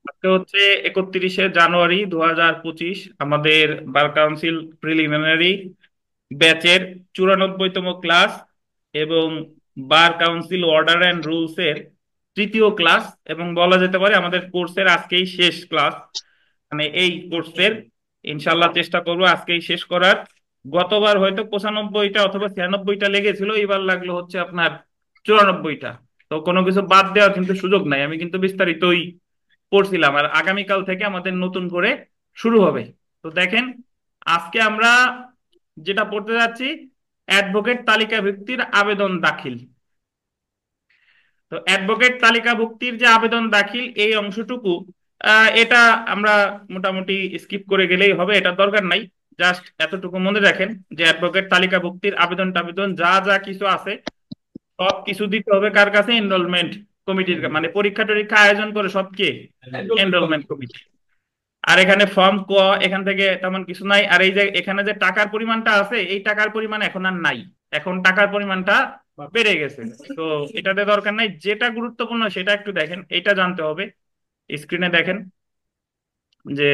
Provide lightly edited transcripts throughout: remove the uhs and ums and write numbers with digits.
আজকে হচ্ছে 31শে জানুয়ারি 2025। আমাদের বার কাউন্সিল প্রিলিমিনারি ব্যাচের 94তম ক্লাস এবং বার কাউন্সিল অর্ডার অ্যান্ড রুলস এর তৃতীয় ক্লাস, এবং বলা যেতে পারে আমাদের কোর্সের আজকেই শেষ ক্লাস। মানে এই কোর্সের ইনশাল্লাহ চেষ্টা করবো আজকেই শেষ করার। গতবার হয়তো 95টা অথবা 96টা লেগেছিল, এবার লাগলো হচ্ছে আপনার 94টা। তো কোনো কিছু বাদ দেওয়ার কিন্তু সুযোগ নাই, আমি কিন্তু বিস্তারিতই পড়ছিলাম। আর আগামীকাল থেকে আমাদের নতুন করে শুরু হবে। তো দেখেন, আজকে আমরা যেটা পড়তে যাচ্ছি, অ্যাডভোকেট তালিকাভুক্তির আবেদন দাখিল। তো অ্যাডভোকেট তালিকাভুক্তির যে আবেদন দাখিল এই অংশটুকু, এটা আমরা মোটামুটি স্কিপ করে গেলেই হবে, এটা দরকার নাই। জাস্ট এতটুকু মনে রাখেন যে অ্যাডভোকেট তালিকাভুক্তির আবেদন টাবেদন যা যা কিছু আছে সব কিছু দিতে হবে কার কাছে? এনরোলমেন্ট কমিটির, মানে পরীক্ষা টরীক্ষা আয়োজন করে সব কে? Enrolment committee. আর এখানে ফর্ম ক, এখান থেকে তেমন কিছু নাই। আর এই যে এখানে যে টাকার পরিমাণটা আছে, এই টাকার পরিমাণ এখন আর নাই, এখন টাকার পরিমাণটা বেড়ে গেছে। তো এটাতে দরকার নাই, যেটা গুরুত্বপূর্ণ সেটা একটু দেখেন, এটা জানতে হবে। স্ক্রিনে দেখেন যে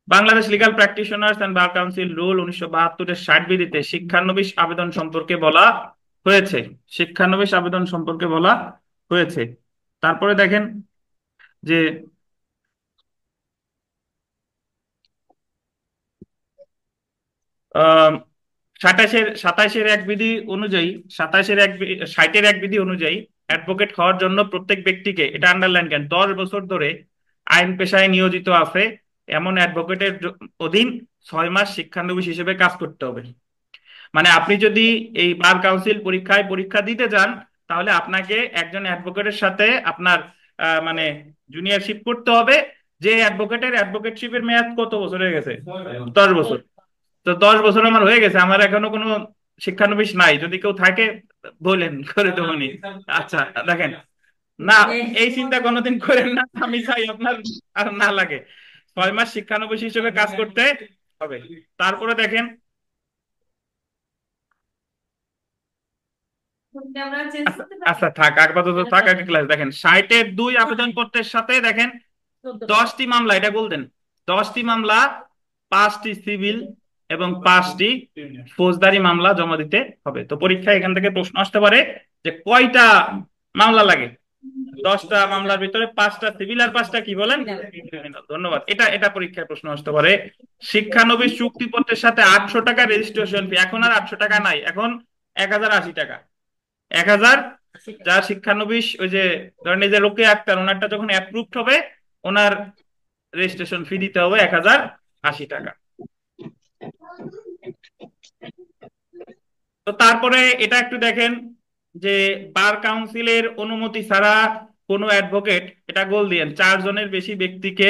Bangladesh legal practitioners and bar council rule 1972-এর 60 বিধিতে শিক্ষানবিশ আবেদন সম্পর্কে বলা হয়েছে। শিক্ষানবিশ আবেদন সম্পর্কে বলা হয়েছে। তারপরে দেখেন যে 27-এর এক বিধি অনুযায়ী 60-এর 1 বিধি অনুযায়ী অ্যাডভোকেট হওয়ার জন্য প্রত্যেক ব্যক্তিকে, এটা আন্ডারলাইন করেন, 10 বছর ধরে আইন পেশায় নিয়োজিত আছে এমন অ্যাডভোকেটের অধীন 6 মাস শিক্ষানবিশ হিসেবে কাজ করতে হবে। মানে আপনি যদি এই বার কাউন্সিল পরীক্ষায় পরীক্ষা দিতে যান, তাহলে আপনাকে একজন অ্যাডভোকেটের সাথে আপনার মানে জুনিয়রশিপ করতে হবে। যে অ্যাডভোকেটের অ্যাডভোকেটশিপের মেয়াদ কত বছর হয়ে গেছে? 10 বছর। তো 10 বছর আমার হয়ে গেছে, আমার এখনো কোনো শিক্ষানবিশ নাই, যদি কেউ থাকে বলেন, করে দেবো নি। আচ্ছা, দেখেন, না, এই চিন্তা কোনোদিন করেন না, আমি চাই আপনার আর না লাগে। 6 মাস শিক্ষানবিশ হিসেবে কাজ করতে হবে। তারপরে দেখেন, আচ্ছা আচ্ছা, থাক আপাতত, থাক আগে ক্লাস দেখেন। 60-এর 2 আবেদন পত্রের সাথে দেখেন 10টি মামলা, এটা বলতেন 10টি মামলা, 5টি সিভিল এবং 5টি ফৌজদারি মামলা জমা দিতে হবে। তো পরীক্ষায় এখান থেকে প্রশ্ন আসতে পারে যে কয়টা মামলা লাগে? 10টা মামলার ভিতরে 5টা সিভিল আর 5টা কি বলেন? criminal। ধন্যবাদ। এটা এটা পরীক্ষায় প্রশ্ন আসতে পারে। শিক্ষানবিশ চুক্তিপত্রের সাথে 800 টাকা রেজিস্ট্রেশন ফি, এখন আর 800 টাকা নাই, এখন 1080 টাকা। 1000, যার শিক্ষানবিশ ওই যে ধরেন এই যে রোকেয়া আক্তার, ওনারটা যখন অ্যাপ্রুভড হবে, ওনার রেজিস্ট্রেশন ফি দিতে হবে 1080 টাকা। তো তারপরে এটা একটু দেখেন যে বার কাউন্সিলের অনুমতি ছাড়া কোনো অ্যাডভোকেট, এটা গোল দিয়েন, 4 জনের বেশি ব্যক্তিকে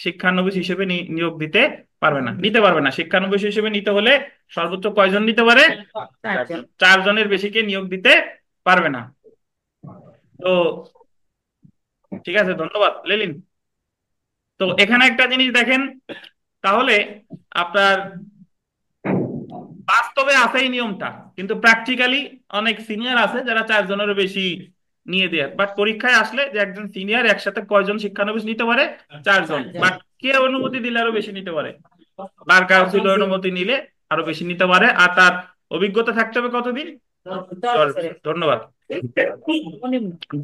শিক্ষানবিশ হিসেবে নিয়োগ দিতে পারবে না, নিতে পারবে না। শিক্ষানবিশ হিসেবে নিতে হলে সর্বোচ্চ কয়জন নিতে পারে? 4 জনের বেশিকে নিয়োগ দিতে পারবে না। তো ঠিক আছে, ধন্যবাদ লেলিন। তো এখানে একটা জিনিস দেখেন, তাহলে আপনার বাস্তবে আছে এই নিয়মটা, কিন্তু প্র্যাকটিক্যালি অনেক সিনিয়র আছে যারা 4 জনেরও বেশি নিয়ে দেয়। বাট পরীক্ষায় আসলে যে একজন সিনিয়র একসাথে কয়জন শিক্ষানবিশ নিতে পারে? 4 জন। বাট কে অনুমতি দিলে আরো বেশি নিতে পারে? বার কাউন্সিল অনুমতি নিলে আরো বেশি নিতে পারে। আর তার অভিজ্ঞতা থাকতে হবে কতদিন? 10 বছর। ধন্যবাদ।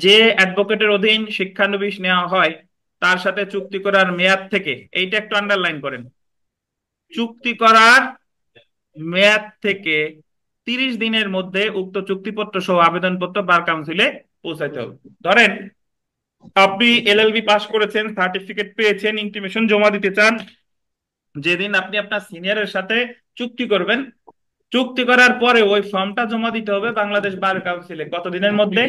যে অ্যাডভোকেটের অধীন শিক্ষানবিশ নেওয়া হয় তার সাথে চুক্তি করার মেয়াদ থেকে, এইটা একটু আন্ডারলাইন করেন, চুক্তি করার মেয়াদ থেকে 30 দিনের মধ্যে উক্ত চুক্তিপত্র সহ আবেদনপত্র বার কাউন্সিলে পৌঁছাতে হবে। ধরেন আপনি এলএলবি পাস করেছেন, সার্টিফিকেট পেয়েছেন, ইন্টিমেশন জমা দিতে চান, যেদিন আপনি আপনার সিনিয়রের সাথে চুক্তি করবেন, চুক্তি করার পরে ওই ফর্মটা জমা দিতে হবে বাংলাদেশ বার কাউন্সিলে। কত দিনের মধ্যে?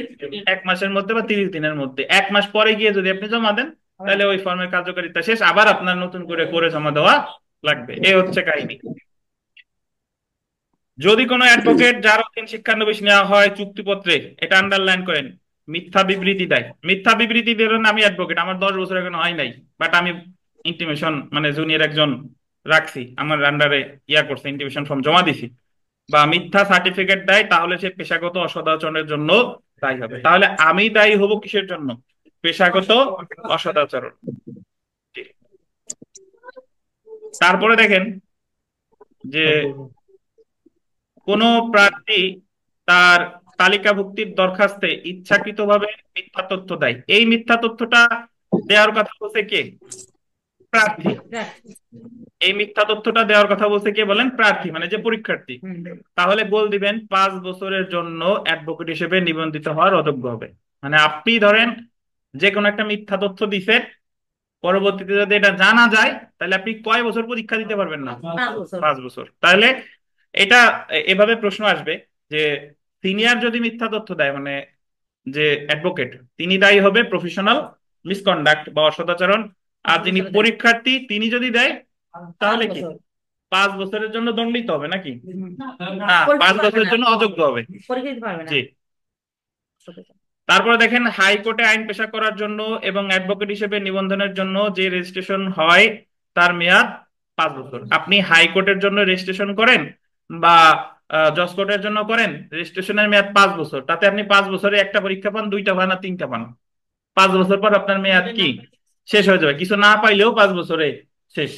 1 মাসের মধ্যে বা 30 দিনের মধ্যে। 1 মাস পরে গিয়ে যদি আপনি জমা দেন, তাহলে ওই ফর্মের কার্যকারিতা শেষ, আবার আপনার নতুন করে করে জমা দেওয়া লাগবে। এই হচ্ছে কাহিনী। যদি কোনো অ্যাডভোকেট যার অধীন শিক্ষানবিশ নেওয়া হয় চুক্তিপত্রে, এটা আন্ডারলাইন করেন, মিথ্যা বিবৃতি দেয়, মিথ্যা বিবৃতি ধরেন আমি অ্যাডভোকেট, আমার 10 বছর এখনো হয় নাই, বাট আমি ইন্টিমেশন মানে জুনিয়র একজন রাখছি, আমার আন্ডারে করছে, ইন্টিমেশন ফর্ম জমা দিছি, বা মিথ্যা সার্টিফিকেট দেয়, তাহলে সে পেশাগত অসদাচরণের জন্য দায়ী হবে। তাহলে আমি দায়ী হব কিসের জন্য? পেশাগত অসদাচরণ। জি। তারপরে দেখেন যে কোন প্রার্থী তার তালিকাভুক্তির দরখাস্তে ইচ্ছাকৃতভাবে মিথ্যা তথ্য দেয়, এই মিথ্যা তথ্যটা দেওয়ার কথা বলছে কে? প্রার্থী। এই মিথ্যা তথ্যটা দেওয়ার কথা বলছে কে বলেন? প্রার্থী, মানে যে পরীক্ষার্থী। তাহলে গোল দিবেন 5 বছরের জন্য অ্যাডভোকেট হিসেবে নিবন্ধিত হওয়ার অযোগ্য হবে। মানে আপনি ধরেন যে কোনো একটা মিথ্যা তথ্য দিছেন, পরবর্তীতে যদি এটা জানা যায় তাহলে আপনি কয় বছর পরীক্ষা দিতে পারবেন না? 5 বছর। তাহলে এটা এভাবে প্রশ্ন আসবে যে সিনিয়র যদি মিথ্যা তথ্য দেয়, মানে যে অ্যাডভোকেট, তিনি দায়ী হবে প্রফেশনাল মিসকন্ডাক্ট বা অসদাচরণ। আর যিনি পরীক্ষার্থী তিনি যদি দেয় তাহলে কি 5 বছরের জন্য দণ্ডিত হবে নাকি? না, 5 বছরের জন্য অযোগ্য হবে। জি। তারপরে দেখেন হাইকোর্টে আইন পেশা করার জন্য এবং অ্যাডভোকেট হিসেবে নিবন্ধনের জন্য যে রেজিস্ট্রেশন হয় তার মেয়াদ 5 বছর। আপনি হাইকোর্টের জন্য রেজিস্ট্রেশন করেন বা জজ কোর্টের জন্য করেন, রেজিস্ট্রেশনের মেয়াদ 5 বছর। তাতে আপনি 5 বছরে একটা পরীক্ষা পান, দুইটা পান, আর তিনটা পান, 5 বছর পর আপনার মেয়াদ কি শেষ হয়ে যাবে। কিছু না পাইলেও 5 বছরে শেষ।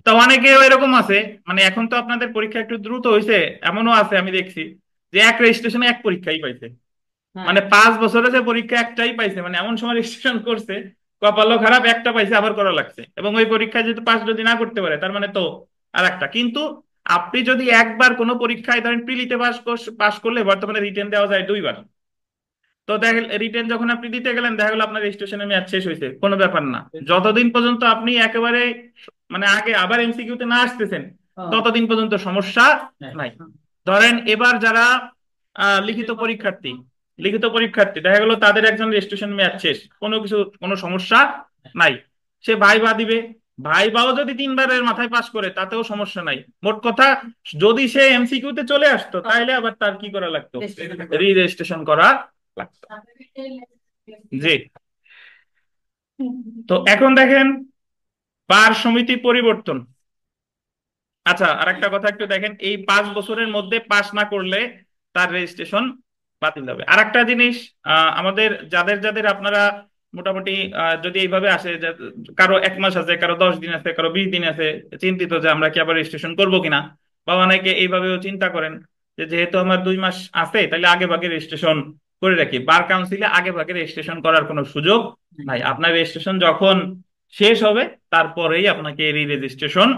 তো অনেকেও এরকম আছে, মানে এখন তো আপনাদের পরীক্ষা একটু দ্রুত হয়েছে, এমনও আছে আমি দেখছি যে এক রেজিস্ট্রেশনে এক পরীক্ষাই পাইছে। মানে 5 বছরে যে পরীক্ষা একটাই পাইছে, মানে এমন সময় রেজিস্ট্রেশন করছে কপালও খারাপ, একটা পাইছে আবার করা লাগছে। এবং ওই পরীক্ষায় যদি পাস যদি না করতে পারে তার মানে তো আর একটা। কিন্তু আপনি যদি একবার কোনো পরীক্ষায় ধরেন প্রিলিতে পাস করলে বর্তমানে রিটেন দেওয়া যায় 2 বার। তো দেখা রিটেন যখন আপনি দিতে গেলেন দেখা গেলো আপনার রেজিস্ট্রেশনের মেয়াদ শেষ হয়েছে, কোনো ব্যাপার না। যতদিন পর্যন্ত আপনি একেবারে মানে আগে আবার এমসিকিউতে না আসতেছেন ততদিন পর্যন্ত সমস্যা নাই। ধরেন এবার যারা লিখিত পরীক্ষার্থী, দেখা গেলো তাদের একজন রেজিস্ট্রেশন মেয়াদ শেষ, কোনো সমস্যা নাই, সে ভাইবা দিবে। ভাইবাও যদি 3 বারের মাথায় পাস করে তাতেও সমস্যা নাই। মোট কথা যদি সে এমসিকিউতে চলে আসতো তাহলে আবার তার কি করা লাগতো? রি রেজিস্ট্রেশন করা লাগতো। জি। তো এখন দেখেন বার সমিতি পরিবর্তন। আচ্ছা, আর একটা কথা একটু দেখেন, এই 5 বছরের মধ্যে পাস না করলে তার রেজিস্ট্রেশন বাতিল হবে। আর একটা জিনিস, আমাদের যাদের যাদের আপনারা মোটামুটি যদি এইভাবে আসে যে কারো 1 মাস আছে, কারো 10 দিন আছে, কারো 20 দিন আছে, চিন্তিত যে আমরা কি আবার রেজিস্ট্রেশন করবো কিনা, বা অনেকে এইভাবেও চিন্তা করেন যে যেহেতু আমার 2 মাস আছে তাহলে আগে ভাগে রেজিস্ট্রেশন করে রাখি। বার কাউন্সিলে আগে ভাগে রেজিস্ট্রেশন করার কোনো সুযোগ নাই। আপনার রেজিস্ট্রেশন যখন শেষ হবে তারপরেই আপনাকে রি রেজিস্ট্রেশন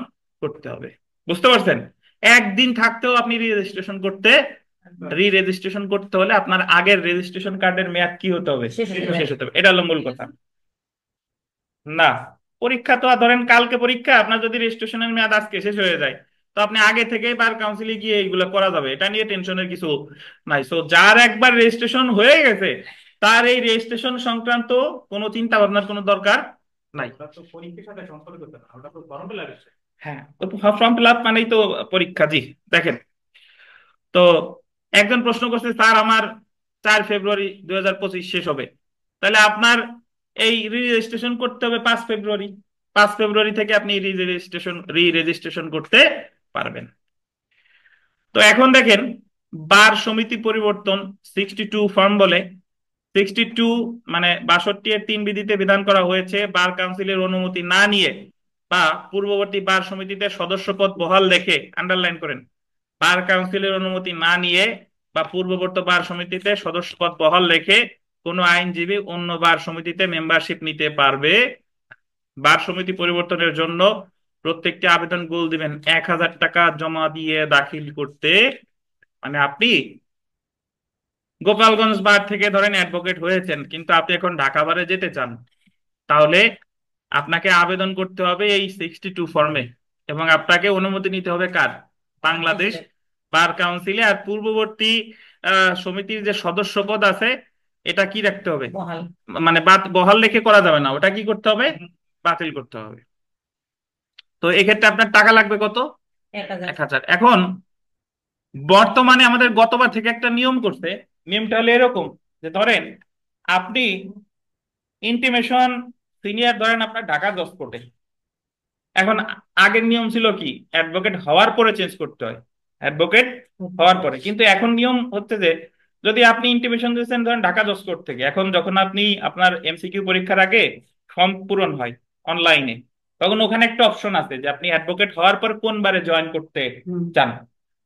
করতে হবে। বুঝতে পারছেন? একদিন থাকতেও আপনি রি রেজিস্ট্রেশন করতে হলে আপনার আগের রেজিস্ট্রেশন কার্ডের মেয়াদ কি হতে হবে? শেষ হতে হবে। এটা হলো মূল কথা। না, পরীক্ষা তো আর ধরেন কালকে পরীক্ষা, আপনার যদি রেজিস্ট্রেশনের মেয়াদ আজকে শেষ হয়ে যায় তো আপনি আগে থেকেই বার কাউন্সিলে গিয়ে এইগুলো করা যাবে, এটা নিয়ে টেনশনের কিছু নাই। সো যার একবার রেজিস্ট্রেশন হয়ে গেছে তার এই রেজিস্ট্রেশন সংক্রান্ত কোনো চিন্তা ভাবনার কোনো দরকার নাই। পরীক্ষার সাথে সম্পর্ক না, ওটা তো ফর্ম ফিল আপ। হ্যাঁ, ফর্ম ফিল আপ মানেই তো পরীক্ষা। জি। দেখেন, তো একজন প্রশ্ন করছে স্যার আমার 4 ফেব্রুয়ারি 2025 শেষ হবে, তাহলে আপনার এই রি রেজিস্ট্রেশন করতে হবে 5 ফেব্রুয়ারি। 5 ফেব্রুয়ারি থেকে আপনি রি রেজিস্ট্রেশন করতে পারবেন। তো এখন দেখেন বার সমিতি পরিবর্তন 62 ফর্ম বলে। 62 মানে 62-এর 3 বিধিতে বিধান করা হয়েছে বার কাউন্সিলের অনুমতি না নিয়ে বা পূর্ববর্তী বার সমিতিতে সদস্য পদ বহাল রেখে, আন্ডারলাইন করেন, বার কাউন্সিলের অনুমতি না নিয়ে বা পূর্ববর্তী বার সমিতিতে সদস্য পদ বহাল রেখে কোনো আইনজীবী অন্য বার সমিতিতে মেম্বারশিপ নিতে পারবে। বার সমিতি পরিবর্তনের জন্য প্রত্যেকটি আবেদন গোল দিবেন 1000 টাকা জমা দিয়ে দাখিল করতে। মানে আপনি গোপালগঞ্জ বার থেকে ধরেন অ্যাডভোকেট হয়েছেন কিন্তু আপনি এখন ঢাকা বারে যেতে চান, তাহলে আপনাকে আবেদন করতে হবে এই 62 ফর্মে, এবং আপনাকে অনুমতি নিতে হবে কার? বাংলাদেশ বার কাউন্সিলে। আর পূর্ববর্তী সমিতির যে সদস্য পদ আছে এটা কি রাখতে হবে? মানে বহাল রেখে করা যাবে না, ওটা কি করতে হবে? বাতিল করতে হবে। তো এক্ষেত্রে আপনার টাকা লাগবে কত? 1000। এখন বর্তমানে আমাদের গতবার থেকে একটা নিয়ম করছে, নিয়মটা হলো এরকম যে ধরেন আপনি ইন্টিমেশন সিনিয়র ধরেন আপনার ঢাকা জজ কোর্টে। এখন আগের নিয়ম ছিল কি অ্যাডভোকেট হওয়ার পরে চেঞ্জ করতে হয়, অ্যাডভোকেট হওয়ার পরে। কিন্তু এখন নিয়ম হচ্ছে যে যদি আপনি ইন্টিমেশন দিয়েছেন ধরেন ঢাকা জজ কোর্ট থেকে, এখন যখন আপনি আপনার এমসিকিউ পরীক্ষার আগে ফর্ম পূরণ হয় অনলাইনে, তখন ওখানে একটা অপশন আছে যে আপনি অ্যাডভোকেট হওয়ার পর কোন বারে জয়েন করতে চান।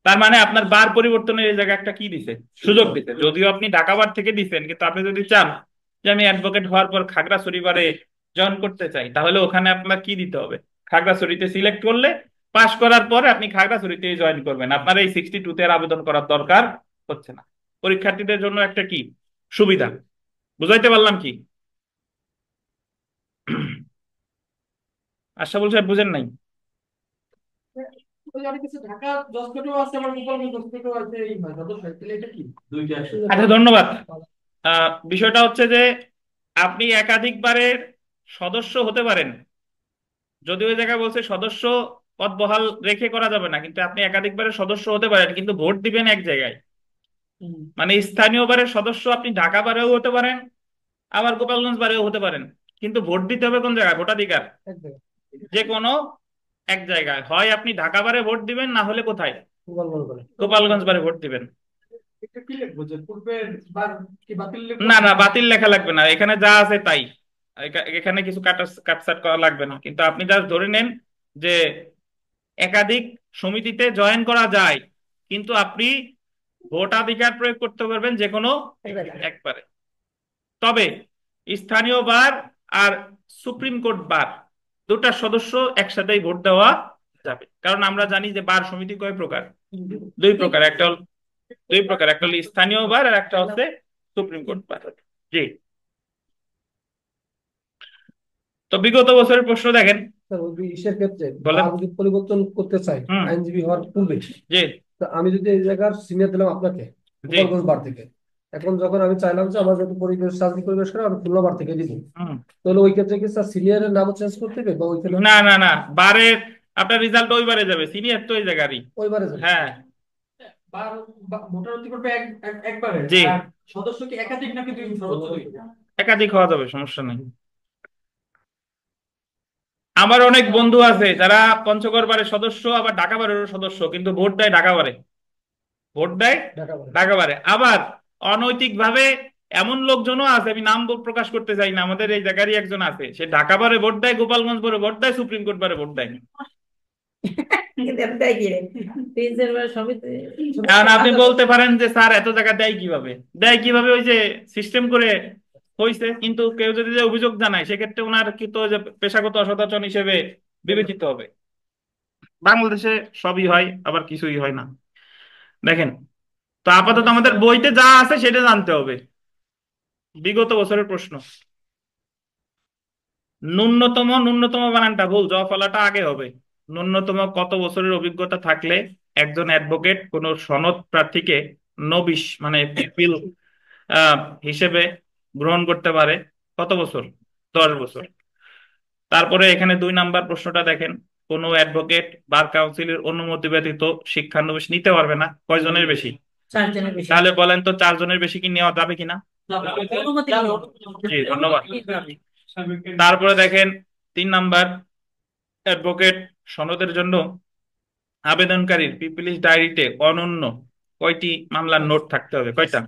তার মানে আপনার বার পরিবর্তনের এই জায়গায় একটা কি দিছে, সুযোগ দিছে। যদিও আপনি ঢাকা বার থেকে দিছেন, কিন্তু আপনি যদি চান যে আমি অ্যাডভোকেট হওয়ার পর খাগড়াছড়ি বারে জয়েন করতে চাই, তাহলে ওখানে আপনার কি দিতে হবে, খাগড়াছড়িতে সিলেক্ট করলে পাশ করার পরে আপনি খাগড়াছড়িতে জয়েন করবেন, আপনার এই 62 তে আবেদন করার দরকার হচ্ছে না। পরীক্ষার্থীদের জন্য একটা কি সুবিধা, বুঝাইতে পারলাম কি? আশরাফুল সাহেব বুঝেন নাই? আচ্ছা, ধন্যবাদ। বিষয়টা হচ্ছে যে আপনি একাধিকবারের সদস্য হতে পারেন, যদি ওই জায়গায় বলছে সদস্য পদ বহাল রেখে করা যাবে না, কিন্তু আপনি একাধিকবারের সদস্য হতে পারেন, কিন্তু ভোট দিবেন এক জায়গায়। মানে স্থানীয় বারের সদস্য আপনি ঢাকা বারেও হতে পারেন, আবার গোপালগঞ্জ বারেও হতে পারেন, কিন্তু ভোট দিতে হবে কোন জায়গায়, ভোটাধিকার যে কোনো এক জায়গায়। হয় আপনি ঢাকা বারে ভোট দিবেন, না হলে কোথায়, গোপালগঞ্জ বারে ভোট দিবেন। না না, বাতিল লেখা লাগবে না, এখানে যা আছে তাই। এখানে কিছু কাটছাট করা লাগবে না, কিন্তু আপনি জাস্ট ধরে নেন যে একাধিক সমিতিতে জয়েন করা যায়, কিন্তু আপনি ভোটাধিকার প্রয়োগ করতে পারবেন যে কোনো একবারে। তবে স্থানীয় বার আর সুপ্রিম কোর্ট বার দুটা সদস্য একসাথেই ভোট দেওয়া যাবে, কারণ আমরা জানি যে বার সমিতি কয় প্রকার, দুই প্রকার। একটা হলো স্থানীয় বার, আর একটা হচ্ছে সুপ্রিম কোর্ট বার। জি। তো বিগত বছরের প্রশ্ন দেখেন। ইসের ক্ষেত্রে বলেন। যদি পরিবর্তন করতে চাই আইনজীবী হওয়ার পূর্বে, জি, তো আমি যদি এই জায়গার সিনিয়র দিলাম আপনাকে গোপালগঞ্জ বার থেকে, এখন যখন আমি চাইলাম যে আমার যদি পরিবেশ রাজনীতি পরিবেশ করে আমি খুলনা বার থেকে দিব, তাহলে ওই ক্ষেত্রে কি স্যার সিনিয়রের নামও চেঞ্জ করতে হবে বা ওইখানে? না না না, বারের আপনার রেজাল্ট ওই বারে যাবে, সিনিয়র তো ওই জায়গারই। ওই বারে যাবে। হ্যাঁ, ভোটার করবে একবারে। জি, সদস্য কি একাধিক নাকি দুই সদস্য? একাধিক হওয়া যাবে, সমস্যা নেই। আমার অনেক বন্ধু আছে যারা পঞ্চগড় বারের সদস্য, আবার ঢাকা বারের সদস্য, কিন্তু ভোট দেয় ঢাকা বারে, ভোট দেয় ঢাকা বারে। আবার অনৈতিক ভাবে এমন লোকজনও আছে, আমি নাম প্রকাশ করতে চাই না, আমাদের এই জায়গারই একজন আছে, সে ঢাকা বারে ভোট দেয়, গোপালগঞ্জ বারে ভোট দেয়, সুপ্রিম কোর্ট বারে ভোট দেয়। কারণ আপনি বলতে পারেন যে স্যার এত জায়গা দেয় কিভাবে, দেয় কিভাবে, ওই যে সিস্টেম করে হয়েছে। কিন্তু কেউ যদি যে অভিযোগ জানায়, সেক্ষেত্রে ওনার কি তো যে পেশাগত অসদাচরণ হিসেবে বিবেচিত হবে। বাংলাদেশে সবই হয়, আবার কিছুই হয় না। দেখেন, তো আপাতত আমাদের বইতে যা আছে সেটা জানতে হবে। বিগত বছরের প্রশ্ন, ন্যূনতম বানানটা ভুল, জ ফলাটা আগে হবে। ন্যূনতম কত বছরের অভিজ্ঞতা থাকলে একজন অ্যাডভোকেট কোন সনদ প্রার্থীকে নবিশ মানে পিপিল হিসেবে গ্রহণ করতে পারে? কত বছর? 10 বছর। তারপরে এখানে 2 নাম্বার প্রশ্নটা দেখেন, কোন অ্যাডভোকেট বার কাউন্সিলের অনুমতি ব্যতীত শিক্ষানবিশ নিতে পারবে না। কয়জনের বেশি? 4 জনের বেশি। তাহলে বলেন তো 4 জনের বেশি কি নেওয়া যাবে কিনা? জি, ধন্যবাদ। তারপরে দেখেন 3 নাম্বার, অ্যাডভোকেট সনদের জন্য আবেদনকারীর পিপিলিশ ডায়েরিতে অনন্য কয়টি মামলার নোট থাকতে হবে? কয়টা?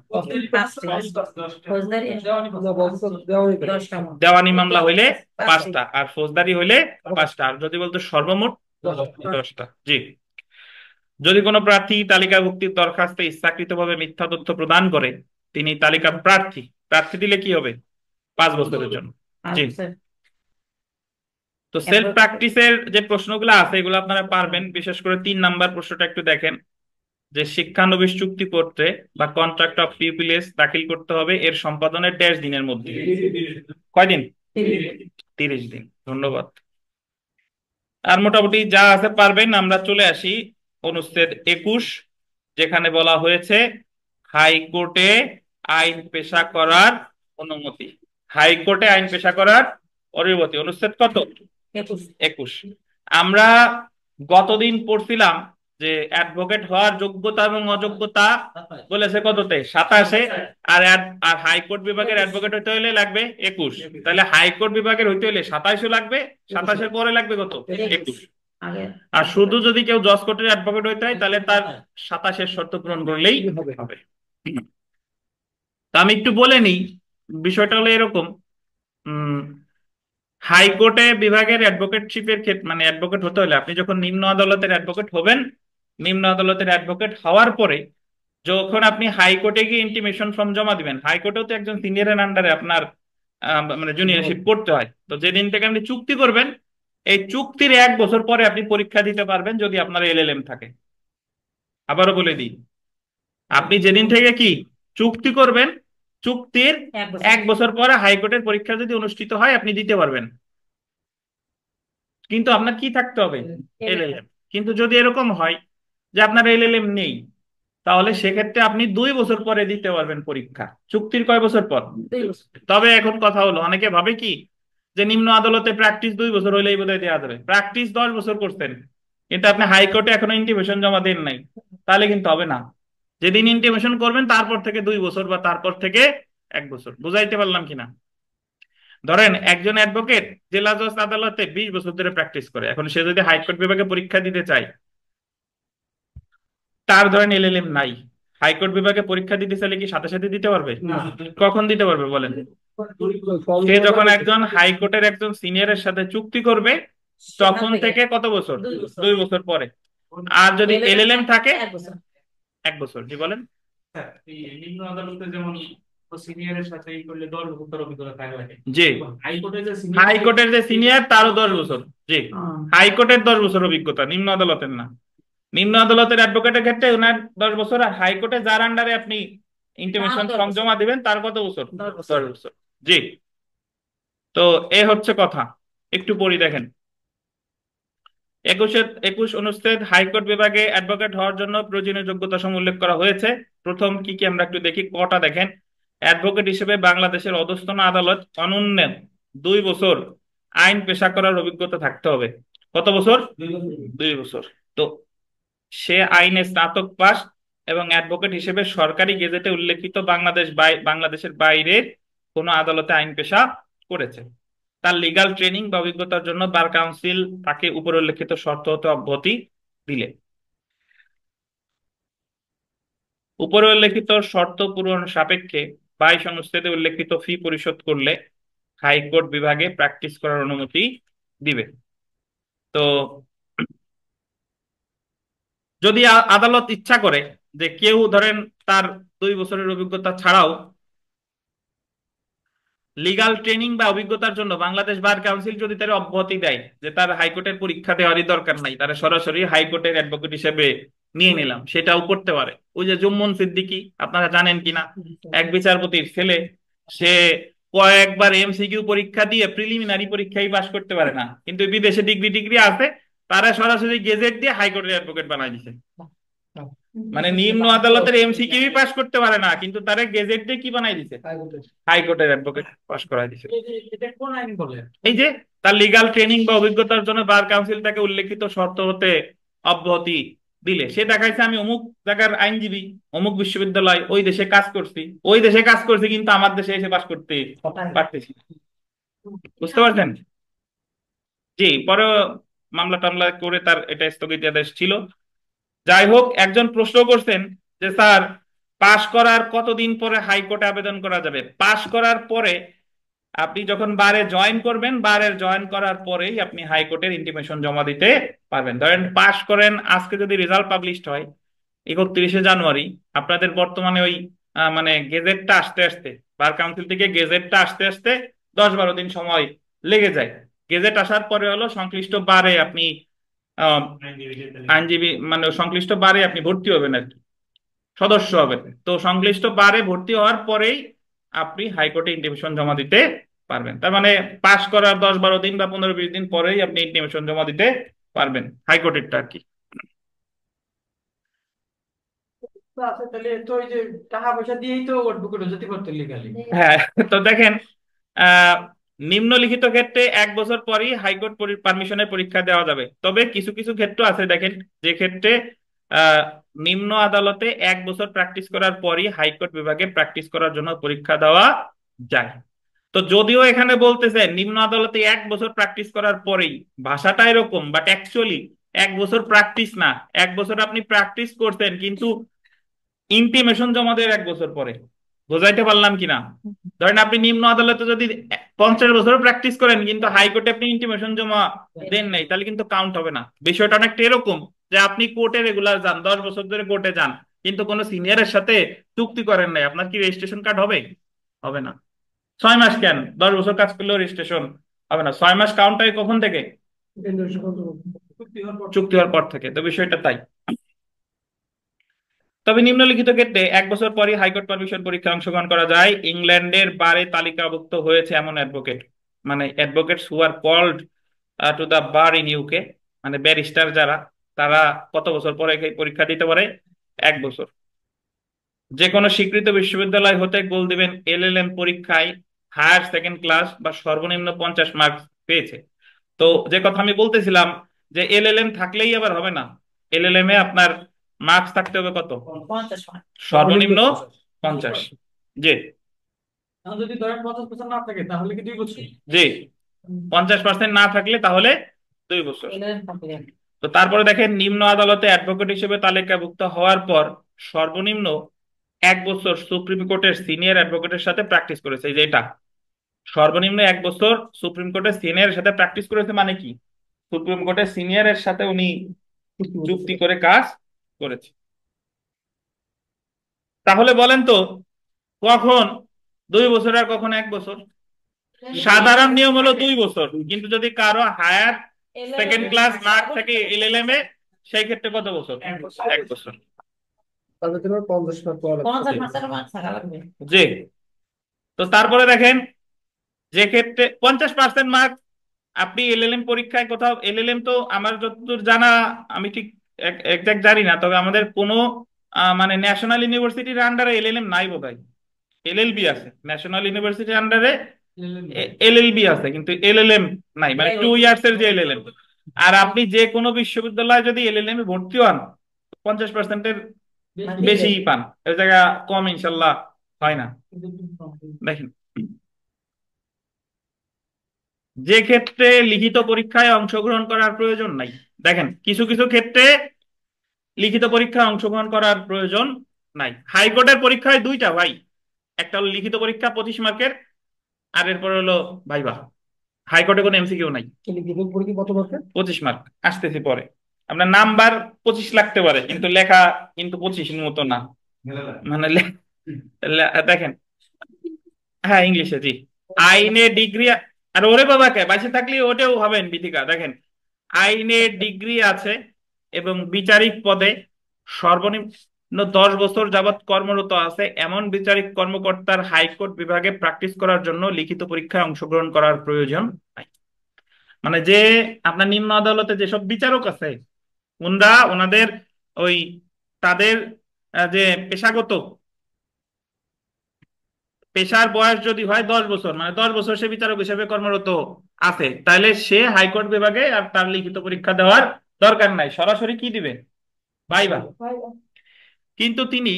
দেওয়ানি মামলা হইলে 5টা, আর ফৌজদারি হইলে 5টা, আর যদি বলতো সর্বমোট 10টা। জি। যদি কোনো প্রার্থী তালিকাভুক্তির দরখাস্তে ইচ্ছাকৃতভাবে মিথ্যা তথ্য প্রদান করে, তিনি তালিকা প্রার্থী, প্রার্থী দিলে কি হবে? 5 বছরের জন্য। জি। তো সেলফ প্র্যাকটিসের যে প্রশ্নগুলো আছে এগুলো আপনারা পারবেন। বিশেষ করে 3 নাম্বার প্রশ্নটা একটু দেখেন, যে শিক্ষানবিশ চুক্তিপত্রে বা কন্ট্রাক্ট অফ পিপিএস দাখিল করতে হবে এর সম্পাদনের 1.5 দিনের মধ্যে। কয়দিন? 30 দিন। ধন্যবাদ। আর মোটামুটি যা আছে পারবেন। আমরা চলে আসি অনুচ্ছেদ 21, যেখানে বলা হয়েছে হাইকোর্টে আইন পেশা করার অনুমতি। হাইকোর্টে আইন পেশা করার অনুমতি, অনুচ্ছেদ কত? 21। আমরা গতদিন পড়ছিলাম যে অ্যাডভোকেট হওয়ার যোগ্যতা এবং অযোগ্যতা বলেছে কততে? 27-এ। আর হাইকোর্ট বিভাগের অ্যাডভোকেট হইতে হলে লাগবে 21। তাহলে হাইকোর্ট বিভাগের হইতে হলে 27ও লাগবে, 27-এর পরে লাগবে কত? 21। আর শুধু যদি কেউ জজ কোর্টের অ্যাডভোকেট হইতে হয়, তাহলে তার 27-এর শর্ত পূরণ করলেই হবে। তা আমি একটু বলে নিই, বিষয়টা হলো এরকম। হাইকোর্টে বিভাগের অ্যাডভোকেটশিপের ক্ষেত্রে, মানে অ্যাডভোকেট হতে হলে আপনি যখন নিম্ন আদালতের অ্যাডভোকেট হবেন, নিম্ন আদালতের অ্যাডভোকেট হওয়ার পরে যখন আপনি হাইকোর্টে গিয়ে ইন্টিমেশন ফর্ম জমা দিবেন, হাইকোর্টেও তো একজন সিনিয়রের আন্ডারে আপনার মানে জুনিয়রশিপ করতে হয়। তো যেদিন থেকে আপনি চুক্তি করবেন, এই চুক্তির 1 বছর পরে আপনি পরীক্ষা দিতে পারবেন যদি আপনার এলএলএম থাকে। আবারও বলে দিই, আপনি যেদিন থেকে কি চুক্তি করবেন, চুক্তির 1 বছর পরে হাইকোর্টের পরীক্ষা যদি অনুষ্ঠিত হয় আপনি দিতে পারবেন। কিন্তু আপনার কি থাকতে হবে? এলএলএম। কিন্তু যদি এরকম হয় যে আপনার এলএলএম নেই, তাহলে সেক্ষেত্রে আপনি 2 বছর পরে দিতে পারবেন পরীক্ষা। চুক্তির কয় বছর পর? 2 বছর। তবে এখন কথা হলো, অনেকে ভাবে কি যে নিম্ন আদালতে প্র্যাকটিস 2 বছর হইলেই বোধহয় দেওয়া যাবে। প্র্যাকটিস 10 বছর করছেন, কিন্তু আপনি হাইকোর্টে এখনো ইন্টিমেশন জমা দেন নাই, তাহলে কিন্তু হবে না। যেদিন ইন্টিমেশন করবেন তারপর থেকে 2 বছর, বা তারপর থেকে 1 বছর। বুঝাইতে পারলাম কিনা? ধরেন একজন অ্যাডভোকেট জেলা জজ আদালতে 20 বছর ধরে প্র্যাকটিস করে, এখন সে যদি হাইকোর্ট বিভাগে পরীক্ষা দিতে চায়, তার ধরেন এলএলএম নাই, হাইকোর্ট বিভাগে পরীক্ষা দিতে চাইলে কি সাথে সাথে দিতে পারবে? কখন দিতে পারবে বলেন? সে যখন একজন হাইকোর্টের একজন সিনিয়রের সাথে চুক্তি করবে, তখন থেকে কত বছর? 2 বছর পরে। আর যদি এলএলএম থাকে 1 বছর। জি বলেন। নিম্ন আদালতে যেমন সিনিয়রের সাথে করলে 10 বছর অভিজ্ঞতা থাকা লাগে, জি। হাইকোর্টের যে সিনিয়র তারও 10 বছর, জি। হাইকোর্টের 10 বছর অভিজ্ঞতা, নিম্ন আদালতের না। নিম্ন আদালতের অ্যাডভোকেটের ক্ষেত্রে ওনার 10 বছর, আর হাইকোর্টে যার আন্ডারে আপনি ইন্টিমেশন ফর্ম জমা দিবেন তার কত বছর? 10 বছর, জি। তো এ হচ্ছে কথা। একটু পড়ি দেখেন, 21 অনুচ্ছেদ হাইকোর্ট বিভাগে অ্যাডভোকেট হওয়ার জন্য প্রয়োজনীয় যোগ্যতা সমূহ উল্লেখ করা হয়েছে। প্রথম কি কি আমরা একটু দেখি, কটা দেখেন। অ্যাডভোকেট হিসেবে বাংলাদেশের অধস্তন আদালত অনূন্যে 2 বছর আইন পেশা করার অভিজ্ঞতা থাকতে হবে। কত বছর? 2 বছর। তো সে আইনে স্নাতক পাস এবং অ্যাডভোকেট হিসেবে সরকারি গেজেটে উল্লেখিত বাংলাদেশের বাইরে কোনো আদালতে আইন পেশা করেছে। তার লিগ্যাল ট্রেনিং বা অভিজ্ঞতার জন্য বার কাউন্সিল তাকে উপরে উল্লেখিত শর্ত হতে অব্যাহতি দিলে, উপরে উল্লেখিত শর্ত পূরণ সাপেক্ষে 22 অনুচ্ছেদে উল্লেখিত ফি পরিশোধ করলে হাইকোর্ট বিভাগে প্র্যাকটিস করার অনুমতি দিবে। তো যদি আদালত ইচ্ছা করে যে কেউ ধরেন তার 2 বছরের অভিজ্ঞতা ছাড়াও লিগাল ট্রেনিং বা অভিজ্ঞতার জন্য বাংলাদেশ বার কাউন্সিল যদি তার অব্যাহতি দেয় যে তার হাইকোর্টের পরীক্ষা দেওয়ারই দরকার নাই, তারা সরাসরি হাইকোর্টের অ্যাডভোকেট হিসেবে নিয়ে নিলাম, সেটাও করতে পারে। ওই যে জুম্মন সিদ্দিকী, আপনারা জানেন কিনা, এক বিচারপতির ছেলে, সে কয়েকবার এমসিকিউ পরীক্ষা দিয়ে প্রিলিমিনারি পরীক্ষায় পাশ করতে পারে না, কিন্তু বিদেশে ডিগ্রি ডিগ্রি আছে, তারা সরাসরি গেজেট দিয়ে হাইকোর্টের অ্যাডভোকেট বানাই দিছে। মানে নিম্ন আদালতের এমসিকিউ পাস করতে পারে না, কিন্তু তারা গেজেট দিয়ে কি বানাই দিছে? হাইকোর্টের অ্যাডভোকেট পাস করাই দিছে। এই যে তার লিগ্যাল ট্রেনিং বা অভিজ্ঞতার জন্য বার কাউন্সিল তাকে উল্লেখিত শর্ত হতে অব্যাহতি দিলে, সে দেখাইছে আমি অমুক জায়গার আইনজীবী, অমুক বিশ্ববিদ্যালয়, ওই দেশে কাজ করছি, ওই দেশে কাজ করছি, কিন্তু আমার দেশে এসে পাস করতে পারতেছি না। বুঝতে পারছেন? জি। পরে মামলা টামলা করে তার এটা স্থগিতাদেশ ছিল। যাই হোক, একজন প্রশ্ন করছেন যে স্যার, পাশ করার কতদিন পরে হাইকোর্টে আবেদন করা যাবে? পাশ করার পরে আপনি যখন বারে জয়েন করবেন, বারের জয়েন করার পরেই আপনি হাইকোর্টের ইন্টিমেশন জমা দিতে পারবেন। ধরেন পাশ করেন, আজকে যদি রেজাল্ট পাবলিশড হয় 31শে জানুয়ারি, আপনাদের বর্তমানে ওই মানে গেজেটটা আসতে আসতে, বার কাউন্সিল থেকে গেজেটটা আসতে আসতে 10-12 দিন সময় লেগে যায়। গেজেট আসার পরে হলো সংশ্লিষ্ট বারে আপনি আইনজীবী, মানে সংশ্লিষ্ট বারে আপনি ভর্তি হবেন আর কি, সদস্য হবেন। তো সংশ্লিষ্ট বারে ভর্তি হওয়ার পরেই আপনি হাইকোর্টে ইন্টিমেশন জমা দিতে পারবেন। তার মানে পাশ করার 10-12 দিন বা 15-20 দিন পরেই আপনি ইন্টিমেশন জমা দিতে পারবেন, হাইকোর্টেরটা আর কি। হ্যাঁ, তো দেখেন, আহ নিম্নলিখিত ক্ষেত্রে 1 বছর পরই হাইকোর্ট পারমিশনের পরীক্ষা দেওয়া যাবে। তবে কিছু কিছু ক্ষেত্র আছে দেখেন, যে ক্ষেত্রে আহ নিম্ন আদালতে 1 বছর প্র্যাকটিস করার পরই হাইকোর্ট বিভাগে প্র্যাকটিস করার জন্য পরীক্ষা দেওয়া যায়। তো যদিও এখানে বলতেছে নিম্ন আদালতে 1 বছর প্র্যাকটিস করার পরেই, ভাষাটা এরকম, বাট অ্যাকচুয়ালি 1 বছর প্র্যাকটিস না, 1 বছর আপনি প্র্যাকটিস করতেন কিন্তু ইন্টিমেশন জমা দেওয়ার 1 বছর পরে। বোঝাইতে পারলাম কিনা? ধরেন আপনি নিম্ন আদালতে যদি 50 বছর প্র্যাকটিস করেন কিন্তু হাইকোর্টে আপনি ইন্টিমেশন জমা দেন নাই, তাহলে কিন্তু কাউন্ট হবে না। বিষয়টা অনেকটা এরকম যে আপনি কোর্টে রেগুলার যান, 10 বছর ধরে কোর্টে যান, কিন্তু কোনো সিনিয়রের সাথে চুক্তি করেন নাই, আপনার কি রেজিস্ট্রেশন কার্ড হবে? হবে না। 6 মাস কেন, 10 বছর কাজ করলেও রেজিস্ট্রেশন হবে না। 6 মাস কাউন্ট হয় কখন থেকে? চুক্তি হওয়ার পর থেকে। তো বিষয়টা তাই। তবে নিম্নলিখিত ক্ষেত্রে 1 বছর পরই হাইকোর্ট পারমিশন পরীক্ষায় অংশগ্রহণ করা যায় ইংল্যান্ডের বারে তালিকাভুক্ত হয়েছে এমন অ্যাডভোকেট, মানে advocates who are called to the bar in UK, মানে ব্যারিস্টার যারা, তারা কত বছর পরে এই পরীক্ষা দিতে পারে? 1 বছর। যে কোনো স্বীকৃত বিশ্ববিদ্যালয় হতে গোল দিবেন এলএলএম পরীক্ষায় হায়ার সেকেন্ড ক্লাস বা সর্বনিম্ন 50 মার্কস পেয়েছে। তো যে কথা আমি বলতেছিলাম যে এলএলএম থাকলেই আবার হবে না, এলএলএম এ আপনার মার্কস থাকতে হবে কত? 50 মার্ক। সর্বনিম্ন 50। জি যদি ধরেন 50% না থাকে তাহলে কি 2 বছর? জি, 50% না থাকলে তাহলে 2 বছর। এলেন থাকলে তো তারপরে দেখেন নিম্ন আদালতে অ্যাডভোকেট হিসেবে তালিকাভুক্ত হওয়ার পর সর্বনিম্ন 1 বছর সুপ্রিম কোর্টের সিনিয়র অ্যাডভোকেটের সাথে প্র্যাকটিস করেছে। এই যে এটা, সর্বনিম্ন 1 বছর সুপ্রিম কোর্টের সিনিয়রের সাথে প্র্যাকটিস করেছে, মানে কি? সুপ্রিম কোর্টের সিনিয়রের সাথে উনি চুক্তি করে কাজ করেছে। তাহলে বলেন তো কখন 2 বছর আর কখন 1 বছর? সাধারণ নিয়ম হলো 2 বছর, কিন্তু যদি কারো হায়ার সেকেন্ড ক্লাস মার্ক থাকে এলএলএম এ, সেই ক্ষেত্রে কত বছর? 1 বছর। তাহলে তোমার 50 মার্ক পাওয়া লাগবে। 50 মার্ক থাকা লাগবে। জি। তো তারপরে দেখেন যে ক্ষেত্রে 50% মার্ক, আপনি এলএলএম পরীক্ষায় কোথাও, এলএলএম তো আমার যতদূর জানা, আমি ঠিক এক্সাক্ট জানি না, তবে আমাদের কোনো মানে ন্যাশনাল ইউনিভার্সিটির আন্ডারে এলএলএম নাই বোধহয়। এলএলবি আছে, ন্যাশনাল ইউনিভার্সিটির আন্ডারে এলএলবি আছে, কিন্তু এলএলএম নাই, মানে 2 ইয়ার্স এর যে এলএলএম। আর আপনি যে কোনো বিশ্ববিদ্যালয়ে যদি এলএলএম এ ভর্তি হন 50%-এর বেশি পান, ওই জায়গা কম ইনশাল্লাহ হয় না। দেখেন যে ক্ষেত্রে লিখিত পরীক্ষায় অংশগ্রহণ করার প্রয়োজন নাই, দেখেন কিছু কিছু ক্ষেত্রে লিখিত পরীক্ষায় অংশগ্রহণ করার প্রয়োজন নাই। হাইকোর্টের পরীক্ষায় দুইটা ভাই, একটা হলো লিখিত পরীক্ষা 25 মার্কের, আর এরপর হলো ভাইবা। হাইকোর্টে কোনো এমসিকিউ নাই। লিখিত পরীক্ষা কত মার্কের? 25 মার্ক আসতেছে পরে। আপনার নাম্বার 25 লাগতে পারে, কিন্তু লেখা কিন্তু 25-এর মতো না, মানে দেখেন। হ্যাঁ ইংলিশে, জি। আইনে ডিগ্রি, আর ওরে বাবাকে বাইসে থাকলে ওটাও হবেন বিথিকা। দেখেন আইনে ডিগ্রি আছে এবং বিচারিক পদে সর্বনিম্ন 10 বছর যাবৎ কর্মরত আছে এমন বিচারিক কর্মকর্তার হাইকোর্ট বিভাগে প্র্যাকটিস করার জন্য লিখিত পরীক্ষায় অংশগ্রহণ করার প্রয়োজন নাই। মানে যে আপনার নিম্ন আদালতে যেসব বিচারক আছে, ওনাদের ওই তাদের যে পেশাগত পেশার বয়স যদি হয় 10 বছর, মানে 10 বছর সে বিচারক হিসেবে কর্মরত আছে, তাহলে সে হাইকোর্ট বিভাগে আর তার লিখিত পরীক্ষা দেওয়ার দরকার নাই, সরাসরি কি দিবে? ভাইবা। কিন্তু তিনি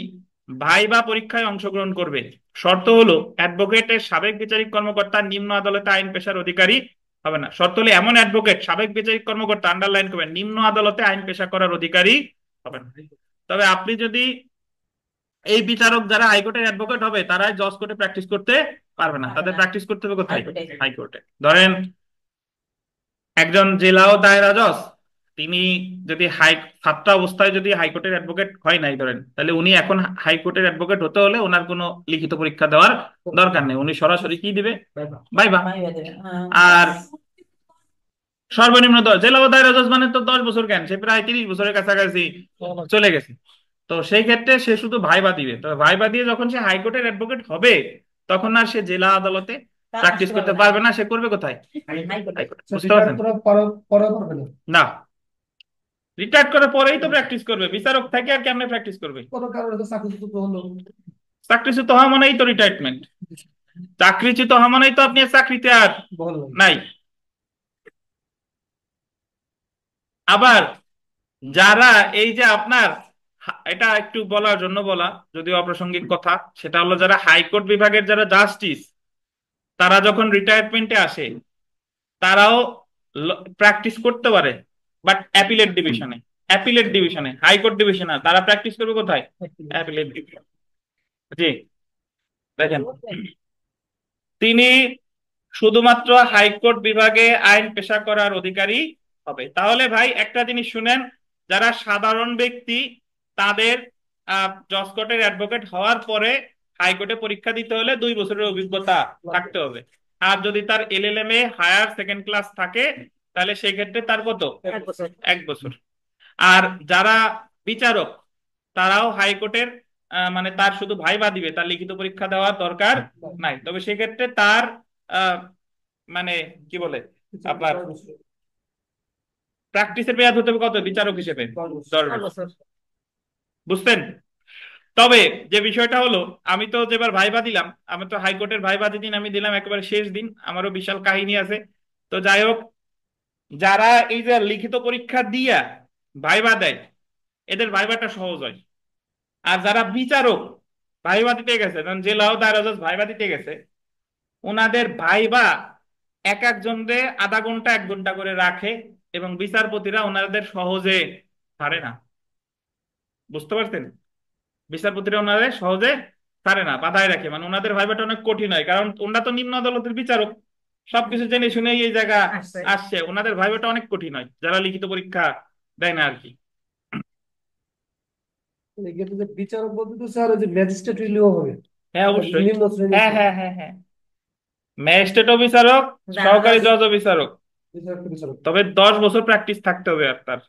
ভাইবা পরীক্ষায় অংশগ্রহণ করবে, শর্ত হলো অ্যাডভোকেটের সাবেক বিচারিক কর্মকর্তা নিম্ন আদালতে আইন পেশার অধিকারী হবে না। শর্ত হলো এমন অ্যাডভোকেট, সাবেক বিচারিক কর্মকর্তা, আন্ডারলাইন করবেন, নিম্ন আদালতে আইন পেশা করার অধিকারী হবে না। তবে আপনি যদি এই বিচারক যারা হাইকোর্টের অ্যাডভোকেট হবে তারাই জজ কোর্টে প্র্যাকটিস করতে পারবে না, তাদের প্র্যাকটিস করতে হবে কোথায়? হাইকোর্টে। ধরেন একজন জেলা ও দায়রা জজ, তিনি যদি ছাত্র অবস্থায় যদি হাইকোর্টের অ্যাডভোকেট হয় নাই ধরেন, তাহলে উনি এখন হাইকোর্টের অ্যাডভোকেট হতে হলে ওনার কোনো লিখিত পরীক্ষা দেওয়ার দরকার নেই, উনি সরাসরি কি দিবে? ভাইবা। আর সর্বনিম্ন জেলা ও দায়রা জজ মানে তো 10 বছর কেন, সে প্রায় 30 বছরের কাছাকাছি চলে গেছে। তো সেই ক্ষেত্রে সে শুধু ভাইবা দিবে। তো ভাইবা দিয়ে যখন সে হাইকোর্টের অ্যাডভোকেট হবে তখন আর সে জেলা আদালতে প্র্যাকটিস করতে পারবে না, সে করবে কোথায়? হাইকোর্টে। বুঝতে পারছেন? না, রিটায়ার করার পরেই তো প্র্যাকটিস করবে, বিচারক থেকে আর কেমনে প্র্যাকটিস করবে? চাকরিচ্যুত হওয়া মানেই তো রিটায়ারমেন্ট, চাকরিচ্যুত হওয়া মানেই তো আপনি চাকরিতে আর নাই। আবার যারা এই যে আপনার, এটা একটু বলার জন্য বলা, যদিও অপ্রাসঙ্গিক কথা, সেটা হলো যারা হাইকোর্ট বিভাগের যারা জাস্টিস, তারা যখন রিটায়ারমেন্টে আসে তারাও প্র্যাকটিস করতে পারে, বাট অ্যাপিলেট ডিভিশনে, হাইকোর্ট ডিভিশনে তারা প্র্যাকটিস করবে কোথায়? Appellate division. জি। দেখেন, তিনি শুধুমাত্র হাইকোর্ট বিভাগে আইন পেশা করার অধিকারী হবে। তাহলে ভাই একটা জিনিস শুনেন, যারা সাধারণ ব্যক্তি তাদের জজ কোর্টের অ্যাডভোকেট হওয়ার পরে হাইকোর্টে পরীক্ষা দিতে হলে 2 বছরের অভিজ্ঞতা থাকতে হবে। আর যদি তার এলএলএম এ হায়ার সেকেন্ড ক্লাস থাকে তাহলে সেই ক্ষেত্রে তার কত? 1 বছর। 1 বছর। আর যারা বিচারক তারাও হাইকোর্টের মানে তার শুধু ভাইবা দিবে, তার লিখিত পরীক্ষা দেওয়ার দরকার নাই। তবে সেক্ষেত্রে তার আহ, মানে কি বলে আপনার প্র্যাকটিসের মেয়াদ হতে হবে কত বিচারক হিসেবে? 10 বছর। 4 বছর। বুঝছেন? তবে যে বিষয়টা হলো, আমি তো যেবার ভাইবা দিলাম, আমি তো হাইকোর্টের ভাইবা যেদিন আমি দিলাম একেবারে শেষ দিন, আমারও বিশাল কাহিনী আছে। তো যাই হোক, যারা এই যে লিখিত পরীক্ষা দিয়া ভাইবা দেয় এদের ভাইবাটা সহজ হয়। আর যারা বিচারক ভাইবা দিতে গেছে, যেমন জেলা ও দায়রা জজ ভাইবা দিতে গেছে, ওনাদের ভাইবা এক একজনরে আধা ঘন্টা 1 ঘন্টা করে রাখে, এবং বিচারপতিরা ওনাদের সহজে পারে না। বুঝতে পারছেন? বিচারপতিরা ওনাদের সহজে পারে না, বাধায় রাখে। মানে ওনাদের ভাইবাটা অনেক কঠিন হয়, কারণ ওনারা তো নিম্ন আদালতের বিচারক, সবকিছু জেনে শুনে এই জায়গা আসছে। আসছে। ওনাদের ভাইবাটা অনেক কঠিন হয় যারা লিখিত পরীক্ষা দেয় না আর কি। এক্ষেত্রে যে বিচারক বলতে তো স্যার ওই যে ম্যাজিস্ট্রেট রিলিও হবে, হ্যাঁ অবশ্যই। নিম্ন শ্রেণীর হ্যাঁ হ্যাঁ হ্যাঁ হ্যাঁ, ম্যাজিস্ট্রেটও বিচারক, সহকারী জজও বিচারক। বিচারক। তবে 10 বছর প্র্যাকটিস থাকতে হবে আর তার।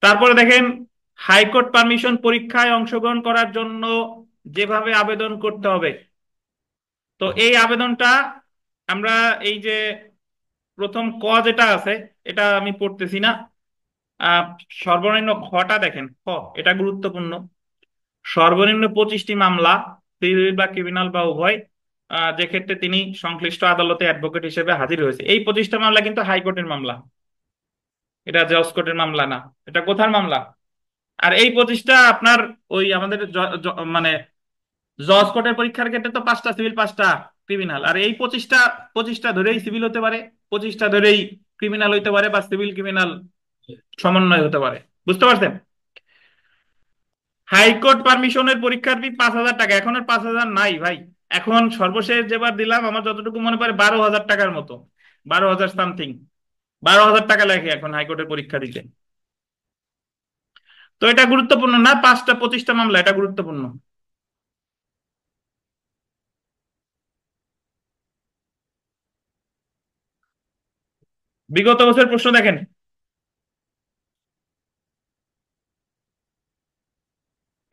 তারপরে দেখেন, হাইকোর্ট পারমিশন পরীক্ষায় অংশগ্রহণ করার জন্য যেভাবে আবেদন করতে হবে, তো এই আবেদনটা আমরা এই যে প্রথম যেটা আছে এটা আমি পড়তেছি না। আহ সর্বনিম্ন খটা দেখেন, এটা গুরুত্বপূর্ণ। সর্বনিম্ন 25টি মামলা, সিভিল বা ক্রিমিনাল বা উভয়, যে ক্ষেত্রে তিনি সংশ্লিষ্ট আদালতে অ্যাডভোকেট হিসেবে হাজির হয়েছে। এই 25টা মামলা কিন্তু হাইকোর্টের মামলা, এটা জজ কোর্টের মামলা না। এটা কোথার মামলা? আর এই 25টা আপনার ওই আমাদের মানে জজ কোর্টের পরীক্ষার ক্ষেত্রে তো 5টা সিভিল 5টা ক্রিমিনাল, আর এই 25টা ধরেই সিভিল হতে পারে, 25টা ধরেই ক্রিমিনাল হইতে পারে, বা সিভিল ক্রিমিনাল সমন্বয় হতে পারে। বুঝতে পারছেন? হাইকোর্ট পারমিশনের পরীক্ষার ফি 5,000 টাকা। এখন আর 5,000 নাই ভাই। এখন সর্বশেষ যেবার দিলাম আমার যতটুকু মনে পড়ে 12,000 টাকার মতো, 12,000 সামথিং, 12,000 টাকা লেখে এখন হাইকোর্টের পরীক্ষা দিতে। তো এটা গুরুত্বপূর্ণ না, 5টা 25টা মামলা, এটা গুরুত্বপূর্ণ। বিগত বছর প্রশ্ন দেখেন,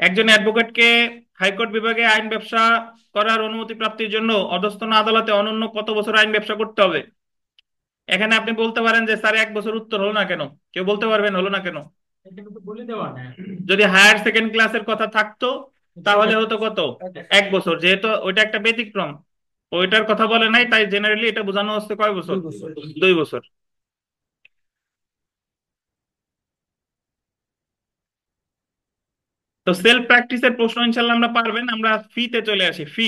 একজন অ্যাডভোকেটকে হাইকোর্ট বিভাগে আইন ব্যবসা করার অনুমতি প্রাপ্তির জন্য অধস্তন আদালতে অনন্য কত বছর আইন ব্যবসা করতে হবে? এখানে আপনি বলতে পারেন যে স্যার 1 বছর, উত্তর হলো না কেন? কেউ বলতে পারবেন হলো না কেন? যদি হায়ার সেকেন্ড ক্লাসের কথা থাকতো তাহলে হতো কত? 1 বছর। যেহেতু ওইটা একটা ব্যতিক্রম, ওইটার কথা বলে নাই, তাই জেনারেলি এটা বোঝানো হচ্ছে কয় বছর? 2 বছর। তো সেলফ প্র্যাকটিসের প্রশ্ন ইনশাল্লাহ আমরা পারবেন। আমরা ফিতে চলে আসি। ফি,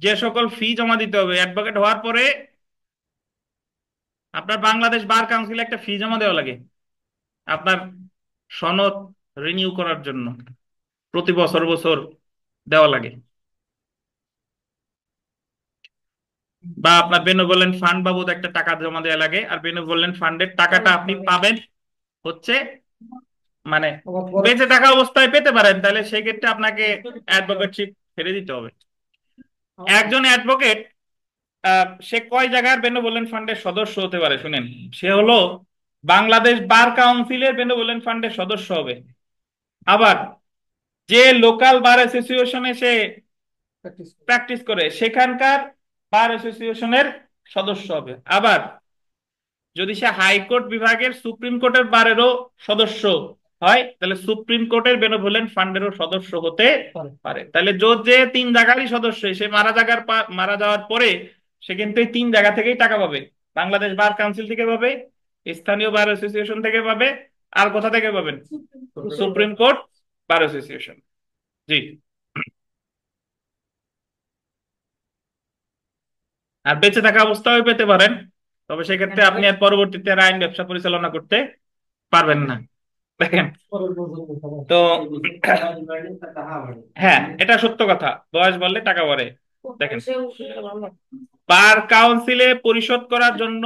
যে সকল ফি জমা দিতে হবে অ্যাডভোকেট হওয়ার পরে, আপনার বাংলাদেশ বার কাউন্সিলে একটা ফি জমা দেওয়া লাগে আপনার সনদ রিনিউ করার জন্য, প্রতি বছর বছর দেওয়া লাগে। বা আপনার বেনেভোলেন্ট ফান্ড বাবদ একটা টাকা জমা দেওয়া লাগে। আর বেনেভোলেন্ট ফান্ডের টাকাটা আপনি পাবেন হচ্ছে মানে বেঁচে থাকা অবস্থায় পেতে পারেন, তাহলে সেই ক্ষেত্রে আপনাকে অ্যাডভোকেটশিপ ছেড়ে দিতে হবে। একজন অ্যাডভোকেট সে কয় জায়গার বেনেভোলেন্ট ফান্ডের সদস্য হতে পারে শুনেন? সে হলো বাংলাদেশ বার কাউন্সিলের বেনেভোলেন্ট ফান্ডের সদস্য হবে। আবার যে লোকাল বার অ্যাসোসিয়েশনে সে প্র্যাকটিস করে সেখানকার বার অ্যাসোসিয়েশনের সদস্য হবে। আবার যদি সে হাইকোর্ট বিভাগের সুপ্রিম কোর্টের বারেরও সদস্য হয় তাহলে সুপ্রিম কোর্টের বেনেভোলেন্ট ফান্ডেরও সদস্য হতে পারে। তাহলে যে 3 জায়গারই সদস্য, সে মারা যাওয়ার পরে সে কিন্তু এই 3 জায়গা থেকেই টাকা পাবে। বাংলাদেশ বার কাউন্সিল থেকে পাবে, স্থানীয় বার অ্যাসোসিয়েশন থেকে পাবে, আর কোথা থেকে পাবেন? Supreme court bar association. জি। আর বেঁচে থাকা অবস্থায় পেতে পারেন, তবে সেক্ষেত্রে আপনি আর পরবর্তীতে আর আইন ব্যবসা পরিচালনা করতে পারবেন না। দেখেন, তো হ্যাঁ, এটা সত্য কথা, বয়স বললে টাকা বাড়ে। দেখেন, বার কাউন্সিলে পরিশোধ করার জন্য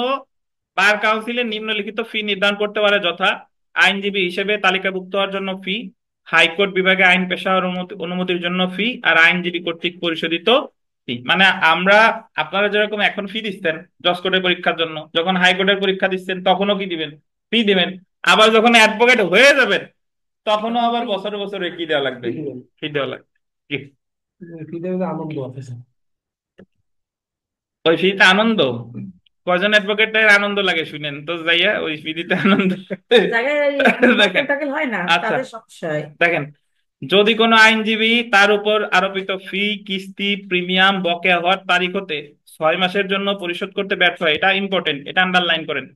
বার কাউন্সিলে নিম্নলিখিত ফি নির্ধারণ করতে পারে, যথা আইনজীবী হিসেবে তালিকাভুক্ত হওয়ার জন্য ফি, হাইকোর্ট বিভাগে আইন পেশার অনুমতির জন্য ফি, আর আইনজীবী কর্তৃক পরিশোধিত ফি। মানে আমরা, আপনারা যেরকম এখন ফি দিচ্ছেন জজ কোর্টের পরীক্ষার জন্য, যখন হাইকোর্টের পরীক্ষা দিচ্ছেন তখনও কি দিবেন? ফি দিবেন। আবার যখন অ্যাডভোকেট হয়ে যাবেন তখনও আবার বছরে বছরে কি দেওয়া লাগবে? ফি দেওয়া লাগবে। কি? আনন্দ আছে। ওই ফিতে আনন্দ? কজন অ্যাডভোকেটের আনন্দ লাগে শুনেন তো যাইয়া, ওই ফিতে আনন্দ। দেখেন, হয় না, আচ্ছা তাদের সমস্যা হয়। দেখেন, যদি কোনো আইনজীবী তার উপর আরোপিত ফি, কিস্তি, প্রিমিয়াম বকেয়া হওয়ার তারিখ হতে 6 মাসের জন্য পরিশোধ করতে ব্যর্থ হয়, এটা ইম্পর্টেন্ট, এটা আন্ডারলাইন করেন।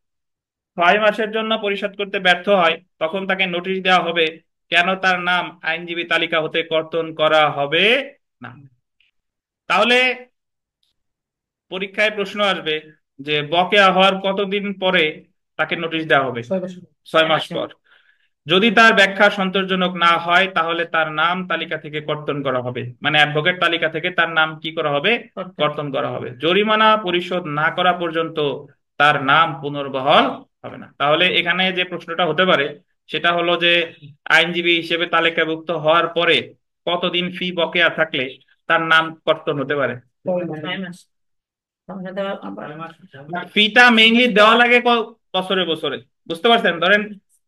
6 মাসের জন্য পরিশোধ করতে ব্যর্থ হয়, তখন তাকে নোটিশ দেওয়া হবে কেন তার নাম আইনজীবী তালিকা হতে কর্তন করা হবে না। তাহলে পরীক্ষায় প্রশ্ন আসবে যে বকেয়া হওয়ার কতদিন পরে তাকে নোটিশ দেওয়া হবে? 6 মাস পর। যদি তার ব্যাখ্যা সন্তোষজনক না হয় তাহলে তার নাম তালিকা থেকে কর্তন করা হবে, মানে অ্যাডভোকেট তালিকা থেকে তার নাম কি করা হবে? কর্তন করা হবে। জরিমানা পরিশোধ না করা পর্যন্ত তার নাম পুনর্বহাল হবে না। তাহলে এখানে যে প্রশ্নটা হতে পারে সেটা হলো যে আইনজীবী হিসেবে তালিকাভুক্ত হওয়ার পরে কতদিন ফি বকেয়া থাকলে তার নাম কর্তন হতে পারে? 6 মাস। ফিটা মেইনলি দেওয়া লাগে বছরে বছরে, বুঝতে পারছেন? ধরেন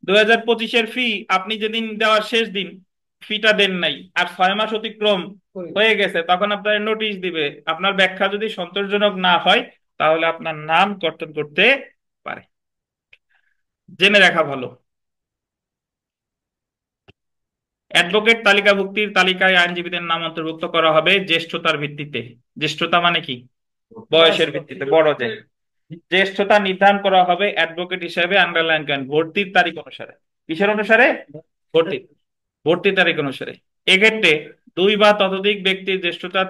2025-এর ফি আপনি যেদিন দেওয়ার শেষ দিন ফিটা দেন নাই, আর 6 মাস অতিক্রম হয়ে গেছে, তখন আপনার নোটিশ দিবে। আপনার ব্যাখ্যা যদি সন্তোষজনক না হয় তাহলে আপনার নাম কর্তন করতে পারে। জেনে রাখা ভালো। অ্যাডভোকেট তালিকাভুক্তির তালিকায় আইনজীবীদের নাম অন্তর্ভুক্ত করা হবে জ্যেষ্ঠতার ভিত্তিতে। জ্যেষ্ঠতা মানে কি? বয়সের ভিত্তিতে, বড় যে। জ্যেষ্ঠতা নির্ধারণ করা হবে অ্যাডভোকেট হিসেবে, আন্ডারলাইন করেন, ভর্তির তারিখ অনুসারে। কিসের অনুসারে? ভর্তি ভর্তির তারিখ অনুসারে। এক্ষেত্রে দুই বা ততোধিক ব্যক্তির জ্যেষ্ঠতা,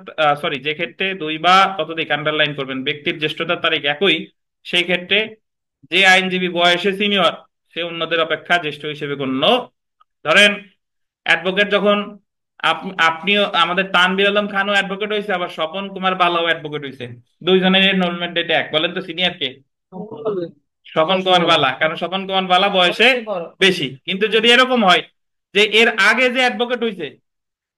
সরি, যে ক্ষেত্রে দুই বা ততোধিক, আন্ডারলাইন করবেন, ব্যক্তির জ্যেষ্ঠতার তারিখ একই, সেই ক্ষেত্রে যে আইনজীবী বয়সে সিনিয়র সে অন্যদের অপেক্ষা জ্যেষ্ঠ হিসেবে গণ্য। ধরেন অ্যাডভোকেট যখন আপনিও, আমাদের তানভীর আলম খানও অ্যাডভোকেট হয়েছে, আবার স্বপন কুমার বালাও অ্যাডভোকেট হয়েছে, দুইজনের এনরোলমেন্ট ডেট এক, বলেন তো সিনিয়র কে? স্বপন কুমার বালা, কারণ স্বপন কুমার বালা বয়সে বেশি। কিন্তু যদি এরকম হয় যে এর আগে যে অ্যাডভোকেট হয়েছে,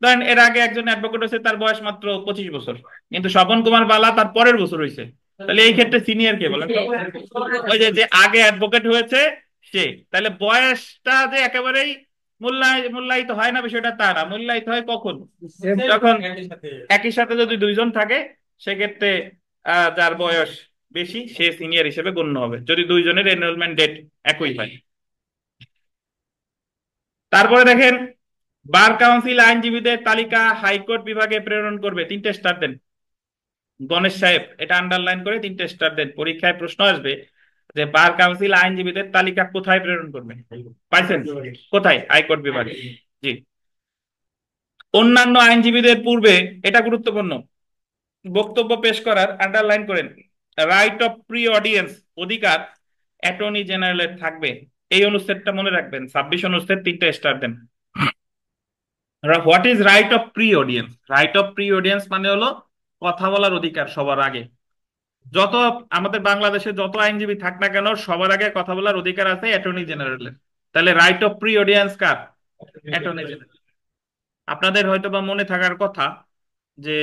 ধরেন এর আগে একজন অ্যাডভোকেট হয়েছে তার বয়স মাত্র 25 বছর, কিন্তু স্বপন কুমার বালা তার পরের বছর হয়েছে, তাহলে এই ক্ষেত্রে সিনিয়র কে বলেন? ওই যে যে আগে অ্যাডভোকেট হয়েছে সে। তাহলে বয়সটা যে একেবারেই মূল্যায়িত হয় না বিষয়টা তা না, মূল্যায়িত হয় কখন? যখন একই সাথে যদি দুইজন থাকে সেক্ষেত্রে যার বয়স বেশি সে সিনিয়র হিসেবে গণ্য হবে, যদি দুইজনের এনরোলমেন্ট ডেট একই হয়। তারপরে দেখেন, বার কাউন্সিল আইনজীবীদের তালিকা হাইকোর্ট বিভাগে প্রেরণ করবে। 3টে স্টার দেন গণেশ সাহেব, এটা আন্ডারলাইন করে 3টে স্টার দেন। পরীক্ষায় প্রশ্ন আসবে যে বার কাউন্সিল আইনজীবীদের তালিকা কোথায় প্রেরণ করবে? পাইছেন? কোথায়? হাইকোর্ট বিভাগে। জি। অন্যান্য আইনজীবীদের পূর্বে, এটা গুরুত্বপূর্ণ, বক্তব্য পেশ করার, আন্ডারলাইন করেন, রাইট অফ প্রি অডিয়েন্স অধিকার অ্যাটর্নি জেনারেলের থাকবে। এই অনুচ্ছেদটা মনে রাখবেন, 26 অনুচ্ছেদ, 3টে স্টার দেন। What is right of pre audience? Right of pre audience মানে হলো কথা বলার অধিকার সবার আগে। যত আমাদের বাংলাদেশে যত আইনজীবী থাক না কেন সবার আগে কথা বলার অধিকার আছে অ্যাটর্নি জেনারেলের। তাহলে right of pre audience car? Attorney general. আপনাদের হয়তো বা মনে থাকার কথা যে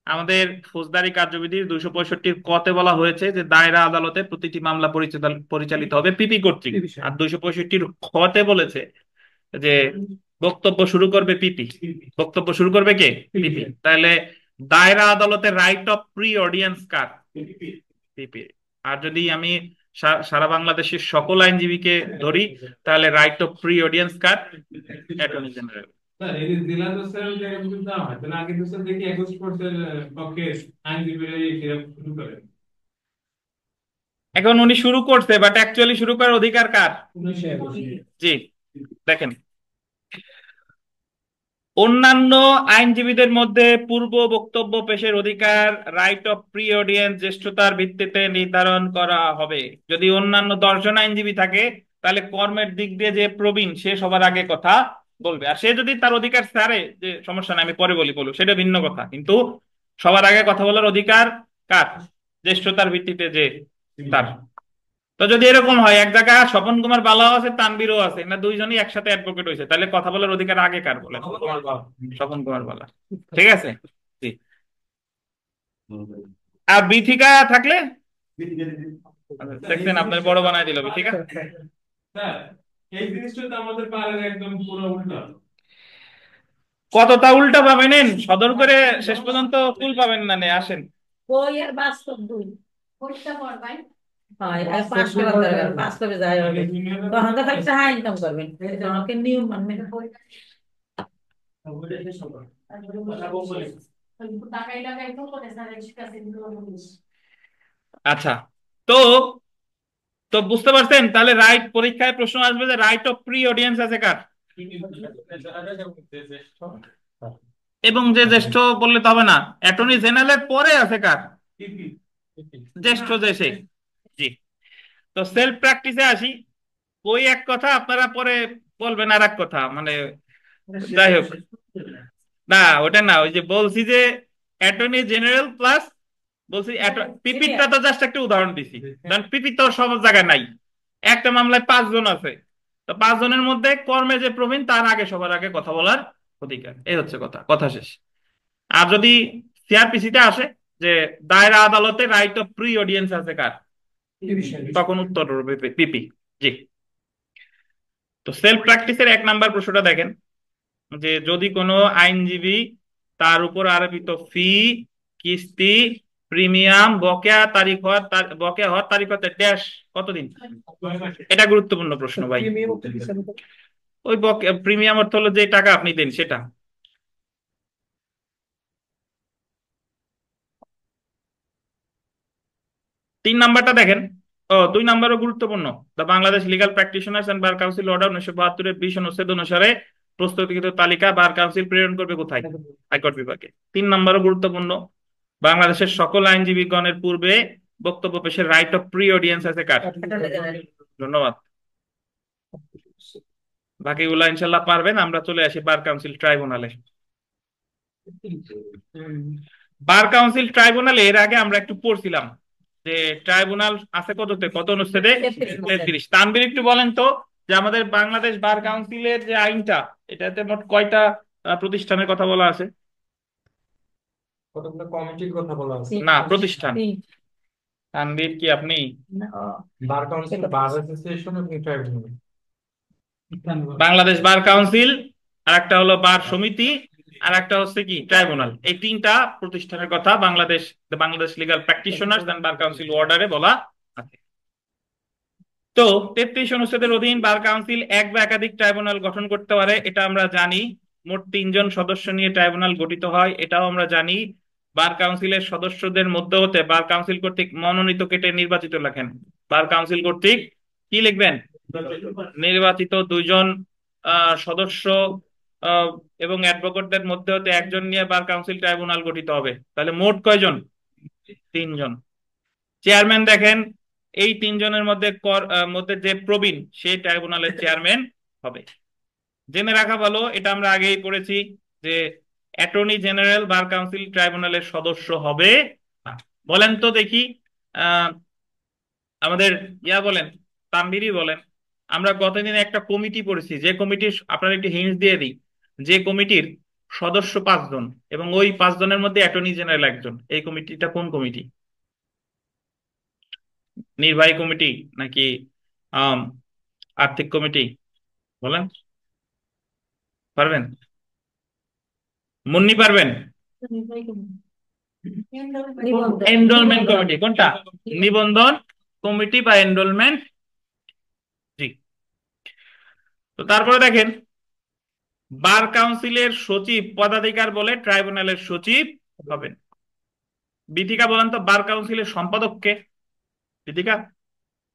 আমাদের ফৌজদারি কার্যবিধির 265 কতে বলা হয়েছে যে দায়রা আদালতে প্রতিটি মামলা পরিচালিত হবে পিপি কর্তৃক, আর 265 খতে বলেছে যে বক্তব্য শুরু করবে পিপি। বক্তব্য শুরু করবে কে? পিপি। তাহলে দায়রা আদালতের রাইট অফ প্রি অডিয়েন্স কার? পিপি। আর যদি আমি সারা বাংলাদেশের সকল আইনজীবীকে ধরি তাহলে right of pre audience car? Attorney general. এখন উনি শুরু করছে, বাট অ্যাকচুয়ালি শুরু করার অধিকার কার? জি। দেখেন, অন্যান্য আইনজীবীদের মধ্যে পূর্ব বক্তব্য পেশের অধিকার রাইট অফ প্রি অডিয়েন্স জ্যেষ্ঠতার ভিত্তিতে নির্ধারণ করা হবে। যদি অন্যান্য 10 জন আইনজীবী থাকে তাহলে কর্মের দিক দিয়ে যে প্রবীণ সে সবার আগে কথা বলবে। আর সে যদি তার অধিকার ছাড়ে, যে সমস্যা নাই আমি পরে বলুক, সেটা ভিন্ন কথা, কিন্তু সবার আগে কথা বলার অধিকার কার? জ্যেষ্ঠতার ভিত্তিতে যে তার। তো যদি এরকম হয় এক জায়গায় স্বপন কুমার বালাও আছে তানবীরও আছে, না দুইজনই একসাথে অ্যাডভোকেট হয়েছে, তাহলে কথা বলার অধিকার আগে কার বলেন? স্বপন কুমার বালা। ঠিক আছে, জি। আর বিথিকা থাকলে দেখছেন আপনার বড় বানায় দিল বিথিকা। এই জিনিসটা তো আমাদের পাড়ার একদম পুরো উল্টো। কতটা উল্টা পাবেন, সদর করে শেষ পর্যন্ত কুল পাবেন না, আসেন। বই আর বাস্তব দুই বইটা পড়বাই হয় আর পাস করার দরকার, বাস্তবে যায় হবে তখন তো খালি টাকা ইনকাম করবেন, তোমাকে নিয়ম মানবেন। আচ্ছা, তো তো বুঝতে পারছেন, তাহলে রাইট পরীক্ষায় প্রশ্ন আসবে যে রাইট অফ প্রি অডিয়েন্স আছে কার, এবং যে জ্যেষ্ঠ বললে তো হবে না, অ্যাটর্নি জেনারেলের পরে আছে কার? জ্যেষ্ঠ যে সে। জি। তো সেলফ প্র্যাকটিসে আসি। ওই এক কথা, আপনারা পরে বলবেন আর এক কথা, মানে যাই হোক। না ওটা না, ওই যে বলছি যে অ্যাটর্নি জেনারেল প্লাস, বলছি পিপিটা তো জাস্ট একটা উদাহরণ দিছি, কারণ পিপি তো সব জায়গায় নাই। একটা মামলায় 5 জন আছে, তো 5 জনের মধ্যে কর্মে যে প্রবীণ তার আগে সবার আগে কথা বলার অধিকার, এই হচ্ছে কথা, কথা শেষ। আর যদি সিআরপিসি তে আসে যে দায়রা আদালতে রাইট অফ প্রি অডিয়েন্স আছে কার, তখন উত্তর হবে পিপি। জি। তো সেলফ প্র্যাকটিসের 1 নাম্বার প্রশ্নটা দেখেন, যে যদি কোনো আইনজীবী তার উপর আরোপিত ফি, কিস্তি, প্রিমিয়াম বকেয়া হওয়ার তারিখ হতে ড্যাশ কতদিন? এটা গুরুত্বপূর্ণ প্রশ্ন ভাই। ওই প্রিমিয়াম অর্থ হলো যে টাকা আপনি দেন সেটা। 3 নাম্বারটা দেখেন। 2 নাম্বারও গুরুত্বপূর্ণ। The Bangladesh legal practitioners and bar council order 1972-এর 20 অনুচ্ছেদ অনুসারে প্রস্তুতকৃত তালিকা বার কাউন্সিল প্রেরণ করবে কোথায়? হাইকোর্ট বিভাগে। 3 নাম্বারও গুরুত্বপূর্ণ। বাংলাদেশের সকল আইনজীবীগণের পূর্বে বক্তব্য পেশের রাইট অফ প্রি অডিয়েন্স আছে কার? ধন্যবাদ। বাকিগুলা ইনশাল্লাহ পারবেন। আমরা চলে আসি বার কাউন্সিল ট্রাইব্যুনালে। বার কাউন্সিল ট্রাইব্যুনালে এর আগে আমরা একটু পড়ছিলাম যে ট্রাইব্যুনাল আছে কততে, কত অনুচ্ছেদে? 33। তানভীর একটু বলেন তো, যে আমাদের বাংলাদেশ বার কাউন্সিলের যে আইনটা, এটাতে মোট কয়টা প্রতিষ্ঠানের কথা বলা আছে? কতগুলো কমিটির কথা বলা আছে? না, প্রতিষ্ঠান। তানভীর কি আপনি? বার কাউন্সিল, বার অ্যাসোসিয়েশন এবং ট্রাইব্যুনাল। বাংলাদেশ বার কাউন্সিল, আর একটা হলো বার সমিতি, আর একটা হচ্ছে কি ট্রাইব্যুনাল। এই 3টা প্রতিষ্ঠানের কথা Bangladesh legal practitioners and bar council অর্ডারে বলা আছে। তো 33 অনুচ্ছেদের অধীন বার কাউন্সিল এক বা একাধিক ট্রাইব্যুনাল গঠন করতে পারে, এটা আমরা জানি। মোট 3 জন সদস্য নিয়ে ট্রাইব্যুনাল গঠিত হয়, এটাও আমরা জানি। বার কাউন্সিলের সদস্যদের মধ্যে হতে বার কাউন্সিল কর্তৃক মনোনীত কেটে নির্বাচিত লেখেন। বার কাউন্সিল কর্তৃক কি লিখবেন? নির্বাচিত 2 জন সদস্য এবং অ্যাডভোকেটদের মধ্যে হতে 1 জন নিয়ে বার কাউন্সিল ট্রাইব্যুনাল গঠিত হবে। তাহলে মোট কয়জন? 3 জন। চেয়ারম্যান দেখেন, এই 3 জনের মধ্যে যে প্রবীণ সে ট্রাইব্যুনালের চেয়ারম্যান হবে। জেনে রাখা ভালো, এটা আমরা আগেই পড়েছি যে অ্যাটর্নি জেনারেল বার কাউন্সিল ট্রাইব্যুনালের সদস্য হবে না। বলেন তো দেখি, আমাদের বলেন, তানভীরই বলেন। আমরা গতদিন একটা কমিটি পড়েছি, যে কমিটির, আপনার একটি হিন্ট দিয়ে দিই, যে কমিটির সদস্য 5 জন এবং ওই 5 জনের মধ্যে অ্যাটর্নি জেনারেল 1 জন। এই কমিটিটা কোন কমিটি? নির্বাহী কমিটি নাকি আম, আর্থিক কমিটি? বলেন, পারবেন? মুন্নি পারবেন? Enrolment committee. কোনটা? নিবন্ধন কমিটি বা এনরোলমেন্ট। জি। তো তারপরে দেখেন, বার কাউন্সিলের সচিব পদাধিকার বলে ট্রাইব্যুনালের সচিব হবেন। বিথিকা বলেন তো, বার কাউন্সিলের সম্পাদক কে? বিথিকা।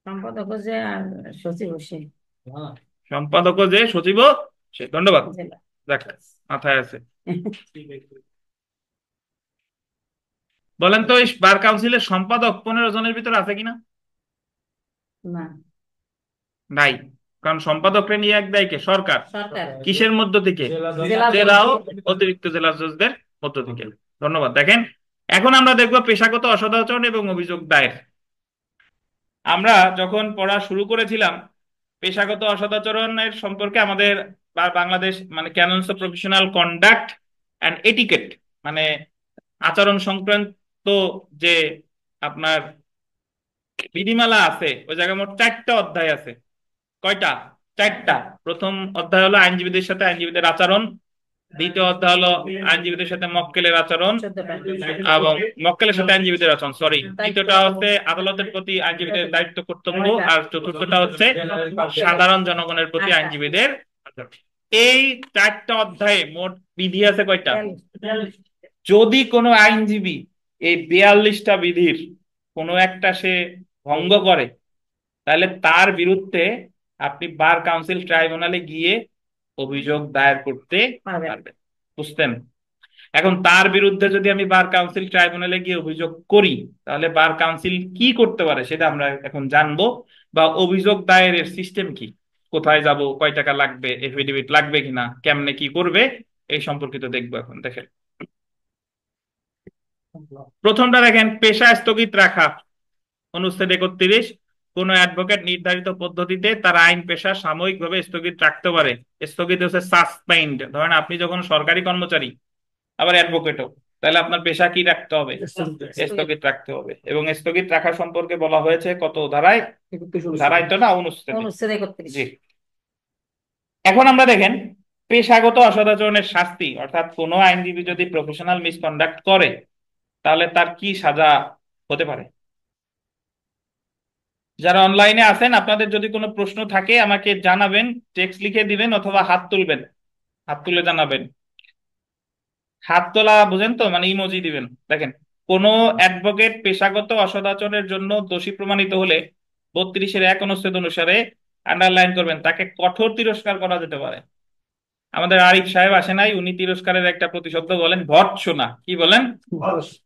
সম্পাদক যে আর সচিব সে। সম্পাদক যে, সচিব সে। ধন্যবাদ, দেখ মাথায় আছে। বলেন তো, এই বার কাউন্সিলের সম্পাদক 15 জনের ভিতরে আছে কিনা? না। নাই, কারণ সম্পাদকরা নিয়ে এক দেয় কে? সরকার। সরকার কিসের মধ্য থেকে? জেলা জেলা ও অতিরিক্ত জেলা জজদের মধ্য থেকে। ধন্যবাদ। দেখেন, এখন আমরা দেখব পেশাগত অসদাচরণ এবং অভিযোগ দায়ের। আমরা যখন পড়া শুরু করেছিলাম পেশাগত অসদাচরণের সম্পর্কে, আমাদের বাংলাদেশ মানে canons of professional conduct and etiquette, মানে আচরণ সংক্রান্ত যে আপনার বিধিমালা আছে, ওই জায়গায় মোট 4টা অধ্যায় আছে। কয়টা? 4টা। প্রথম অধ্যায় হলো আইনজীবীদের সাথে আইনজীবীদের আচরণ, দ্বিতীয় অধ্যায় হলো আইনজীবীদের সাথে মক্কেলের আচরণ, 14টা এবং মক্কেলের সাথে আইনজীবীদের আচরণ, সরি, তৃতীয়টা হচ্ছে আদালতের প্রতি আইনজীবীদের দায়িত্ব কর্তব্য, আর চতুর্থটা হচ্ছে সাধারণ জনগণের প্রতি আইনজীবীদের আচরণ। এই 4টা অধ্যায়ে মোট বিধি আছে কয়টা? যদি কোনো আইনজীবী এই 42টা বিধির কোনো একটা সে ভঙ্গ করে, তাহলে তার বিরুদ্ধে আপনি বার কাউন্সিল ট্রাইব্যুনালে গিয়ে অভিযোগ দায়ের করতে পারবেন। বুঝতেন? এখন তার বিরুদ্ধে যদি আমি বার কাউন্সিল ট্রাইব্যুনালে গিয়ে অভিযোগ করি, তাহলে বার কাউন্সিল কি করতে পারে সেটা আমরা এখন জানবো, বা অভিযোগ দায়েরের সিস্টেম কি, কোথায় যাব, কয় টাকা লাগবে, এফিডেভিট লাগবে কিনা, কেমনে কি করবে, এই সম্পর্কিত দেখবো এখন। দেখেন, প্রথমটা দেখেন, পেশা স্থগিত রাখা। অনুচ্ছেদ 31, কোন অ্যাডভোকেট নির্ধারিত পদ্ধতিতে তার আইন পেশা সাময়িকভাবে স্থগিত রাখতে পারে। স্থগিত হচ্ছে সাসপেন্ড। ধরেন আপনি যখন সরকারি কর্মচারী আবার অ্যাডভোকেটও, তাহলে আপনার পেশা কি রাখতে হবে? স্থগিত রাখতে হবে। এবং স্থগিত রাখা সম্পর্কে বলা হয়েছে কত ধারায়? ধারায় তো না, অনুচ্ছেদে। জি। এখন আমরা দেখেন পেশাগত অসদাচরণের শাস্তি, অর্থাৎ কোনো আইনজীবী যদি প্রফেশনাল মিসকন্ডাক্ট করে তাহলে তার কি সাজা হতে পারে। যারা অনলাইনে আছেন, আপনাদের যদি কোনো প্রশ্ন থাকে আমাকে জানাবেন, টেক্সট লিখে দিবেন অথবা হাত তুলবেন, হাত তুলে জানাবেন। হাত তোলা বুঝেন তো, মানে ইমোজি দিবেন। দেখেন, কোন অ্যাডভোকেট পেশাগত অসদাচরণের জন্য দোষী প্রমাণিত হলে 32-1 অনুচ্ছেদ অনুসারে, আন্ডারলাইন করবেন, তাকে কঠোর তিরস্কার করা যেতে পারে। আমাদের আরিফ সাহেব আসে নাই, উনি তিরস্কারের একটা প্রতিশব্দ বলেন, ভর্ৎসনা। কি বলেন?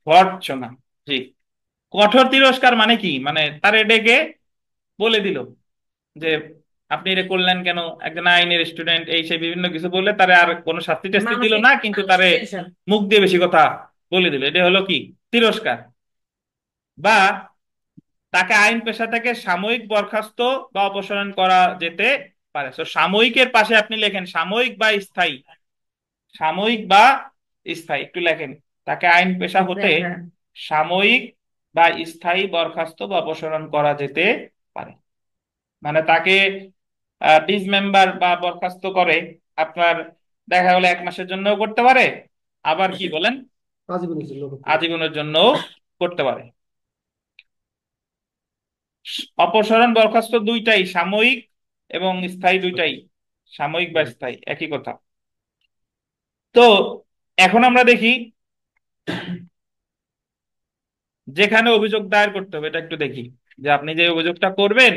ভর্ৎসনা। জি। কঠোর তিরস্কার মানে কি? মানে তারে ডেকে বলে দিল যে আপনি এটা করলেন কেন, একজন আইনের স্টুডেন্ট, এই সেই বিভিন্ন কিছু বললে তারে আর কোনো শাস্তি টাস্তি দিল না, কিন্তু তারে মুখ দিয়ে বেশি কথা বলে দিল, এটা হলো কি? তিরস্কার। বা তাকে আইন পেশা থেকে সাময়িক বরখাস্ত বা অপসারণ করা যেতে পারে। তো সাময়িকের পাশে আপনি লেখেন সাময়িক বা স্থায়ী, সাময়িক বা স্থায়ী একটু লেখেন। তাকে আইন পেশা হতে সাময়িক বা স্থায়ী বরখাস্ত বা অপসারণ করা যেতে পারে। মানে তাকে ডিসমেম্বার বা বরখাস্ত করে আপনার দেখা গেলো 1 মাসের জন্য করতে পারে, আবার কি বলেন, আজীবনের জন্য করতে পারে। অপসারণ বরখাস্ত দুইটাই সাময়িক এবং স্থায়ী, দুইটাই সাময়িক বা স্থায়ী, একই কথা। তো এখন আমরা দেখি যেখানে অভিযোগ দায়ের করতে হবে, এটা একটু দেখি যে আপনি যে অভিযোগটা করবেন,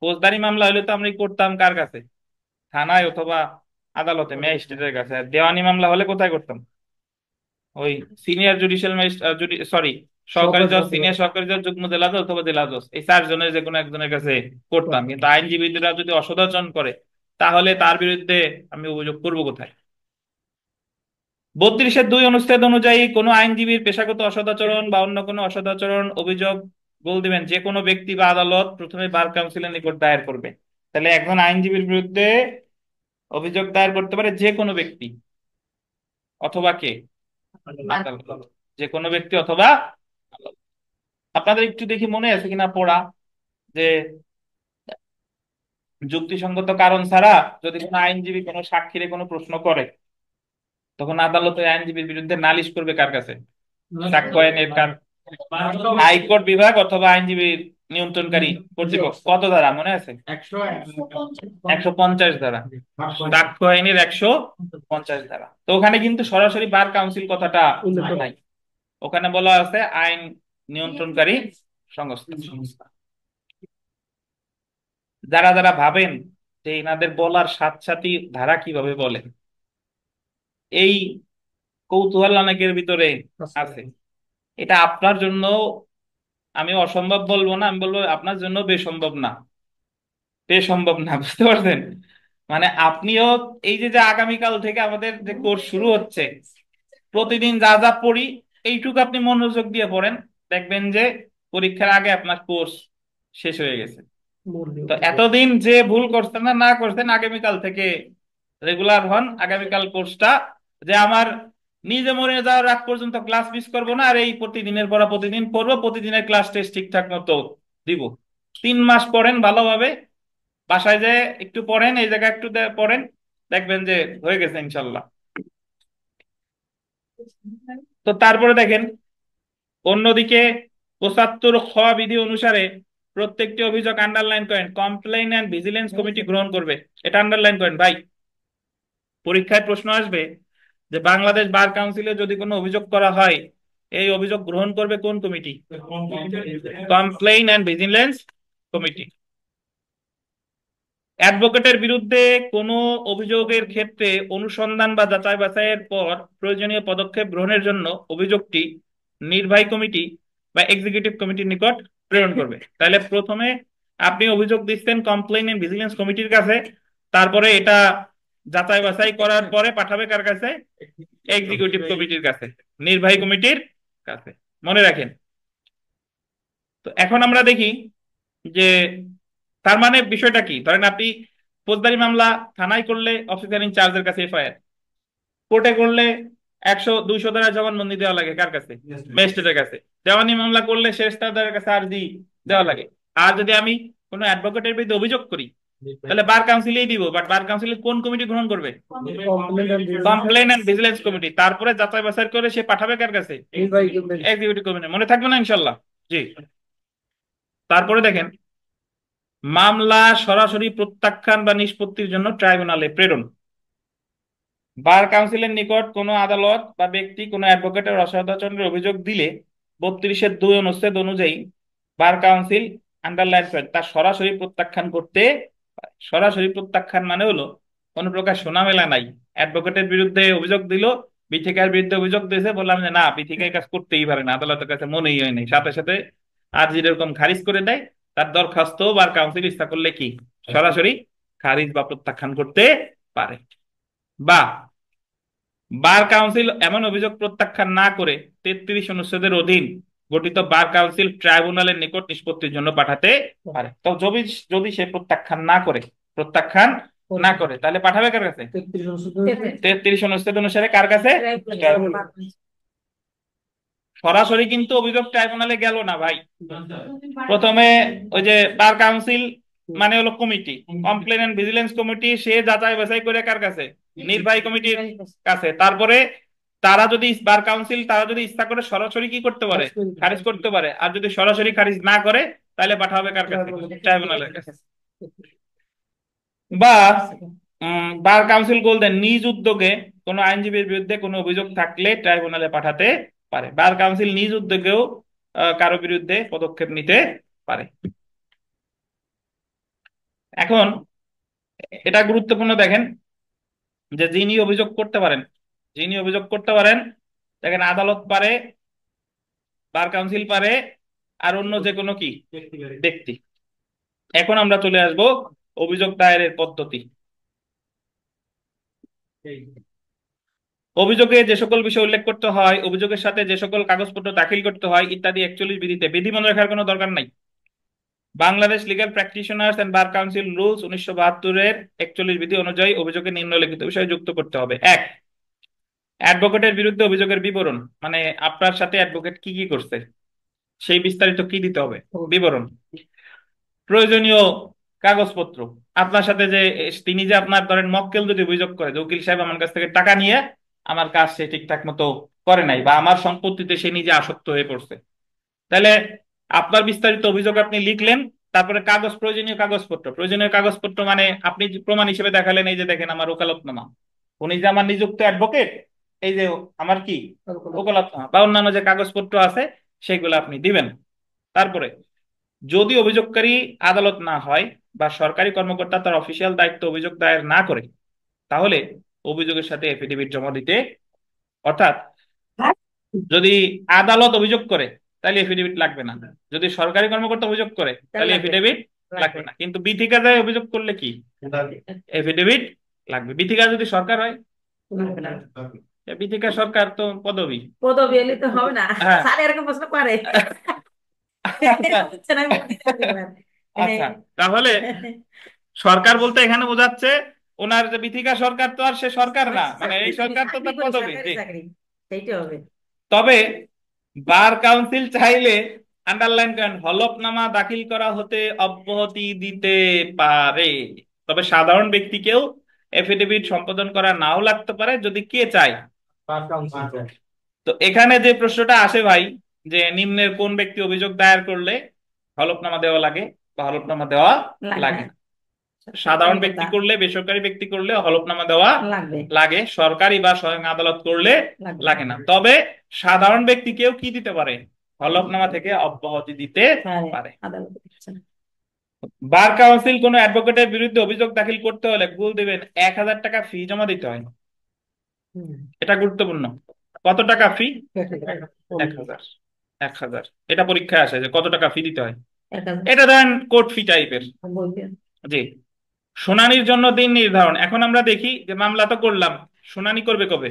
ফৌজদারি মামলা হলে তো আমরা করতাম কার কাছে? থানায় অথবা আদালতে, ম্যাজিস্ট্রেটের কাছে। আর দেওয়ানি মামলা হলে কোথায় করতাম? ওই সিনিয়র জুডিশিয়াল ম্যাজিস্ট্রেট, সরি, সহকারী জজ, সিনিয়র সহকারী জজ, যুগ্ম জেলা জজ অথবা জেলা জজ, এই 4 জনের যে কোনো একজনের কাছে করতাম। কিন্তু আইনজীবীরা যদি অসদাচরণ করে তাহলে তার বিরুদ্ধে আমি অভিযোগ করবো কোথায়? 32-2 অনুচ্ছেদ অনুযায়ী কোনো আইনজীবীর পেশাগত অসদাচরণ বা অন্য কোনো অসদাচরণ অভিযোগ বল দিবেন যে কোনো ব্যক্তি বা আদালত প্রথমে বার কাউন্সিলের নিকট দায়ের করবে। তাহলে একজন আইনজীবীর বিরুদ্ধে অভিযোগ দায়ের করতে পারে যে কোনো ব্যক্তি অথবা কে? আদালত। যে কোনো ব্যক্তি অথবা আদালত। আপনাদের একটু দেখি মনে আছে কিনা পড়া, যে যুক্তিসঙ্গত কারণ ছাড়া যদি কোনো আইনজীবী কোনো সাক্ষীরে কোনো প্রশ্ন করে, তখন আদালত ওই আইনজীবীর বিরুদ্ধে নালিশ করবে কার কাছে? সাক্ষ্য আইনের হাইকোর্ট বিভাগ অথবা আইনজীবীর নিয়ন্ত্রণকারী কর্তৃপক্ষ। কত ধারা মনে আছে? 150 ধারা। সাক্ষ্য আইনের 150 ধারা। তো ওখানে কিন্তু সরাসরি বার কাউন্সিল কথাটা নাই, ওখানে বলা আছে আইন নিয়ন্ত্রণকারী সংস্থা। যারা যারা ভাবেন যে এনাদের বলার সাথে সাথে ধারা কিভাবে বলে, এই কৌতূহল অনেকের ভিতরে আছে। এটা আপনার জন্য আমি অসম্ভব বলবো না, আমি বলবো আপনার জন্য বেসম্ভব না। সম্ভব না, বুঝতে পারছেন? মানে আপনিও এই যে যে আগামীকাল থেকে আমাদের যে কোর্স শুরু হচ্ছে, প্রতিদিন যা যা পড়ি এইটুকু আপনি মনোযোগ দিয়ে পড়েন, দেখবেন যে পরীক্ষার আগে আপনার কোর্স শেষ হয়ে গেছে। তো এতদিন যে ভুল করছেন না না করছেন, আগামীকাল থেকে রেগুলার হন। আগামীকাল কোর্সটা যে আমার নিজে মরে যাওয়ার আগ পর্যন্ত ক্লাস মিস করবো না, আর এই প্রতিদিনের পড়া প্রতিদিন পড়বো, প্রতিদিনের ক্লাস টেস্ট ঠিকঠাক মতো দিব। 3 মাস পড়েন ভালোভাবে, বাসায় যে একটু পড়েন, এই জায়গায় একটু পড়েন, দেখবেন যে হয়ে গেছে ইনশাল্লাহ। তো তারপরে দেখেন অন্যদিকে 75 খ বিধি অনুসারে প্রত্যেকটি অভিযোগ আন্ডারলাইন করেন কমপ্লেইন এন্ড ভিজিলেন্স কমিটি গ্রহণ করবে। এটা আন্ডারলাইন করেন ভাই। পরীক্ষায় প্রশ্ন আসবে যে বাংলাদেশ বার কাউন্সিলে যদি কোনো অভিযোগ করা হয়, এই অভিযোগ গ্রহণ করবে কোন committee? Complain and vigilance committee. অ্যাডভোকেটের বিরুদ্ধে কোনো অভিযোগের ক্ষেত্রে অনুসন্ধান বা যাচাই বাছাইয়ের পর প্রয়োজনীয় পদক্ষেপ গ্রহণের জন্য অভিযোগটি নির্বাহী কমিটি বা এক্সিকিউটিভ কমিটির নিকট প্রেরণ করবে। তাহলে প্রথমে আপনি অভিযোগ দিচ্ছেন কমপ্লেইন এন্ড ভিজিলেন্স কমিটির কাছে, তারপরে এটা যাচাই বাছাই করার পরে পাঠাবে কার কাছে? এক্সিকিউটিভ কমিটির কাছে, নির্বাহী কমিটির কাছে। মনে রাখেন। তো এখন আমরা দেখি যে তার মানে বিষয়টা কি। ধরেন আপনি ফৌজদারি মামলা থানায় করলে অফিসার ইনচার্জের কাছে এফআইআর, কোর্টে করলে 100-200 দ্বারা জবানবন্দি দেওয়া লাগে কার কাছে? ম্যাজিস্ট্রেটের কাছে। দেওয়ানি মামলা করলে শেষদার কাছে আর্জি দেওয়া লাগে। আর যদি আমি কোনো অ্যাডভোকেটের বিরুদ্ধে অভিযোগ করি তাহলে বার কাউন্সিলেই দিব, বাট বার কাউন্সিলে কোন কমিটি গ্রহণ করবে? Complain and vigilance committee. তারপরে যাচাই বাছাই করে সে পাঠাবে কার কাছে? Executive committee. মনে থাকবে না ইনশাল্লাহ? জি। তারপরে দেখেন মামলা সরাসরি প্রত্যাখ্যান বা নিষ্পত্তির জন্য ট্রাইব্যুনালে প্রেরণ। বার কাউন্সিলের নিকট কোনো আদালত বা ব্যক্তি কোনো অ্যাডভোকেটের অসদাচরণের অভিযোগ দিলে 32-2 অনুচ্ছেদ অনুযায়ী বার কাউন্সিল আন্ডারলাইন করে তার সরাসরি প্রত্যাখ্যান করতে পারে। সরাসরি প্রত্যাখ্যান মানে হলো কোনো প্রকার শোনামেলা নাই। অ্যাডভোকেটের বিরুদ্ধে অভিযোগ দিল, বিথিকার বিরুদ্ধে অভিযোগ দিয়েছে, বললাম যে না বিথিকা এই কাজ করতেই পারে না, আদালতের কাছে মনেই হয় নাই, সাথে সাথে আর্জি এরকম খারিজ করে দেয়। তার দরখাস্ত বার কাউন্সিল ইচ্ছা করলে কি সরাসরি খারিজ বা প্রত্যাখ্যান করতে পারে। বা বার কাউন্সিল এমন অভিযোগ প্রত্যাখ্যান না করে 33 অনুচ্ছেদের অধীন গঠিত বার কাউন্সিল ট্রাইব্যুনালের নিকট নিষ্পত্তির জন্য পাঠাতে পারে। তো যদি যদি সে প্রত্যাখ্যান না করে তাহলে পাঠাবে কার কাছে? 33 অনুচ্ছেদ অনুসারে কার কাছে? সরাসরি কিন্তু অভিযোগ ট্রাইব্যুনালে গেল না ভাই। প্রথমে ওই যে বার কাউন্সিল মানে হলো committee, complain and vigilance committee, সে যাচাই বাছাই করে কার কাছে? নির্বাহী কমিটির কাছে। তারপরে তারা যদি বার কাউন্সিল তারা যদি ইচ্ছা করে সরাসরি কি করতে পারে? খারিজ করতে পারে। আর যদি সরাসরি খারিজ না করে তাহলে পাঠাবে কার কাছে? ট্রাইব্যুনালের কাছে। বা বার কাউন্সিল বলতেন নিজ উদ্যোগে কোনো আইনজীবীর বিরুদ্ধে কোনো অভিযোগ থাকলে ট্রাইব্যুনালে পাঠাতে পারে। বার কাউন্সিল নিজ উদ্যোগেও কারো বিরুদ্ধে পদক্ষেপ নিতে পারে। এখন এটা গুরুত্বপূর্ণ দেখেন যে যিনি অভিযোগ করতে পারেন দেখেন আদালত পারে, বার কাউন্সিল পারে, আর অন্য যে কোনো কি ব্যক্তি। এখন আমরা চলে আসব অভিযোগ দায়েরের পদ্ধতি। অভিযোগে যে সকল বিষয় উল্লেখ করতে হয়, অভিযোগের সাথে যে সকল কাগজপত্র দাখিল করতে হয় ইত্যাদি 41 বিধিতে। বিধি মনে রাখার কোনো দরকার নাই। Bangladesh legal practitioners and bar council rules 1972-এর 41 বিধি অনুযায়ী অভিযোগে নিম্নলিখিত বিষয় যুক্ত করতে হবে। 1, অ্যাডভোকেটের বিরুদ্ধে অভিযোগের বিবরণ, মানে আপনার সাথে অ্যাডভোকেট কি কি করছে সেই বিস্তারিত কি দিতে হবে? বিবরণ। প্রয়োজনীয় কাগজপত্র, আপনার সাথে যে তিনি যে আপনার ধরেন মক্কেল যদি অভিযোগ করে যে উকিল সাহেব আমার কাছ থেকে টাকা নিয়ে আমার কাজ সে ঠিকঠাক মতো করে নাই বা আমার সম্পত্তিতে সে নিজে আসক্ত হয়ে পড়ছে, তাহলে আপনার বিস্তারিত অভিযোগ আপনি লিখলেন। তারপরে প্রয়োজনীয় কাগজপত্র মানে আপনি প্রমাণ হিসেবে দেখালেন এই যে দেখেন আমার ওকালতনামা, উনি যে আমার নিযুক্ত অ্যাডভোকেট, এই যে আমার কি ওকালতনামা বা অন্যান্য যে কাগজপত্র আছে সেগুলো আপনি দিবেন। তারপরে যদি অভিযোগকারী আদালত না হয় বা সরকারি কর্মকর্তা তার অফিসিয়াল দায়িত্ব অভিযোগ দায়ের না করে তাহলে অভিযোগের সাথে এফিডেভিট জমা দিতে। অর্থাৎ যদি আদালত অভিযোগ করে তাহলে এফিডেভিট লাগবে না, যদি সরকারি কর্মকর্তা অভিযোগ করে তাহলে এফিডেভিট লাগবে না, কিন্তু বিথিকায় অভিযোগ করলে কি এফিডেভিট লাগবে। বিথিকা যদি সরকার হয়, লাগবে না। বিথিকা সরকার তো পদবি। পদবি এলে তো হবে না, হ্যাঁ। স্যার এরকম প্রশ্ন করে। বুঝছেন, আমি বলতে চাইছি এবার। আচ্ছা, তাহলে সরকার বলতে এখানে বোঝাচ্ছে ওনার যে বিথিকা সরকার তো আর সে সরকার না, মানে এই সরকার তো চাকরি তার করে, পদবি। সরকারি জি। চাকরি, সেইটা হবে। তবে বার কাউন্সিল চাইলে আন্ডারলাইন করেন হলফনামা দাখিল করা হতে অব্যাহতি দিতে পারে। তবে সাধারণ ব্যক্তিকেও এফিডেভিট সম্পাদন করা নাও লাগতে পারে যদি কে চায়। তো এখানে যে প্রশ্নটা আসে ভাই, যে নিম্নের কোন ব্যক্তি অভিযোগ দায়ের করলে হলফনামা দেওয়া লাগে বা হলফনামা দেওয়া লাগে না? সাধারণ ব্যক্তি করলে, বেসরকারি ব্যক্তি করলে হলফনামা দেওয়া লাগবে, লাগে, সরকারি বা স্বয়ং আদালত করলে লাগবে লাগে না। তবে সাধারণ ব্যক্তি কেউ কি দিতে পারে, হলফনামা থেকে অব্যাহতি দিতে পারে। আদালতে দিচ্ছে না। বার কাউন্সিল কোন অ্যাডভোকেটের বিরুদ্ধে অভিযোগ দাখিল করতে হলে গুল দেবেন 1,000 টাকা ফি জমা দিতে হয়। হুম। এটা গুরুত্বপূর্ণ। কত টাকা ফি? 1,000 1,000। এটা পরীক্ষায় আসে যে কত টাকা ফি দিতে হয়। 1,000 এটা ধরেন কোর্ট ফি টাইপের। বলবেন। জি। শুনানির জন্য দিন নির্ধারণ। এখন আমরা দেখি যে মামলা তো করলাম, শুনানি করবে কবে?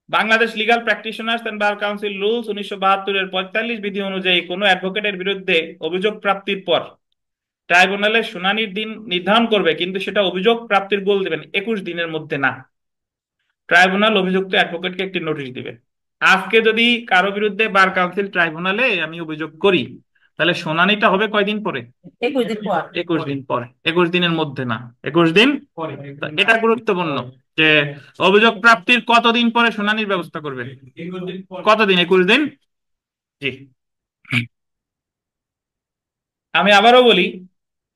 Bangladesh legal practitioners and bar council rules 1972 এর 45 বিধি অনুযায়ী কোনো অ্যাডভোকেটের বিরুদ্ধে অভিযোগ প্রাপ্তির পর ট্রাইব্যুনালে শুনানির দিন নির্ধারণ করবে, কিন্তু সেটা অভিযোগ প্রাপ্তির গোল দেবেন 21 দিনের মধ্যে না। ট্রাইব্যুনাল অভিযুক্ত অ্যাডভোকেটকে একটি নোটিশ দিবে। আজকে যদি কারো বিরুদ্ধে বার কাউন্সিল ট্রাইব্যুনালে আমি অভিযোগ করি, তাহলে শুনানিটা হবে কয়দিন পরে? 21 দিন পর। 21 দিন পরে, 21 দিনের মধ্যে না, 21 দিন পরে। এটা গুরুত্বপূর্ণ যে অভিযোগ প্রাপ্তির কতদিন পরে শুনানির ব্যবস্থা করবে। কতদিন? 21 দিন। জি। আমি আবারও বলি,